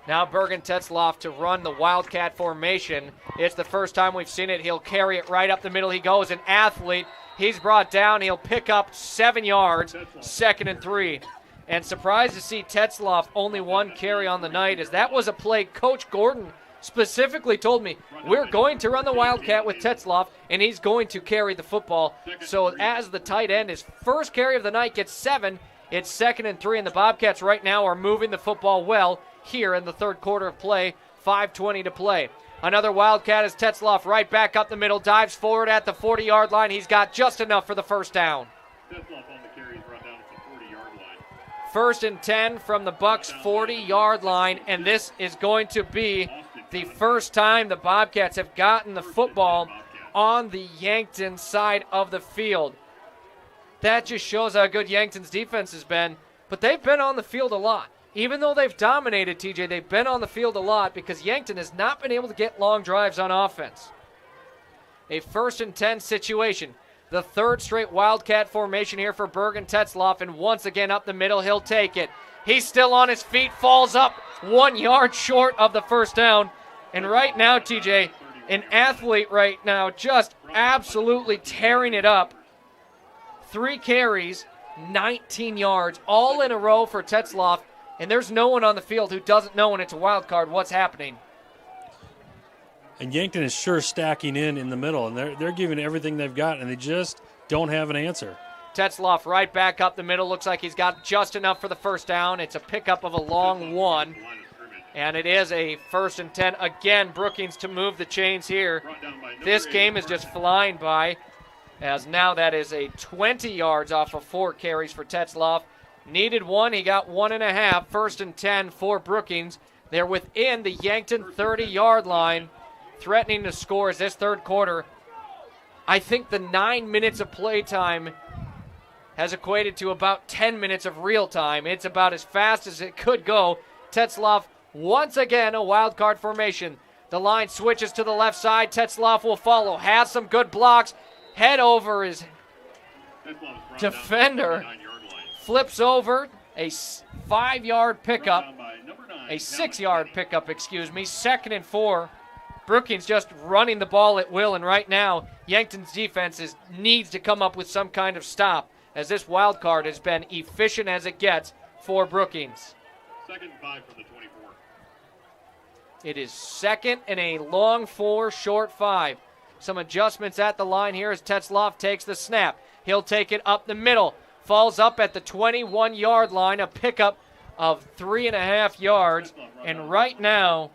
Now Bergen Tetzloff to run the Wildcat formation. It's the first time we've seen it. He'll carry it right up the middle. He goes, an athlete. He's brought down. He'll pick up 7 yards, 2nd and 3. And surprised to see Tetzloff only 1 carry on the night, as that was a play Coach Gordon specifically told me, we're going to run the Wildcat with Tetzloff, and he's going to carry the football. So as the tight end, his first carry of the night gets 7. It's 2nd and 3, and the Bobcats right now are moving the football well here in the third quarter of play. 5:20 to play. Another Wildcat as Tetzloff right back up the middle, dives forward at the 40-yard line. He's got just enough for the first down. Tetzloff on the carries run down at the 40-yard line. 1st and 10 from the Bucks' 40-yard line, and this is going to be the first time the Bobcats have gotten the football on the Yankton side of the field. That just shows how good Yankton's defense has been, but they've been on the field a lot. Even though they've dominated, TJ, they've been on the field a lot because Yankton has not been able to get long drives on offense. A 1st and 10 situation. The 3rd straight Wildcat formation here for Bergen Tetzloff, and once again up the middle, he'll take it. He's still on his feet, falls up 1 yard short of the first down. And right now, TJ, an athlete right now just absolutely tearing it up. 3 carries, 19 yards, all in a row for Tetzloff. And there's no one on the field who doesn't know when it's a wild card what's happening. And Yankton is sure stacking in the middle, and they're giving everything they've got, and they just don't have an answer. Tetzloff right back up the middle. Looks like he's got just enough for the first down. It's a pickup of a long 1. And it is a 1st and 10. Again, Brookings to move the chains here. This game is just flying by. as now that is a 20 yards off of 4 carries for Tetzloff. Needed 1, he got 1.5. 1st and 10 for Brookings. They're within the Yankton 30-yard line, threatening to score as this third quarter. I think the 9 minutes of play time has equated to about 10 minutes of real time. It's about as fast as it could go. Tetzloff, once again, a wild card formation. The line switches to the left side. Tetzloff will follow. Has some good blocks. Head over his defender. Flips over. A 5-yard pickup. A 6-yard pickup, excuse me. 2nd and 4. Brookings just running the ball at will, and right now, Yankton's defense needs to come up with some kind of stop, as this wild card has been efficient as it gets for Brookings. 2nd and 5 from the 24. It is 2nd and a long 4, short 5. Some adjustments at the line here as Tetzloff takes the snap. He'll take it up the middle. Falls up at the 21-yard line, a pickup of 3.5 yards. And right now,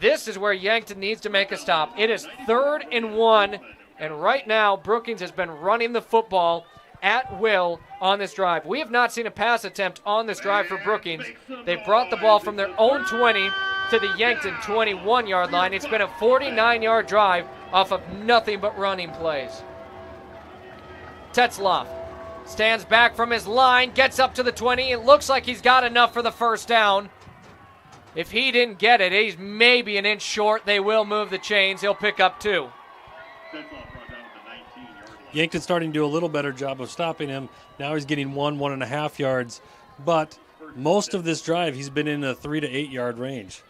this is where Yankton needs to make a stop. It is 3rd and 1, and right now Brookings has been running the football at will on this drive. We have not seen a pass attempt on this drive for Brookings. They brought the ball from their own 20 to the Yankton 21-yard line. It's been a 49-yard drive off of nothing but running plays. Tetzloff stands back from his line, gets up to the 20. It looks like he's got enough for the first down. If he didn't get it, he's maybe an inch short. They will move the chains. He'll pick up 2. Yankton's starting to do a little better job of stopping him. Now he's getting 1.5 yards. But most of this drive, he's been in the 3 to 8 yard range.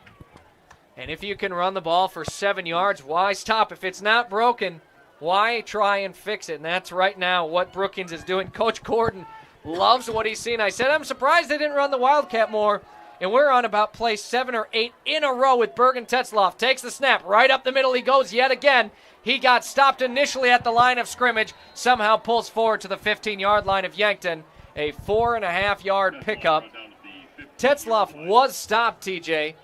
And if you can run the ball for 7 yards, why stop? If it's not broken, why try and fix it? And that's right now what Brookings is doing. Coach Gordon loves what he's seen. I said, I'm surprised they didn't run the Wildcat more. And we're on about play 7 or 8 in a row with Bergen Tetzloff. Takes the snap. Right up the middle he goes yet again. He got stopped initially at the line of scrimmage. Somehow pulls forward to the 15-yard line of Yankton. A 4.5-yard pickup. Tetzloff was stopped, TJ.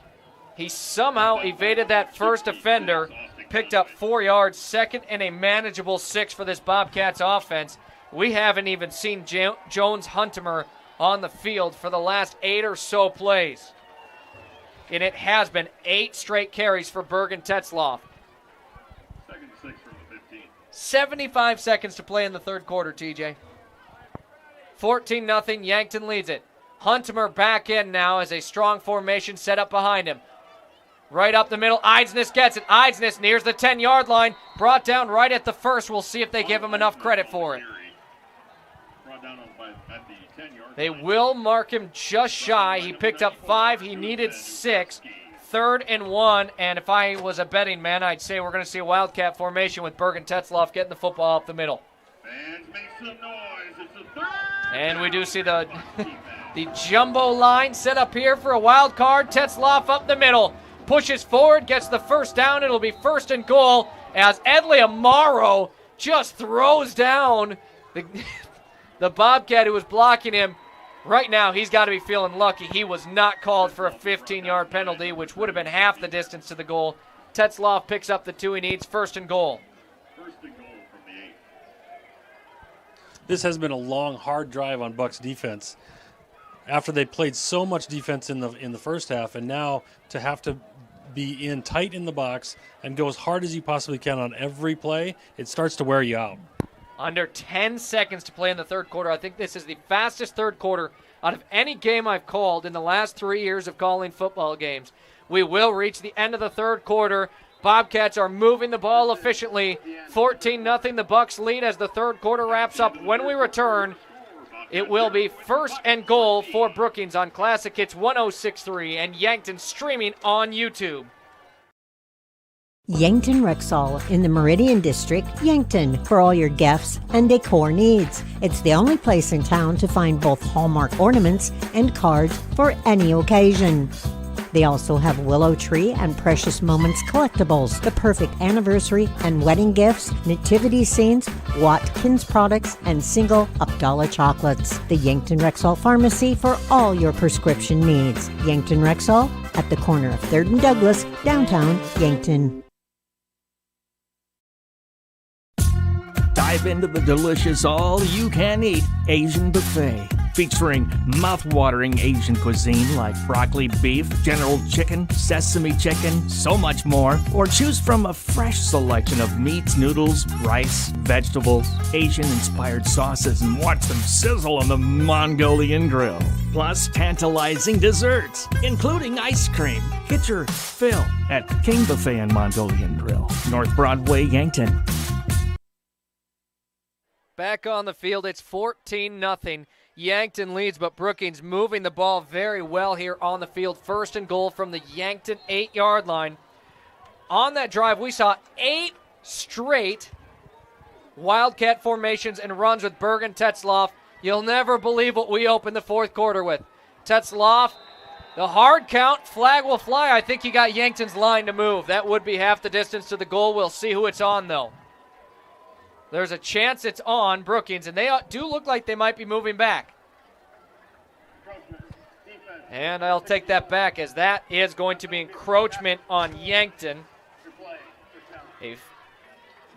He somehow evaded that first offender. Picked up 4 yards. 2nd and a manageable 6 for this Bobcats offense. We haven't even seen Jones Huntimer on the field for the last 8 or so plays. And it has been 8 straight carries for Bergen Tetzloff. 2nd and 6 from the 15. 75 seconds to play in the third quarter, TJ. 14-0, Yankton leads it. Huntimer back in now as a strong formation set up behind him. Right up the middle, Eidsness gets it. Eidsness nears the 10-yard line. Brought down right at the first. We'll see if they give him enough credit for it. They will mark him just shy. He picked up 5. He needed 6. 3rd and 1. And if I was a betting man, I'd say we're going to see a Wildcat formation with Bergen Tetzloff getting the football up the middle. Fans make some noise. It's the 3rd. And we do see the jumbo line set up here for a wild card. Tetzloff up the middle. Pushes forward, gets the first down. It'll be 1st and goal as Edley Amaro just throws down the Bobcat who was blocking him. Right now, he's got to be feeling lucky. He was not called for a 15-yard penalty, which would have been half the distance to the goal. Tetzloff picks up the 2 he needs. 1st and goal. 1st and goal from the 8. This has been a long, hard drive on Bucks defense. After they played so much defense in the first half, and now to have to be in tight in the box and go as hard as you possibly can on every play, it starts to wear you out. Under 10 seconds to play in the third quarter. I think this is the fastest third quarter out of any game I've called in the last 3 years of calling football games. We will reach the end of the third quarter. Bobcats are moving the ball efficiently. 14-0, the Bucks lead as the third quarter wraps up. When we return, it will be 1st and goal for Brookings on Classic Hits 106.3 and Yankton streaming on YouTube. Yankton Rexall in the Meridian District, Yankton, for all your gifts and decor needs. It's the only place in town to find both Hallmark ornaments and cards for any occasion. They also have Willow Tree and Precious Moments collectibles, the perfect anniversary and wedding gifts, nativity scenes, Watkins products, and single Abdallah chocolates. The Yankton Rexall Pharmacy for all your prescription needs. Yankton Rexall at the corner of 3rd and Douglas, downtown Yankton. Dive into the delicious all-you-can-eat Asian buffet, featuring mouth-watering Asian cuisine like broccoli beef, General Chicken, sesame chicken, so much more. Or choose from a fresh selection of meats, noodles, rice, vegetables, Asian-inspired sauces, and watch them sizzle on the Mongolian grill. Plus tantalizing desserts, including ice cream. Get your fill at King Buffet and Mongolian Grill, North Broadway, Yankton. Back on the field, it's 14-0. Yankton leads, but Brookings moving the ball very well here on the field. First and goal from the Yankton 8-yard line. On that drive, we saw 8 straight Wildcat formations and runs with Bergen Tetzloff. You'll never believe what we opened the fourth quarter with. Tetzloff, the hard count, flag will fly. I think he got Yankton's line to move. That would be half the distance to the goal. We'll see who it's on, though. There's a chance it's on Brookings, and they do look like they might be moving back. And I'll take that back, as that is going to be encroachment on Yankton. It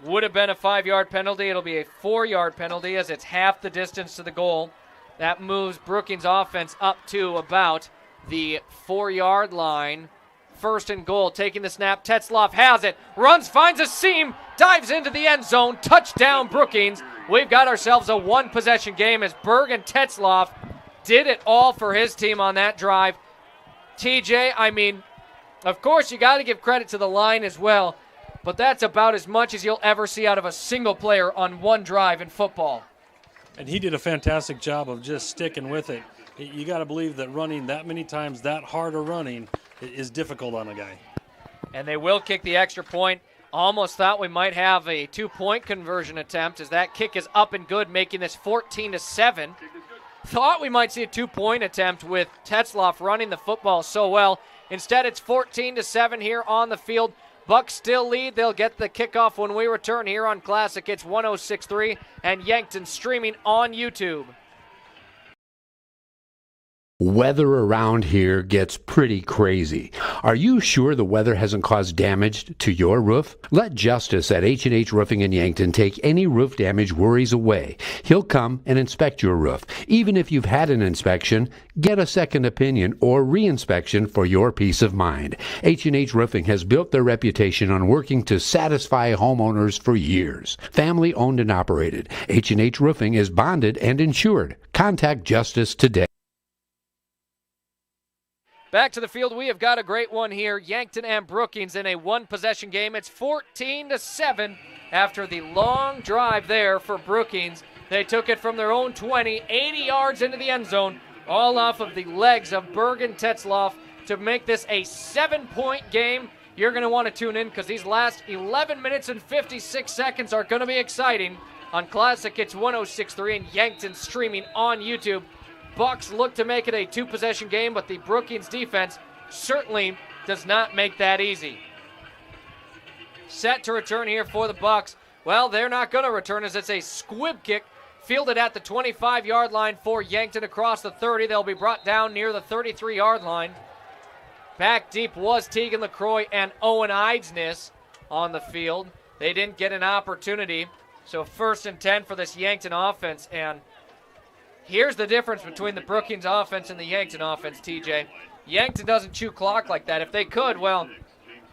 would have been a 5-yard penalty. It'll be a 4-yard penalty, as it's half the distance to the goal. That moves Brookings' offense up to about the 4-yard line. First and goal, taking the snap. Tetzloff has it, runs, finds a seam, dives into the end zone. Touchdown, Brookings. We've got ourselves a one-possession game, as Bergen Tetzloff did it all for his team on that drive. TJ, I mean, of course you got to give credit to the line as well, but that's about as much as you'll ever see out of a single player on one drive in football. And he did a fantastic job of just sticking with it. You got to believe that running that many times, that hard a running, is difficult on a guy. And they will kick the extra point. Almost thought we might have a 2-point conversion attempt, as that kick is up and good, making this 14-7. Thought we might see a 2-point attempt with Tetzloff running the football so well. Instead, it's 14-7 here on the field. Bucks still lead. They'll get the kickoff when we return here on Classic. It's 106.3 and Yankton streaming on YouTube. Weather around here gets pretty crazy. Are you sure the weather hasn't caused damage to your roof? Let Justice at H&H Roofing in Yankton take any roof damage worries away. He'll come and inspect your roof. Even if you've had an inspection, get a second opinion or re-inspection for your peace of mind. H&H Roofing has built their reputation on working to satisfy homeowners for years. Family owned and operated. H&H Roofing is bonded and insured. Contact Justice today. Back to the field, we have got a great one here. Yankton and Brookings in a one-possession game. It's 14-7 after the long drive there for Brookings. They took it from their own 20, 80 yards into the end zone, all off of the legs of Bergen Tetzloff to make this a 7-point game. You're going to want to tune in, because these last 11 minutes and 56 seconds are going to be exciting. On Classic, it's 106.3 and Yankton streaming on YouTube. Bucks look to make it a two-possession game, but the Brookings defense certainly does not make that easy. Set to return here for the Bucks. Well, they're not going to return, as it's a squib kick fielded at the 25-yard line for Yankton across the 30. They'll be brought down near the 33-yard line. Back deep was Tegan LaCroix and Owen Eidsness on the field. They didn't get an opportunity, so 1st and 10 for this Yankton offense, and here's the difference between the Brookings offense and the Yankton offense, TJ. Yankton doesn't chew clock like that. If they could, well,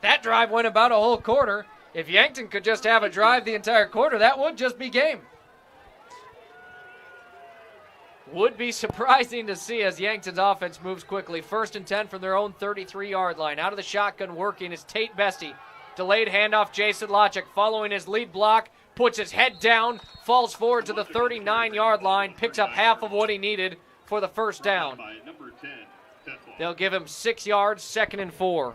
that drive went about a whole quarter. If Yankton could just have a drive the entire quarter, that would just be game. Would be surprising to see as Yankton's offense moves quickly. 1st and 10 from their own 33-yard line. Out of the shotgun working is Tate Bestie. Delayed handoff, Jason Lochik following his lead block. Puts his head down, falls forward to the 39-yard line, picks up half of what he needed for the first down. They'll give him 6 yards, 2nd and 4.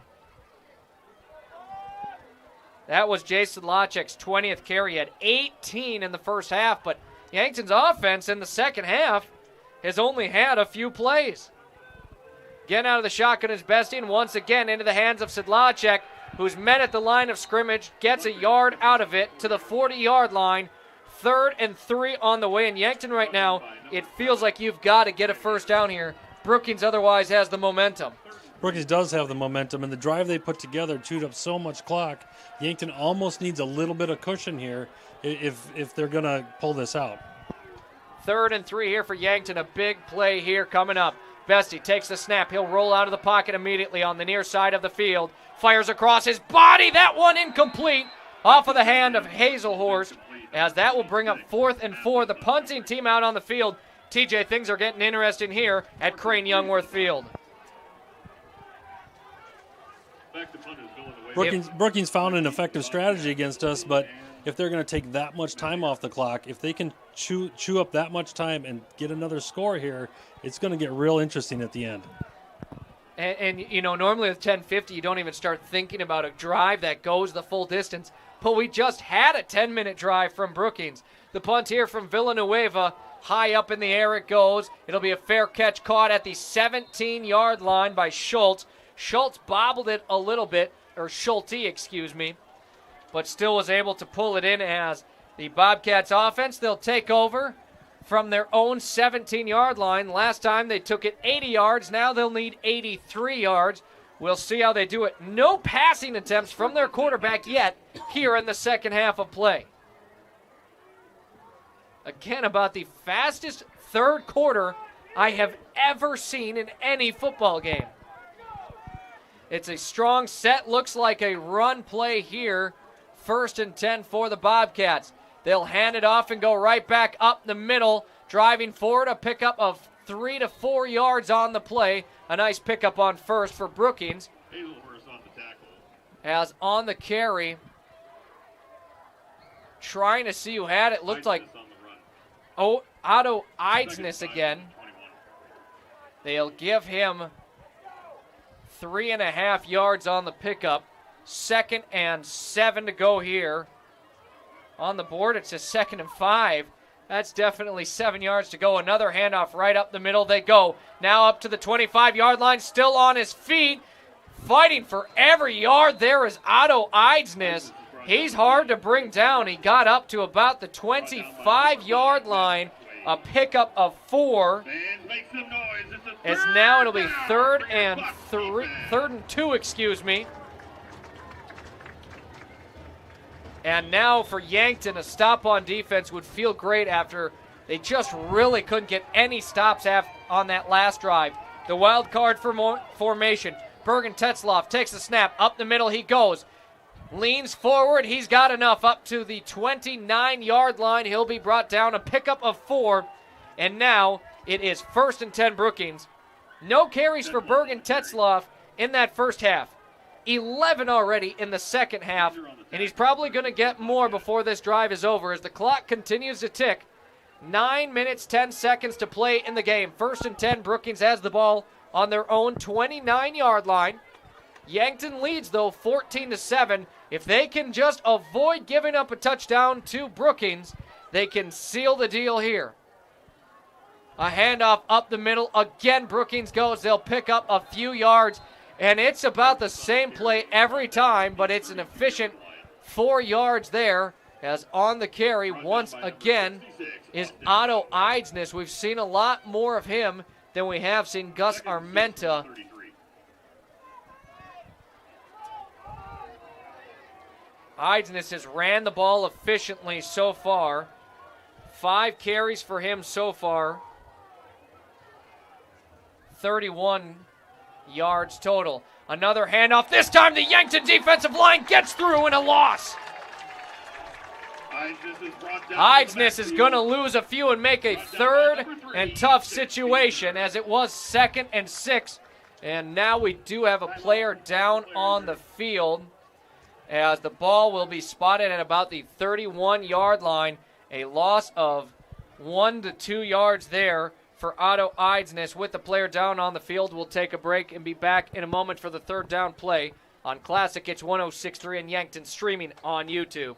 That was Jason Lochik's 20th carry. He had 18 in the first half, but Yankton's offense in the second half has only had a few plays. Again out of the shotgun is Bestie, and once again into the hands of Sedlacek, who's met at the line of scrimmage, gets a yard out of it to the 40-yard line. 3rd and 3 on the way. In Yankton right now, it feels like you've got to get a first down here. Brookings otherwise has the momentum. Brookings does have the momentum, and the drive they put together chewed up so much clock. Yankton almost needs a little bit of cushion here if they're going to pull this out. 3rd and 3 here for Yankton. A big play here coming up. Bestie takes the snap. He'll roll out of the pocket immediately on the near side of the field. Fires across his body. That one incomplete. Off of the hand of Hazelhorst, as that will bring up 4th and 4. The punting team out on the field. TJ, things are getting interesting here at Crane Youngworth Field. Brookings found an effective strategy against us, but if they're going to take that much time off the clock, if they can chew up that much time and get another score here, it's going to get real interesting at the end. And you know, normally with 10:50, you don't even start thinking about a drive that goes the full distance. But we just had a 10-minute drive from Brookings. The punt here from Villanueva, high up in the air it goes. It'll be a fair catch caught at the 17-yard line by Schultz. Schultz bobbled it a little bit, or Schulte, excuse me, but still was able to pull it in as the Bobcats offense. They'll take over from their own 17-yard line. Last time they took it 80 yards. Now they'll need 83 yards. We'll see how they do it. No passing attempts from their quarterback yet here in the second half of play. Again, about the fastest third quarter I have ever seen in any football game. It's a strong set. Looks like a run play here. 1st and 10 for the Bobcats. They'll hand it off and go right back up the middle. Driving forward, a pickup of 3 to 4 yards on the play. A nice pickup on first for Brookings. As on the carry, trying to see who had it. Looked like Otto Eidsness again. They'll give him 3.5 yards on the pickup. 2nd and 7 to go here. On the board, it's a 2nd and 5. That's definitely 7 yards to go. Another handoff right up the middle they go. Now up to the 25-yard line, still on his feet. Fighting for every yard there is Otto Eidsness. He's hard to bring down. He got up to about the 25-yard line. A pickup of 4. As now it'll be 3rd and 2, excuse me. And now for Yankton, a stop on defense would feel great after they just really couldn't get any stops on that last drive. The wild card formation. Bergen Tetzloff takes the snap. Up the middle he goes. Leans forward. He's got enough up to the 29-yard line. He'll be brought down. A pickup of 4. And now it is 1st and 10 Brookings. No carries for Bergen Tetzloff in that first half. 11 already in the second half, and he's probably going to get more before this drive is over as the clock continues to tick. 9 minutes, 10 seconds to play in the game. 1st and 10, Brookings has the ball on their own 29-yard line. Yankton leads, though, 14-7. If they can just avoid giving up a touchdown to Brookings, they can seal the deal here. A handoff up the middle. Again, Brookings goes. They'll pick up a few yards. And it's about the same play every time, but it's an efficient 4 yards there. As on the carry, once again, is Otto Eidsness. We've seen a lot more of him than we have seen Gus Armenta. Eidsness has ran the ball efficiently so far. 5 carries for him so far. 31 yards total. Another handoff. This time the Yankton defensive line gets through and a loss. Eidsness is going to lose a few and make a 3rd and tough situation as it was 2nd and 6. And now we do have a player down on the field as the ball will be spotted at about the 31-yard line. A loss of 1 to 2 yards there for Otto Eidsness. With the player down on the field, we'll take a break and be back in a moment for the 3rd down play on Classic Hits 106.3 in Yankton, streaming on YouTube.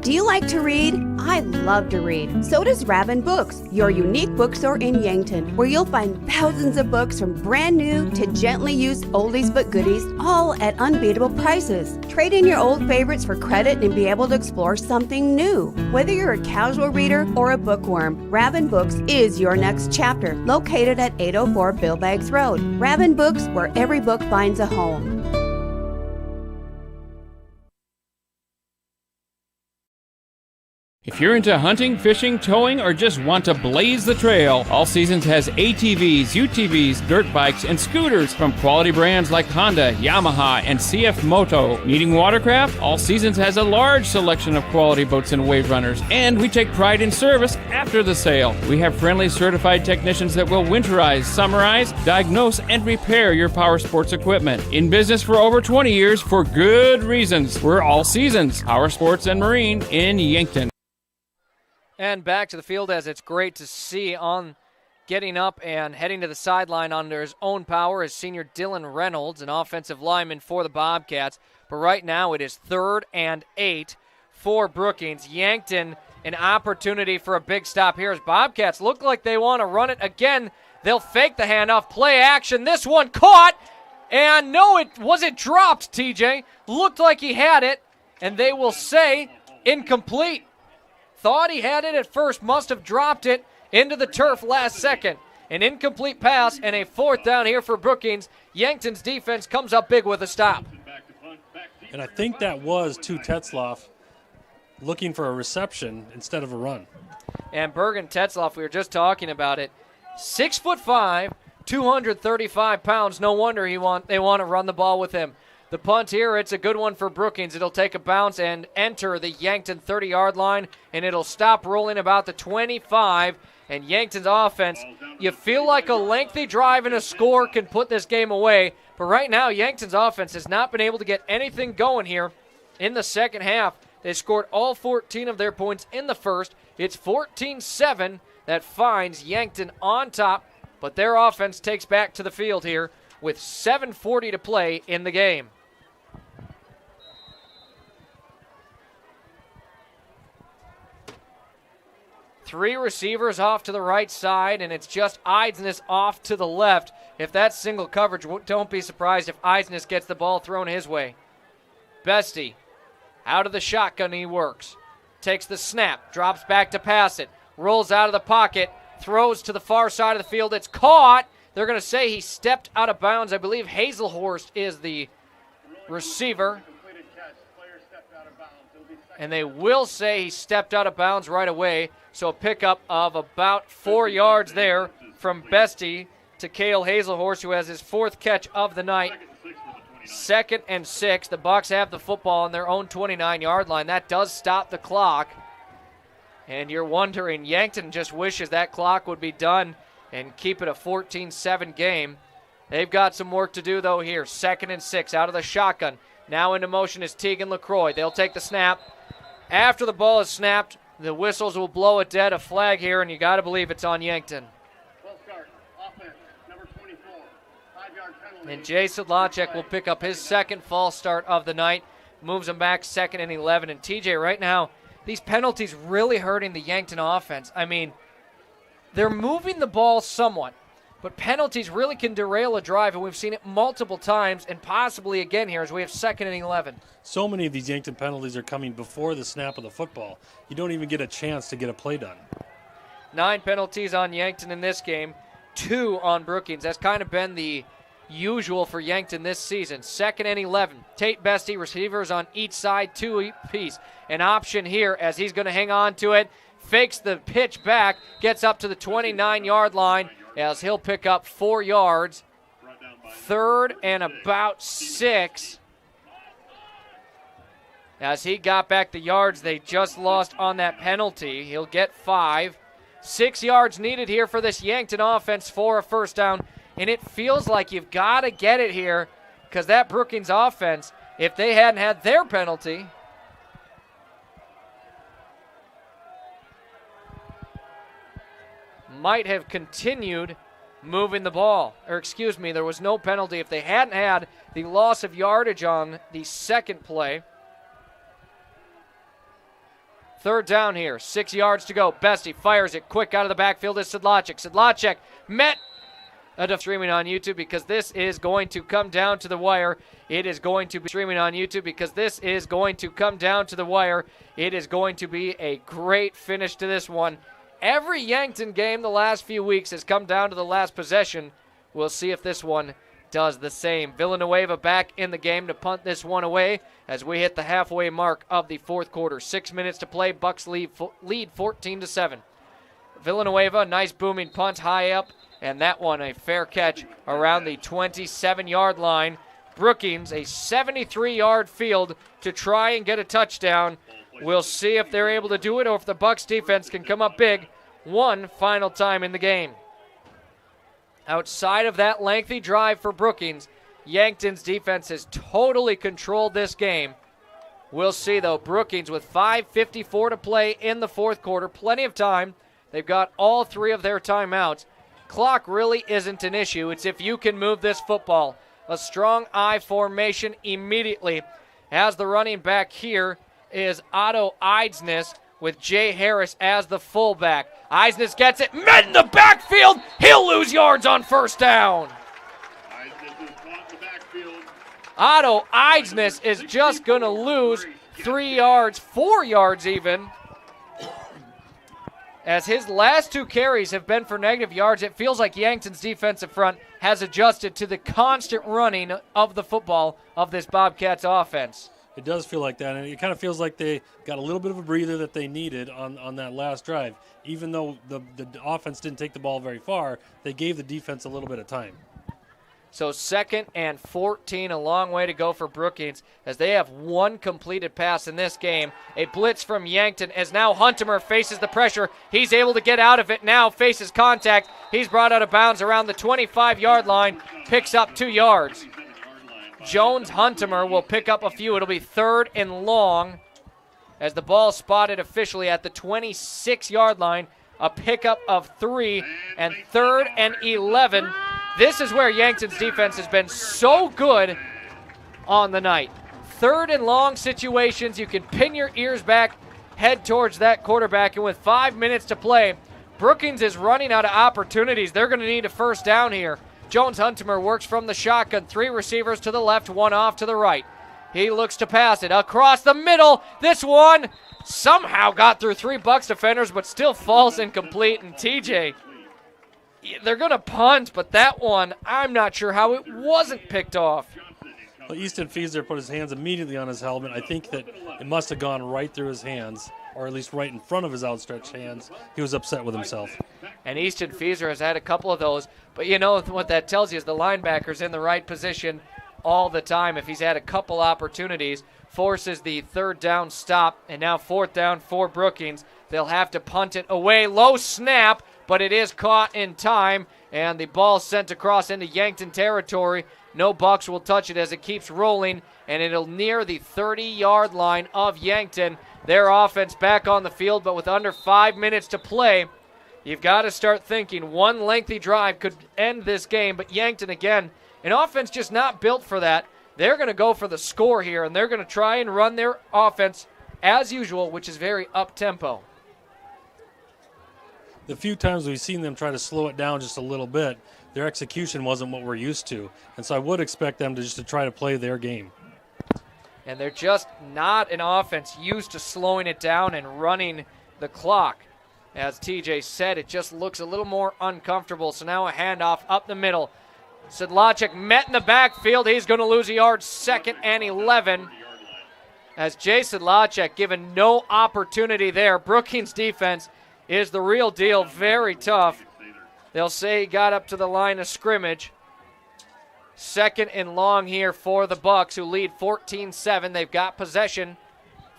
Do you like to read? I love to read. So does Rabin Books, your unique bookstore in Yankton, where you'll find thousands of books from brand new to gently used oldies but goodies, all at unbeatable prices. Trade in your old favorites for credit and be able to explore something new. Whether you're a casual reader or a bookworm, Rabin Books is your next chapter, located at 804 Bill Baggs Road. Rabin Books, where every book finds a home. If you're into hunting, fishing, towing, or just want to blaze the trail, All Seasons has ATVs, UTVs, dirt bikes, and scooters from quality brands like Honda, Yamaha, and CF Moto. Needing watercraft? All Seasons has a large selection of quality boats and wave runners, and we take pride in service after the sale. We have friendly certified technicians that will winterize, summarize, diagnose, and repair your power sports equipment. In business for over 20 years for good reasons. We're All Seasons, Power Sports and Marine in Yankton. And back to the field, as it's great to see on getting up and heading to the sideline under his own power is senior Dylan Reynolds, an offensive lineman for the Bobcats. But right now it is 3rd and 8 for Brookings. Yankton, an opportunity for a big stop here as Bobcats look like they want to run it again. They'll fake the handoff, play action. This one caught, and no, it wasn't dropped, TJ. Looked like he had it, and they will say incomplete. Thought he had it at first, must have dropped it into the turf last second. An incomplete pass and a 4th down here for Brookings. Yankton's defense comes up big with a stop. And I think that was to Tetzloff looking for a reception instead of a run. And Bergen Tetzloff, we were just talking about it, 6'5", 235 pounds. No wonder they want to run the ball with him. The punt here, it's a good one for Brookings. It'll take a bounce and enter the Yankton 30-yard line, and it'll stop rolling about the 25. And Yankton's offense, you feel like a lengthy drive and a score can put this game away. But right now, Yankton's offense has not been able to get anything going here in the second half. They scored all 14 of their points in the first. It's 14-7 that finds Yankton on top, but their offense takes back to the field here with 7:40 to play in the game. Three receivers off to the right side, and it's just Eidsness off to the left. If that's single coverage, don't be surprised if Eidsness gets the ball thrown his way. Bestie, out of the shotgun he works. Takes the snap, drops back to pass it, rolls out of the pocket, throws to the far side of the field. It's caught. They're going to say he stepped out of bounds. I believe Hazelhorst is the receiver. And they will say he stepped out of bounds right away. So a pickup of about 4 yards there from Bestie to Cale Hazelhorst, who has his 4th catch of the night. 2nd and 6. The Bucks have the football on their own 29-yard line. That does stop the clock. And you're wondering, Yankton just wishes that clock would be done and keep it a 14-7 game. They've got some work to do, though, here. 2nd and 6 out of the shotgun. Now into motion is Tegan LaCroix. They'll take the snap. After the ball is snapped, the whistles will blow it dead, a flag here, and you got to believe it's on Yankton. And Jay Sedlacek will pick up his 2nd false start of the night. Moves him back 2nd and 11. And TJ, right now, these penalties really hurting the Yankton offense. I mean, they're moving the ball somewhat, but penalties really can derail a drive, and we've seen it multiple times and possibly again here as we have 2nd and 11. So many of these Yankton penalties are coming before the snap of the football. You don't even get a chance to get a play done. 9 penalties on Yankton in this game, 2 on Brookings. That's kind of been the usual for Yankton this season. 2nd and 11. Tate Bestie, receivers on each side, 2 apiece. An option here as he's going to hang on to it. Fakes the pitch back, gets up to the 29-yard line as he'll pick up 4 yards. 3rd and about 6. As he got back the yards they just lost on that penalty, he'll get 5. 6 yards needed here for this Yankton offense for a 1st down. And it feels like you've got to get it here because that Brookings offense, if they hadn't had their penalty, might have continued moving the ball. Or excuse me, there was no penalty if they hadn't had the loss of yardage on the 2nd play. Third down here, 6 yards to go. Bestie fires it quick out of the backfield is Sedlacek. Sedlacek met streaming on YouTube because this is going to come down to the wire. It is going to be streaming on YouTube because this is going to come down to the wire. It is going to be a great finish to this one. Every Yankton game the last few weeks has come down to the last possession. We'll see if this one does the same. Villanueva back in the game to punt this one away as we hit the halfway mark of the fourth quarter. 6 minutes to play. Bucks lead 14-7. Villanueva, nice booming punt high up, and that one a fair catch around the 27-yard line. Brookings, a 73-yard field to try and get a touchdown. We'll see if they're able to do it or if the Bucks defense can come up big one final time in the game. Outside of that lengthy drive for Brookings, Yankton's defense has totally controlled this game. We'll see, though. Brookings with 5:54 to play in the fourth quarter. Plenty of time. They've got all 3 of their timeouts. Clock really isn't an issue. It's if you can move this football. A strong I formation immediately. As the running back here is Otto Eidsness with Jay Harris as the fullback. Eidsness gets it, met in the backfield. He'll lose yards on first down. Otto Eidsness is just going to lose 3 yards, 4 yards even. As his last 2 carries have been for negative yards, it feels like Yankton's defensive front has adjusted to the constant running of the football of this Bobcats offense. It does feel like that, and it kind of feels like they got a little bit of a breather that they needed on that last drive. Even though the offense didn't take the ball very far, they gave the defense a little bit of time. So 2nd and 14, a long way to go for Brookings as they have 1 completed pass in this game. A blitz from Yankton as now Huntemer faces the pressure. He's able to get out of it now, faces contact. He's brought out of bounds around the 25-yard line, picks up 2 yards. Jones Huntemer will pick up a few. It'll be 3rd and long as the ball spotted officially at the 26-yard line. A pickup of 3 and 3rd and 11. This is where Yankton's defense has been so good on the night. 3rd and long situations, you can pin your ears back, head towards that quarterback, and with 5 minutes to play, Brookings is running out of opportunities. They're going to need a first down here. Jones Huntemer works from the shotgun. 3 receivers to the left, 1 off to the right. He looks to pass it across the middle. This one somehow got through 3 Bucks defenders, but still falls incomplete. And TJ, they're going to punt, but that one, I'm not sure how it wasn't picked off. Well, Easton Fieser put his hands immediately on his helmet. I think that it must have gone right through his hands, or at least right in front of his outstretched hands. He was upset with himself. And Easton Fieser has had a couple of those, but you know what that tells you is the linebacker's in the right position all the time. If he's had a couple opportunities, forces the 3rd down stop, and now 4th down for Brookings. They'll have to punt it away. Low snap, but it is caught in time, and the ball sent across into Yankton territory. No Bucks will touch it as it keeps rolling, and it'll near the 30-yard line of Yankton. Their offense back on the field, but with under 5 minutes to play, you've got to start thinking one lengthy drive could end this game. But Yankton, again, an offense just not built for that. They're going to go for the score here, and they're going to try and run their offense as usual, which is very up-tempo. The few times we've seen them try to slow it down just a little bit, their execution wasn't what we're used to. And so I would expect them to try to play their game. And they're just not an offense used to slowing it down and running the clock. As TJ said, it just looks a little more uncomfortable. So now a handoff up the middle. Sedlacek met in the backfield. He's going to lose a yard. 2nd and 11. As Jay Sedlacek given no opportunity there. Brookings defense is the real deal. Very tough. They'll say he got up to the line of scrimmage. 2nd and long here for the Bucks, who lead 14-7. They've got possession.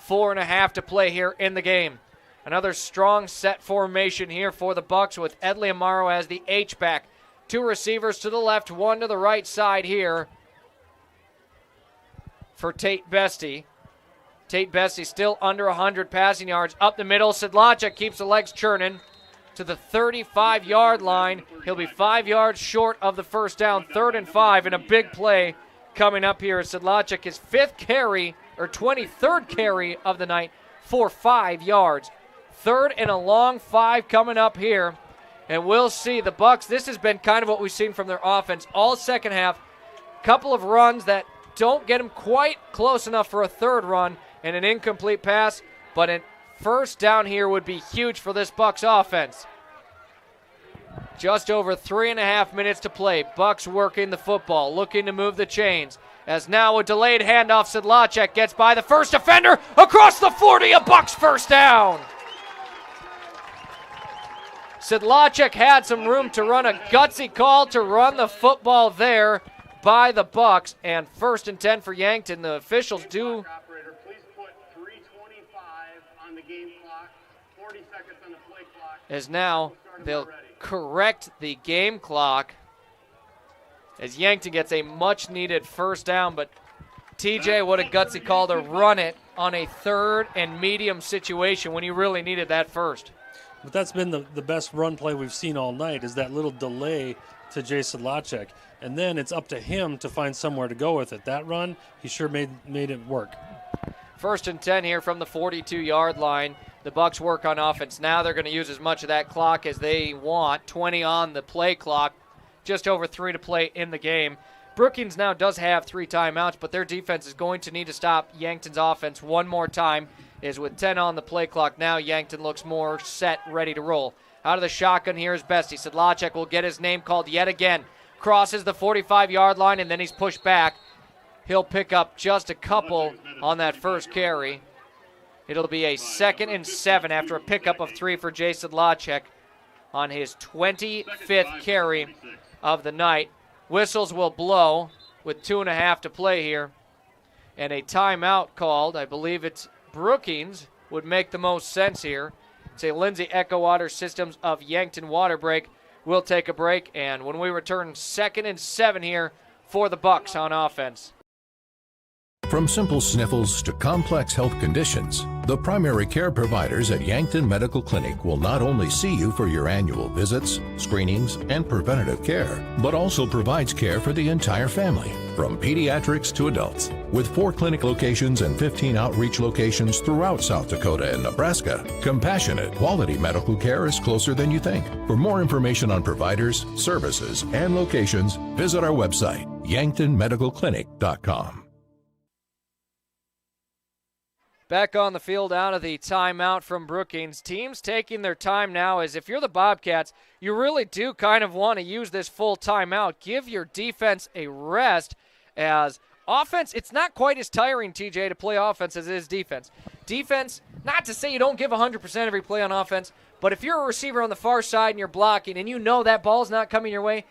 4.5 to play here in the game. Another strong set formation here for the Bucks with Edley Amaro as the H-back. 2 receivers to the left, 1 to the right side here for Tate Bestie. Tate Bestie still under 100 passing yards. Up the middle, Sedlacek keeps the legs churning to the 35-yard line. He'll be 5 yards short of the first down. 3rd and 5, and a big play coming up here. Sedlacek, his 5th carry, or 23rd carry of the night, for 5 yards. 3rd and a long 5 coming up here. And we'll see the Bucks. This has been kind of what we've seen from their offense all second half. Couple of runs that don't get them quite close enough for a 3rd run and an incomplete pass, but a first down here would be huge for this Bucks offense. Just over 3.5 minutes to play. Bucks working the football, looking to move the chains. As now a delayed handoff, Sedlacek gets by the first defender across the 40, a Bucks first down. Sedlacek had some room to run a gutsy call to run the football there by the Bucks, and 1st and 10 for Yankton. The officials do. Operator, please put 3:25 on the game clock, 40 seconds on the play clock. As now they'll correct the game clock as Yankton gets a much-needed first down, but TJ, what a gutsy call to run it on a 3rd and medium situation when you really needed that first. But that's been the best run play we've seen all night, is that little delay to Jay Sedlacek. And then it's up to him to find somewhere to go with it. That run, he sure made it work. 1st and 10 here from the 42-yard line. The Bucks work on offense. Now they're going to use as much of that clock as they want. 20 on the play clock. Just over 3 to play in the game. Brookings now does have 3 timeouts, but their defense is going to need to stop Yankton's offense one more time. Is with 10 on the play clock now, Yankton looks more set, ready to roll. Out of the shotgun here is Bestie. Sedlacek will get his name called yet again. Crosses the 45-yard line, and then he's pushed back. He'll pick up just a couple on that first carry. It'll be a 2nd and 7 after a pickup of 3 for Jay Sedlacek on his 25th carry of the night. Whistles will blow with 2.5 to play here. And a timeout called. I believe it's Brookings would make the most sense here. It's a Lindsay Echo Water Systems of Yankton water break. We'll take a break, and when we return, 2nd and 7 here for the Bucks on offense. From simple sniffles to complex health conditions, the primary care providers at Yankton Medical Clinic will not only see you for your annual visits, screenings, and preventative care, but also provides care for the entire family, from pediatrics to adults. With 4 clinic locations and 15 outreach locations throughout South Dakota and Nebraska, compassionate, quality medical care is closer than you think. For more information on providers, services, and locations, visit our website, yanktonmedicalclinic.com. Back on the field out of the timeout from Brookings. Teams taking their time now, as if you're the Bobcats, you really do kind of want to use this full timeout. Give your defense a rest, as offense, it's not quite as tiring, TJ, to play offense as it is defense. Defense, not to say you don't give 100% every play on offense, but if you're a receiver on the far side and you're blocking and you know that ball's not coming your way,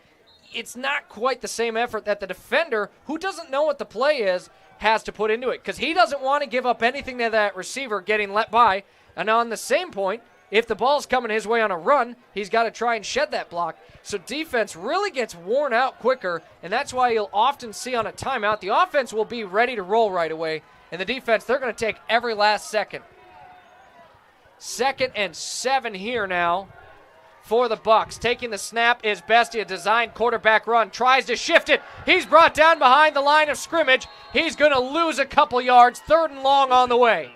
it's not quite the same effort that the defender, who doesn't know what the play is, has to put into it, because he doesn't want to give up anything to that receiver getting let by. And on the same point, if the ball's coming his way on a run, he's got to try and shed that block. So defense really gets worn out quicker, and that's why you'll often see on a timeout, the offense will be ready to roll right away, and the defense, they're going to take every last second. 2nd and 7 here now for the Bucks. Taking the snap is Bestie, a designed quarterback run. Tries to shift it. He's brought down behind the line of scrimmage. He's going to lose a couple yards. 3rd and long on the way.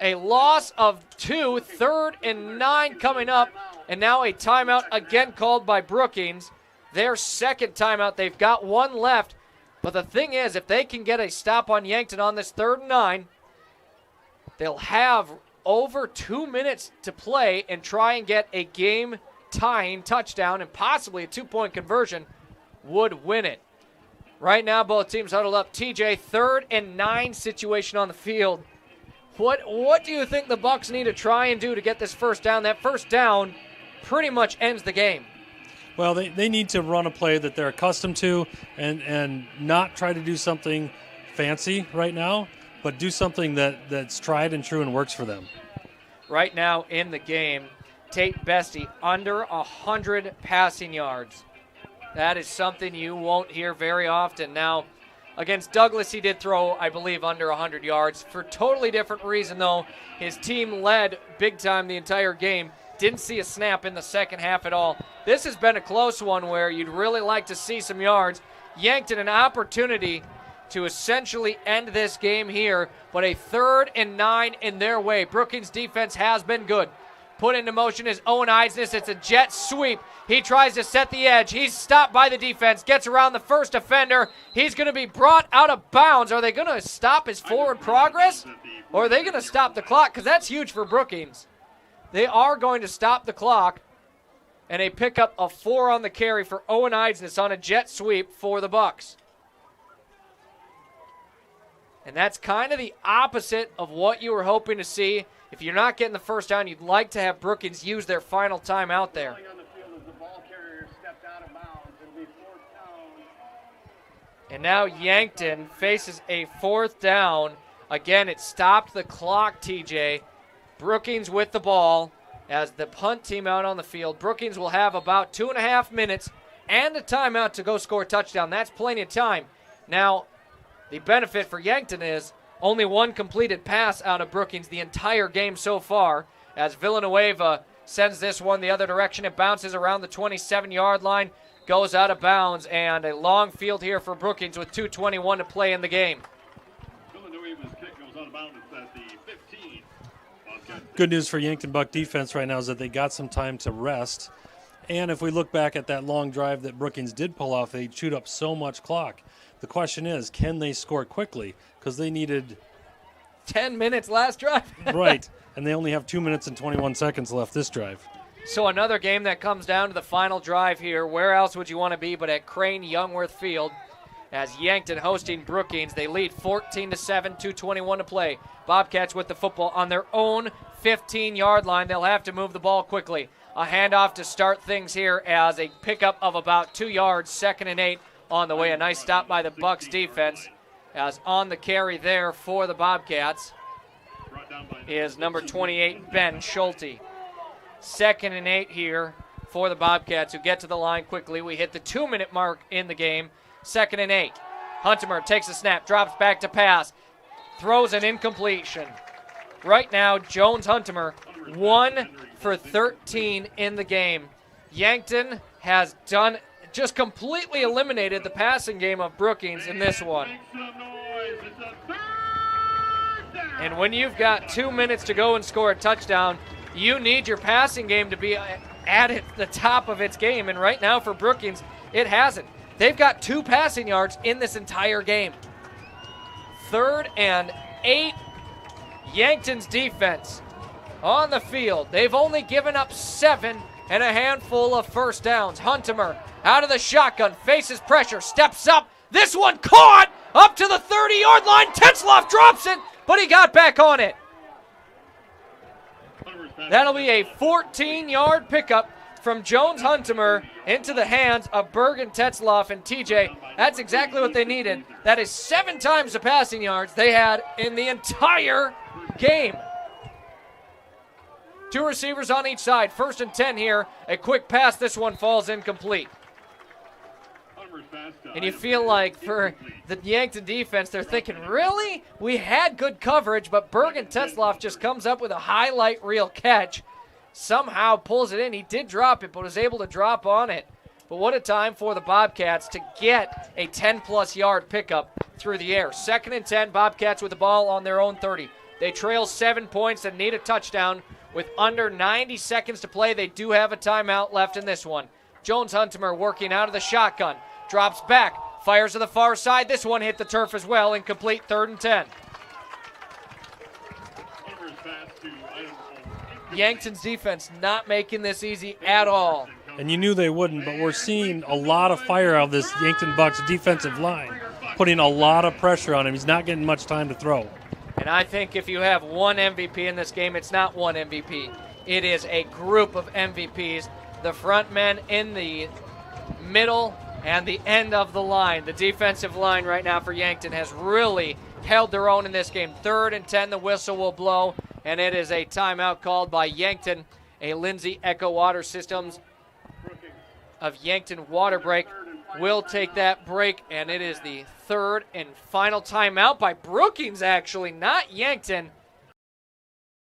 A loss of 2. 3rd and 9 coming up. And now a timeout again called by Brookings. Their 2nd timeout. They've got 1 left. But the thing is, if they can get a stop on Yankton on this 3rd and 9, they'll have over 2 minutes to play and try and get a game-tying touchdown, and possibly a 2-point conversion would win it. Right now, both teams huddled up. TJ, 3rd and 9 situation on the field. What do you think the Bucks need to try and do to get this first down? That first down pretty much ends the game. Well, they need to run a play that they're accustomed to and not try to do something fancy right now, but do something that's tried and true and works for them. Right now in the game, Tate Bestie under 100 passing yards. That is something you won't hear very often. Now, against Douglas, he did throw, I believe, under 100 yards. For totally different reason, though. His team led big time the entire game. Didn't see a snap in the second half at all. This has been a close one where you'd really like to see some yards. Yankton an opportunity to essentially end this game here, but a 3rd and 9 in their way. Brookings' defense has been good. Put into motion is Owen Eisnes. It's a jet sweep. He tries to set the edge. He's stopped by the defense, gets around the first defender. He's going to be brought out of bounds. Are they going to stop his forward progress, or are they going to stop the clock? Because that's huge for Brookings. They are going to stop the clock, and a pickup of 4 on the carry for Owen Eisnes on a jet sweep for the Bucks. And that's kind of the opposite of what you were hoping to see. If you're not getting the first down, you'd like to have Brookings use their final time out there. And now Yankton faces a 4th down. Again, it stopped the clock, TJ. Brookings with the ball as the punt team out on the field. Brookings will have about 2.5 minutes and a timeout to go score a touchdown. That's plenty of time. Now, the benefit for Yankton is only 1 completed pass out of Brookings the entire game so far, as Villanueva sends this one the other direction. It bounces around the 27-yard line, goes out of bounds, and a long field here for Brookings with 2:21 to play in the game. Villanueva's kick goes out of bounds at the 15. Good news for Yankton Buck defense right now is that they got some time to rest. And if we look back at that long drive that Brookings did pull off, they chewed up so much clock. The question is, can they score quickly? Because they needed 10 minutes last drive. Right, and they only have 2 minutes and 21 seconds left this drive. So another game that comes down to the final drive here. Where else would you want to be but at Crane Youngworth Field? As Yankton hosting Brookings, they lead 14-7, 2:21 to play. Bobcats with the football on their own 15-yard line. They'll have to move the ball quickly. A handoff to start things here as a pickup of about 2 yards, 2nd and 8 on the way. A nice stop by the Bucks defense, as on the carry there for the Bobcats is number 28, Ben Schulte. 2nd and 8 here for the Bobcats, who get to the line quickly. We hit the 2-minute mark in the game. 2nd and 8. Huntemer takes a snap, drops back to pass, throws an incompletion. Right now, Jones Huntemer 1 for 13 in the game. Yankton has just completely eliminated the passing game of Brookings in this one. And when you've got 2 minutes to go and score a touchdown, you need your passing game to be at the top of its game. And right now for Brookings, it hasn't. They've got 2 passing yards in this entire game. 3rd and 8. Yankton's defense on the field. They've only given up 7 and a handful of first downs. Huntemer out of the shotgun, faces pressure, steps up. This one caught up to the 30-yard line. Tetzloff drops it, but he got back on it. That'll be a 14-yard pickup from Jones Huntemer into the hands of Bergen Tetzloff. And TJ, that's exactly what they needed. That is 7 times the passing yards they had in the entire game. 2 receivers on each side. 1st and 10 here. A quick pass. This one falls incomplete. And you feel like for the Yankton defense, they're thinking, really? We had good coverage, but Bergen Tetzloff just comes up with a highlight reel catch. Somehow pulls it in. He did drop it, but was able to drop on it. But what a time for the Bobcats to get a 10-plus yard pickup through the air. 2nd and 10, Bobcats with the ball on their own 30. They trail 7 points and need a touchdown with under 90 seconds to play. They do have a timeout left in this one. Jones Huntemer working out of the shotgun. Drops back, fires to the far side. This one hit the turf as well. Incomplete, 3rd and 10. Yankton's defense not making this easy at all. And you knew they wouldn't, but we're seeing a lot of fire out of this Yankton Bucks defensive line, putting a lot of pressure on him. He's not getting much time to throw. And I think if you have one MVP in this game, it's not one MVP. It is a group of MVPs. The front men in the middle and the end of the line. The defensive line right now for Yankton has really held their own in this game. 3rd and 10, the whistle will blow, and it is a timeout called by Yankton. A Lindsay Echo Water Systems of Yankton water break will take that break, and it is the 3rd and final timeout by Brookings, actually, not Yankton.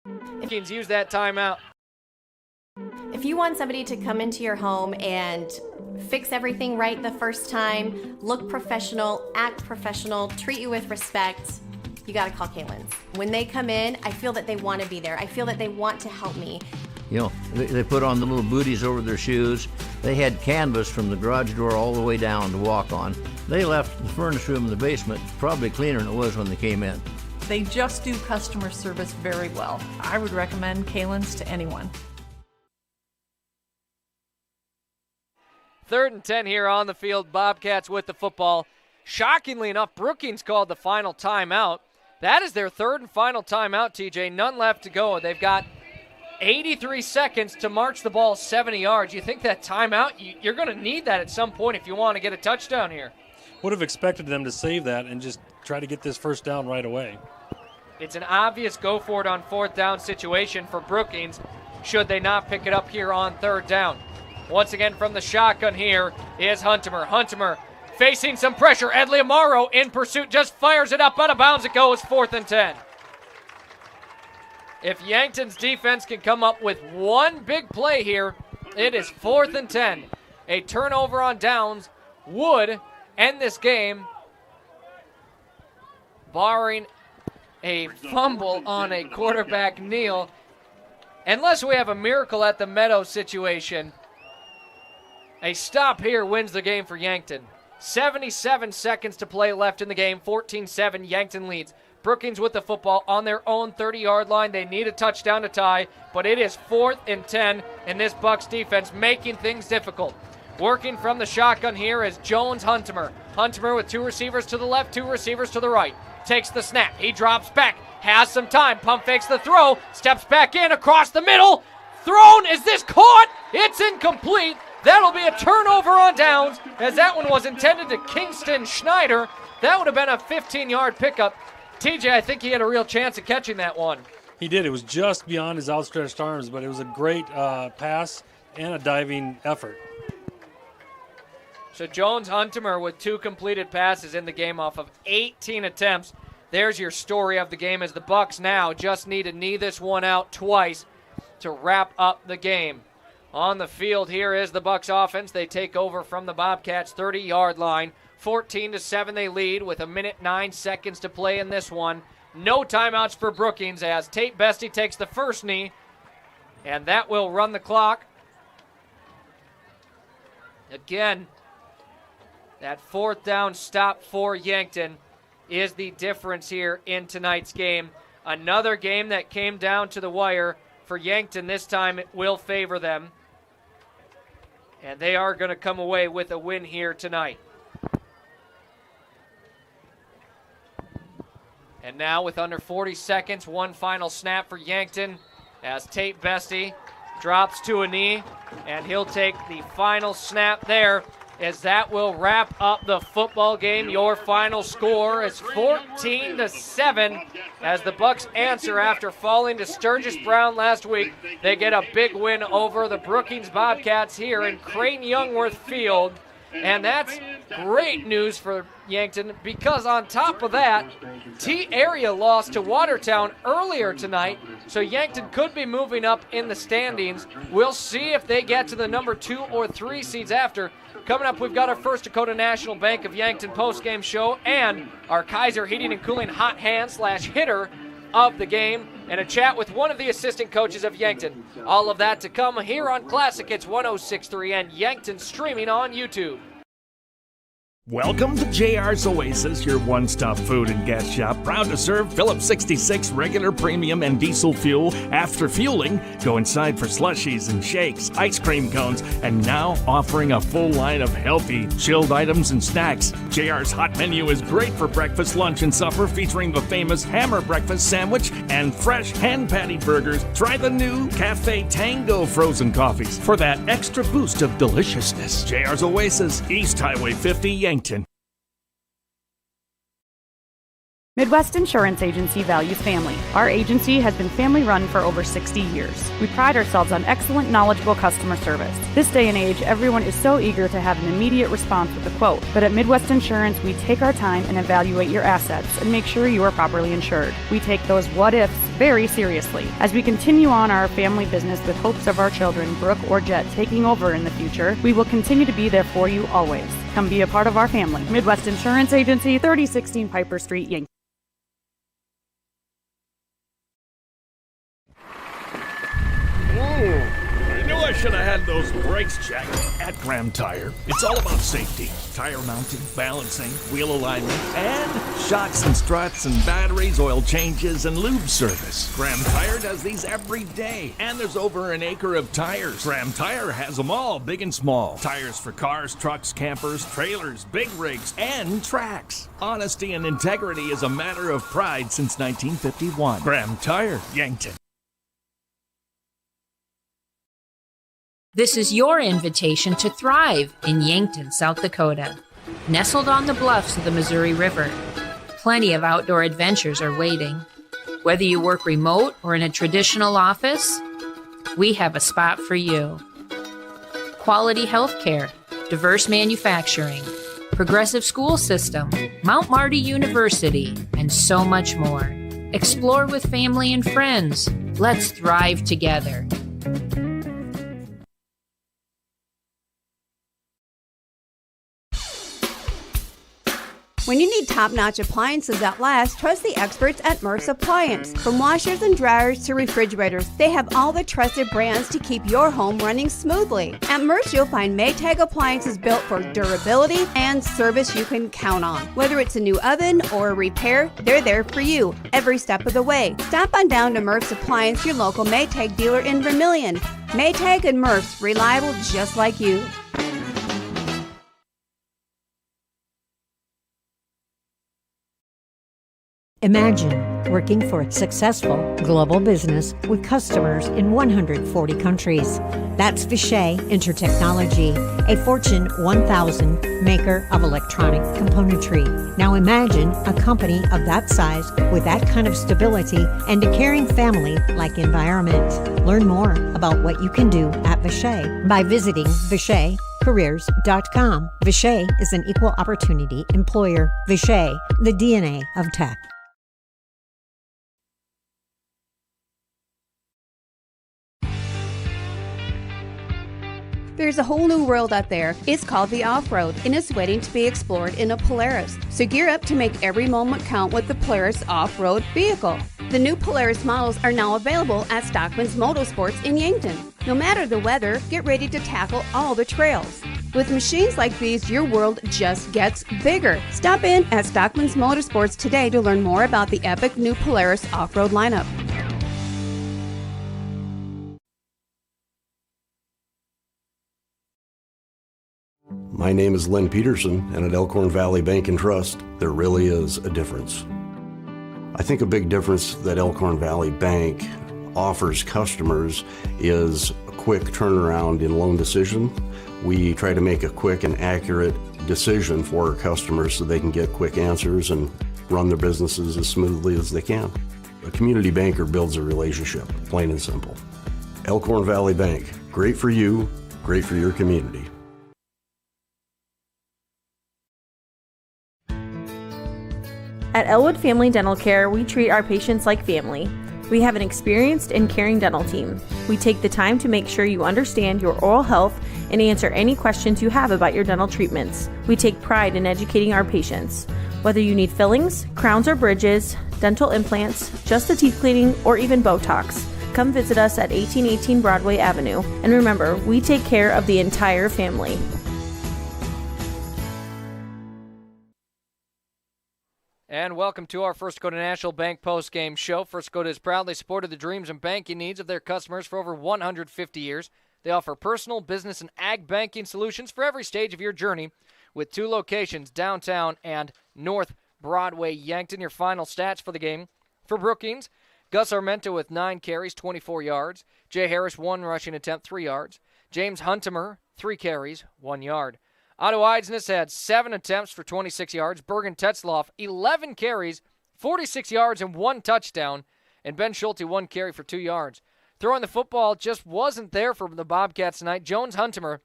Brookings use that timeout. If you want somebody to come into your home and fix everything right the first time, look professional, act professional, treat you with respect, you gotta call Kaylin's. When they come in, I feel that they want to be there. I feel that they want to help me. You know, they put on the little booties over their shoes. They had canvas from the garage door all the way down to walk on. They left the furnace room in the basement probably cleaner than it was when they came in. They just do customer service very well. I would recommend Kaylin's to anyone. 3rd and 10 here on the field. Bobcats with the football. Shockingly enough, Brookings called the final timeout. That is their 3rd and final timeout, TJ. None left to go. They've got 83 seconds to march the ball 70 yards. You think that timeout, you're going to need that at some point if you want to get a touchdown here. Would have expected them to save that and just try to get this first down right away. It's an obvious go for it on 4th down situation for Brookings should they not pick it up here on 3rd down. Once again from the shotgun here is Huntimer. Huntimer facing some pressure. Edley Amaro in pursuit, just fires it up out of bounds. It goes 4th and 10. If Yankton's defense can come up with one big play here, it is 4th and 10. A turnover on downs would end this game, barring a fumble on a quarterback kneel. Unless we have a miracle at the Meadow situation, a stop here wins the game for Yankton. 77 seconds to play left in the game, 14-7, Yankton leads. Brookings with the football on their own 30-yard line. They need a touchdown to tie, but it is 4th and 10, and this Bucks defense making things difficult. Working from the shotgun here is Jones Huntimer. Huntimer with 2 receivers to the left, 2 receivers to the right. Takes the snap. He drops back. Has some time. Pump fakes the throw. Steps back in across the middle. Thrown. Is this caught? It's incomplete. That'll be a turnover on downs, as that one was intended to Kingston Schneider. That would have been a 15-yard pickup. TJ, I think he had a real chance of catching that one. He did. It was just beyond his outstretched arms, but it was a great pass and a diving effort. So Jones Huntimer with 2 completed passes in the game off of 18 attempts. There's your story of the game, as the Bucks now just need to knee this one out twice to wrap up the game. On the field here is the Bucks offense. They take over from the Bobcats 30-yard line. 14-7 they lead with 1:09 seconds to play in this one. No timeouts for Brookings as Tate Bestie takes the first knee, and that will run the clock. Again, that 4th down stop for Yankton is the difference here in tonight's game. Another game that came down to the wire for Yankton. This time it will favor them, and they are going to come away with a win here tonight. And now with under 40 seconds, one final snap for Yankton as Tate Bestie drops to a knee, and he'll take the final snap there, as that will wrap up the football game. Your final score is 14-7 as the Bucks answer after falling to Sturgis Brown last week. They get a big win over the Brookings Bobcats here in Crane Youngworth Field. And that's great news for Yankton, because on top of that, T-Area lost to Watertown earlier tonight, so Yankton could be moving up in the standings. We'll see if they get to the number 2 or 3 seeds after. Coming up, we've got our First Dakota National Bank of Yankton postgame show and our Kaiser Heating and Cooling hot hand / hitter of the game, and a chat with one of the assistant coaches of Yankton. All of that to come here on Classic Hits 106.3 and Yankton streaming on YouTube. Welcome to JR's Oasis, your one-stop food and gas shop. Proud to serve Phillips 66 regular, premium, and diesel fuel. After fueling, go inside for slushies and shakes, ice cream cones, and now offering a full line of healthy, chilled items and snacks. JR's hot menu is great for breakfast, lunch, and supper, featuring the famous Hammer Breakfast Sandwich and fresh hand-patty burgers. Try the new Cafe Tango frozen coffees for that extra boost of deliciousness. JR's Oasis, East Highway 50, Yankton. Midwest Insurance Agency values family. Our agency has been family-run for over 60 years. We pride ourselves on excellent, knowledgeable customer service. This day and age, everyone is so eager to have an immediate response with a quote. But at Midwest Insurance, we take our time and evaluate your assets and make sure you are properly insured. We take those what-ifs very seriously. As we continue on our family business with hopes of our children, Brooke or Jet, taking over in the future, we will continue to be there for you always. Come be a part of our family. Midwest Insurance Agency, 3016 Piper Street, Yankton. I knew I should have had those brakes checked. At Graham Tire, it's all about safety. Tire mounting, balancing, wheel alignment, and shocks and struts and batteries, oil changes, and lube service. Graham Tire does these every day. And there's over an acre of tires. Graham Tire has them all, big and small. Tires for cars, trucks, campers, trailers, big rigs, and tracks. Honesty and integrity is a matter of pride since 1951. Graham Tire, Yankton. This is your invitation to thrive in Yankton, South Dakota. Nestled on the bluffs of the Missouri River, plenty of outdoor adventures are waiting. Whether you work remote or in a traditional office, we have a spot for you. Quality health care, diverse manufacturing, progressive school system, Mount Marty University, and so much more. Explore with family and friends. Let's thrive together. When you need top-notch appliances that last, trust the experts at Murph's Appliance. From washers and dryers to refrigerators, they have all the trusted brands to keep your home running smoothly. At Murph's, you'll find Maytag appliances built for durability and service you can count on. Whether it's a new oven or a repair, they're there for you every step of the way. Stop on down to Murph's Appliance, your local Maytag dealer in Vermilion. Maytag and Murph's, reliable just like you. Imagine working for a successful global business with customers in 140 countries. That's Vishay Intertechnology, a Fortune 1000 maker of electronic componentry. Now imagine a company of that size with that kind of stability and a caring family-like environment. Learn more about what you can do at Vishay by visiting VishayCareers.com. Vishay is an equal opportunity employer. Vishay, the DNA of tech. There's a whole new world out there. It's called the off-road and it's waiting to be explored in a Polaris. So gear up to make every moment count with the Polaris off-road vehicle. The new Polaris models are now available at Stockman's Motorsports in Yankton. No matter the weather, get ready to tackle all the trails. With machines like these, your world just gets bigger. Stop in at Stockman's Motorsports today to learn more about the epic new Polaris off-road lineup. My name is Len Peterson, and at Elkhorn Valley Bank and Trust, there really is a difference. I think a big difference that Elkhorn Valley Bank offers customers is a quick turnaround in loan decision. We try to make a quick and accurate decision for our customers so they can get quick answers and run their businesses as smoothly as they can. A community banker builds a relationship, plain and simple. Elkhorn Valley Bank, great for you, great for your community. At Elwood Family Dental Care, we treat our patients like family. We have an experienced and caring dental team. We take the time to make sure you understand your oral health and answer any questions you have about your dental treatments. We take pride in educating our patients. Whether you need fillings, crowns or bridges, dental implants, just a teeth cleaning, or even Botox, come visit us at 1818 Broadway Avenue. And remember, we take care of the entire family. And welcome to our First Dakota National Bank post-game show. First Dakota has proudly supported the dreams and banking needs of their customers for over 150 years. They offer personal, business, and ag banking solutions for every stage of your journey with 2 locations, downtown and North Broadway, Yankton. Your final stats for the game. For Brookings, Gus Armenta with 9 carries, 24 yards. Jay Harris, 1 rushing attempt, 3 yards. James Huntimer, 3 carries, 1 yard. Otto Eidsness had 7 attempts for 26 yards. Bergen Tetzloff, 11 carries, 46 yards, and 1 touchdown. And Ben Schulte, 1 carry for 2 yards. Throwing the football just wasn't there for the Bobcats tonight. Jones Huntimer,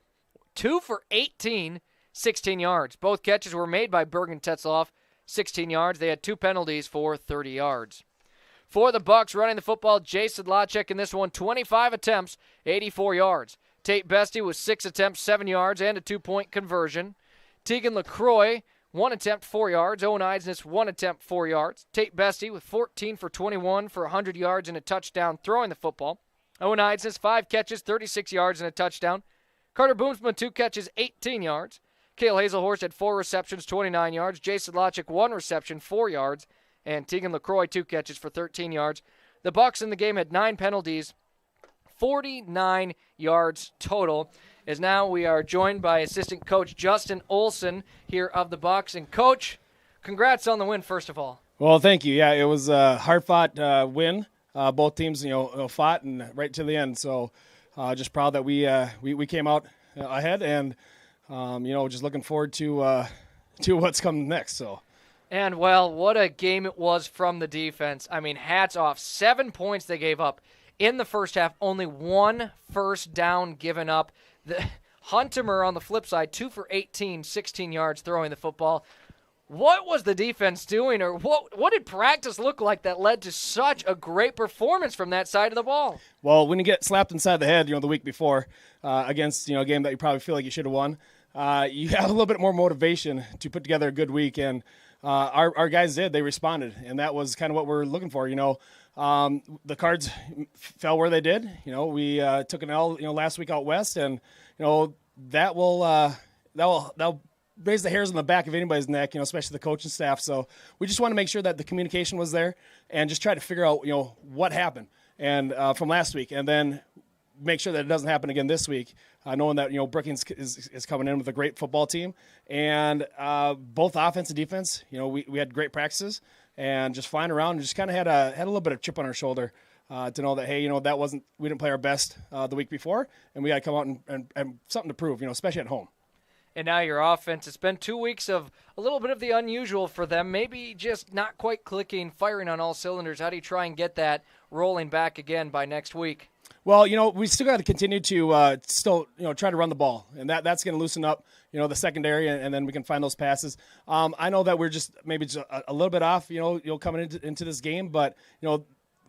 2 for 18, 16 yards. Both catches were made by Bergen Tetzloff, 16 yards. They had 2 penalties for 30 yards. For the Bucks, running the football, Jason Lachek in this one, 25 attempts, 84 yards. Tate Bestie with 6 attempts, 7 yards, and a 2-point conversion. Tegan LaCroix, 1 attempt, 4 yards. Owen Eidsness, 1 attempt, 4 yards. Tate Bestie with 14 for 21 for 100 yards and a touchdown throwing the football. Owen Eidsness, 5 catches, 36 yards and a touchdown. Carter Boomsma, 2 catches, 18 yards. Cale Hazelhorst had 4 receptions, 29 yards. Jason Lachek, 1 reception, 4 yards. And Tegan LaCroix, 2 catches for 13 yards. The Bucks in the game had 9 penalties, 49 yards total. As now we are joined by assistant coach Justin Olson here of the Bucks. And Coach, congrats on the win, first of all. Well, thank you. Yeah, it was a hard-fought win. Both teams, fought and right to the end. So just proud that we came out ahead, and just looking forward to what's coming next. So. And, well, what a game it was from the defense. I mean, hats off. 7 points they gave up in the first half. Only 1 first down given up. Huntimer on the flip side, 2 for 18, 16 yards throwing the football. What was the defense doing, or what did practice look like that led to such a great performance from that side of the ball? Well, when you get slapped inside the head, the week before against, a game that you probably feel like you should have won, you have a little bit more motivation to put together a good week, and our guys did. They responded, and that was kind of what we're looking for. The Cards fell where they did. We took an L, last week out west, and that'll raise the hairs on the back of anybody's neck, especially the coaching staff. So we just want to make sure that the communication was there, and just try to figure out, what happened and from last week, and then make sure that it doesn't happen again this week. Knowing that Brookings is coming in with a great football team, and both offense and defense. We had great practices, and just flying around, and just kind of had a little bit of chip on our shoulder to know that, hey, we didn't play our best the week before, and we got to come out and something to prove, especially at home. And now your offense, it's been 2 weeks of a little bit of the unusual for them, maybe just not quite clicking, firing on all cylinders. How do you try and get that rolling back again by next week? Well, we still got to continue to try to run the ball, and that's going to loosen up, the secondary, and then we can find those passes. I know that we're just maybe just a little bit off, coming into this game, but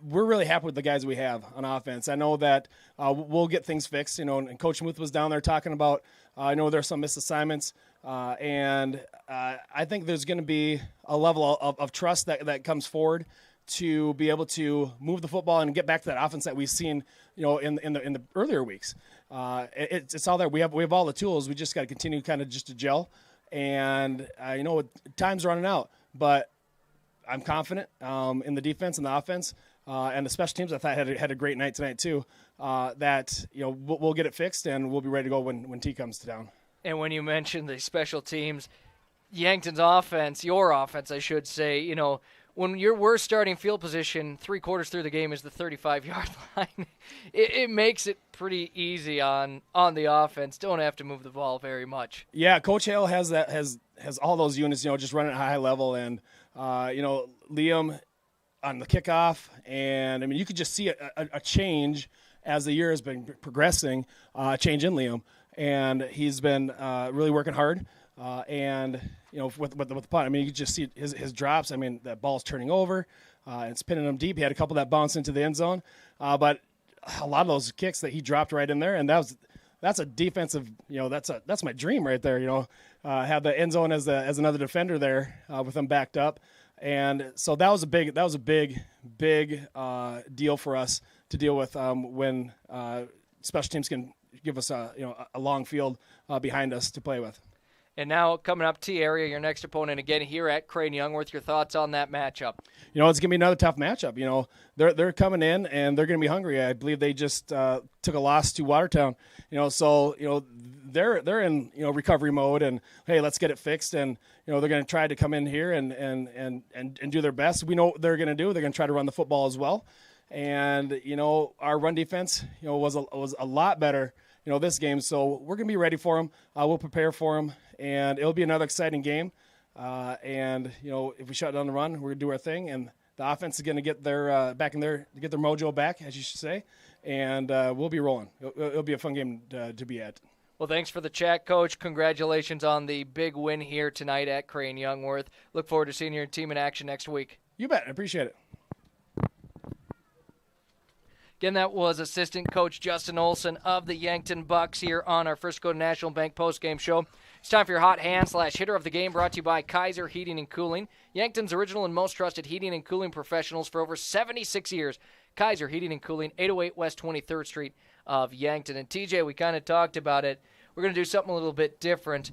we're really happy with the guys we have on offense. I know that we'll get things fixed, and Coach Muth was down there talking about. I know there's some missed assignments, and I think there's going to be a level of trust that comes forward to be able to move the football and get back to that offense that we've seen, in the earlier weeks. It's all there. We have all the tools. We just got to continue kind of just to gel. And time's running out, but I'm confident in the defense and the offense and the special teams. I thought had a great night tonight too. That we'll get it fixed and we'll be ready to go when T comes to town. And when you mentioned the special teams, Yankton's offense, your offense, I should say, when your worst starting field position 3/4 through the game is the 35-yard line, it makes it pretty easy on the offense. Don't have to move the ball very much. Yeah, Coach Hale has all those units, just running at a high level, and Liam on the kickoff, and I mean you could just see a change as the year has been progressing, change in Liam, and he's been really working hard. And with the punt, I mean, you can just see his drops. I mean, that ball's turning over, and spinning him deep. He had a couple that bounced into the end zone, but a lot of those kicks that he dropped right in there, and that's a defensive. That's my dream right there. Have the end zone as another defender there with him backed up, and so that was a big deal for us to deal with when special teams can give us a long field behind us to play with. And now coming up T area, your next opponent again here at Crane Youngworth. Your thoughts on that matchup? It's going to be another tough matchup. They're coming in and they're going to be hungry. I believe they just took a loss to Watertown. So they're in recovery mode and hey, let's get it fixed. And they're going to try to come in here and do their best. We know what they're going to do. They're going to try to run the football as well. And our run defense was a lot better this game. So we're going to be ready for them. We'll prepare for them. And it'll be another exciting game. And if we shut down the run, we're gonna do our thing, and the offense is gonna get their get their mojo back, as you should say, and we'll be rolling. It'll be a fun game to be at. Well, thanks for the chat, Coach. Congratulations on the big win here tonight at Crane Youngworth. Look forward to seeing your team in action next week. You bet. I appreciate it. Again, that was assistant coach Justin Olson of the Yankton Bucks here on our First Dakota National Bank postgame show. It's time for your hot hand / hitter of the game, brought to you by Kaiser Heating and Cooling, Yankton's original and most trusted heating and cooling professionals for over 76 years. Kaiser Heating and Cooling, 808 West 23rd Street of Yankton. And TJ, we kind of talked about it. We're going to do something a little bit different.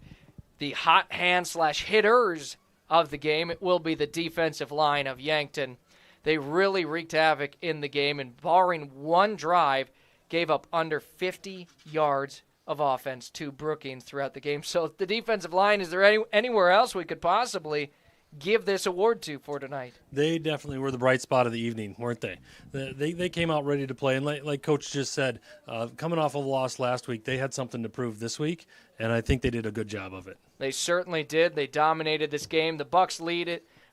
The hot hand / hitters of the game, it will be the defensive line of Yankton. They really wreaked havoc in the game, and barring one drive, gave up under 50 yards of offense to Brookings throughout the game. So the defensive line, is there anywhere else we could possibly give this award to for tonight? They definitely were the bright spot of the evening, weren't they? They came out ready to play, and like Coach just said, coming off of a loss last week, they had something to prove this week, and I think they did a good job of it. They certainly did. They dominated this game. The Bucks won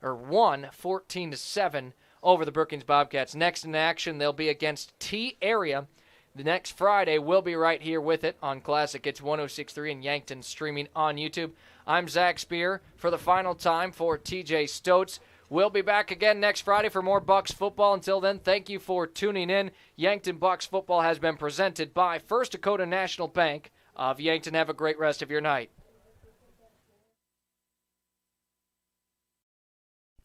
14-7 over the Brookings Bobcats. Next in action, they'll be against T-Area. The next Friday, we'll be right here with it on Classic Hits 106.3 and Yankton, streaming on YouTube. I'm Zach Spear for the final time for TJ Stotz. We'll be back again next Friday for more Bucks football. Until then, thank you for tuning in. Yankton Bucks football has been presented by First Dakota National Bank of Yankton. Have a great rest of your night.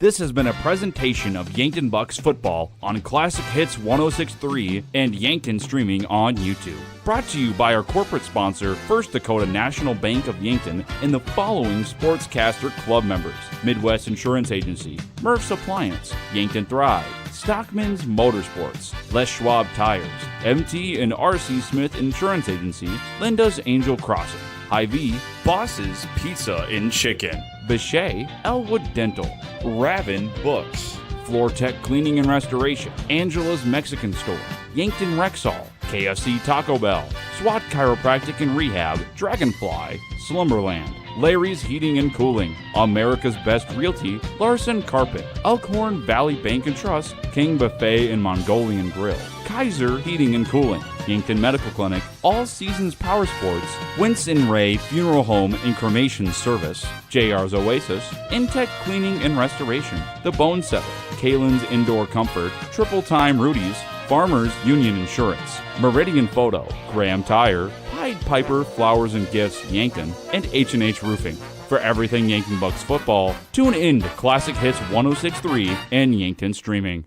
This has been a presentation of Yankton Bucks football on Classic Hits 106.3 and Yankton streaming on YouTube. Brought to you by our corporate sponsor, First Dakota National Bank of Yankton, and the following Sportscaster Club members: Midwest Insurance Agency, Murph's Appliance, Yankton Thrive, Stockman's Motorsports, Les Schwab Tires, MT and RC Smith Insurance Agency, Linda's Angel Crossing, Hy-Vee, Boss's Pizza and Chicken, Bechet, Elwood Dental, Raven Books, Floor Tech Cleaning and Restoration, Angela's Mexican Store, Yankton Rexall, KFC Taco Bell, SWAT Chiropractic and Rehab, Dragonfly, Slumberland, Larry's Heating and Cooling, America's Best Realty, Larson Carpet, Elkhorn Valley Bank and Trust, King Buffet and Mongolian Grill, Kaiser Heating and Cooling, Yankton Medical Clinic, All Seasons Power Sports, Winston Ray Funeral Home and Cremation Service, JR's Oasis, Intech Cleaning and Restoration, The Bone Setter, Kalen's Indoor Comfort, Triple Time Rudy's, Farmers Union Insurance, Meridian Photo, Graham Tire, Pied Piper Flowers and Gifts Yankton, and H&H Roofing. For everything Yankton Bucks football, tune in to Classic Hits 106.3 and Yankton Streaming.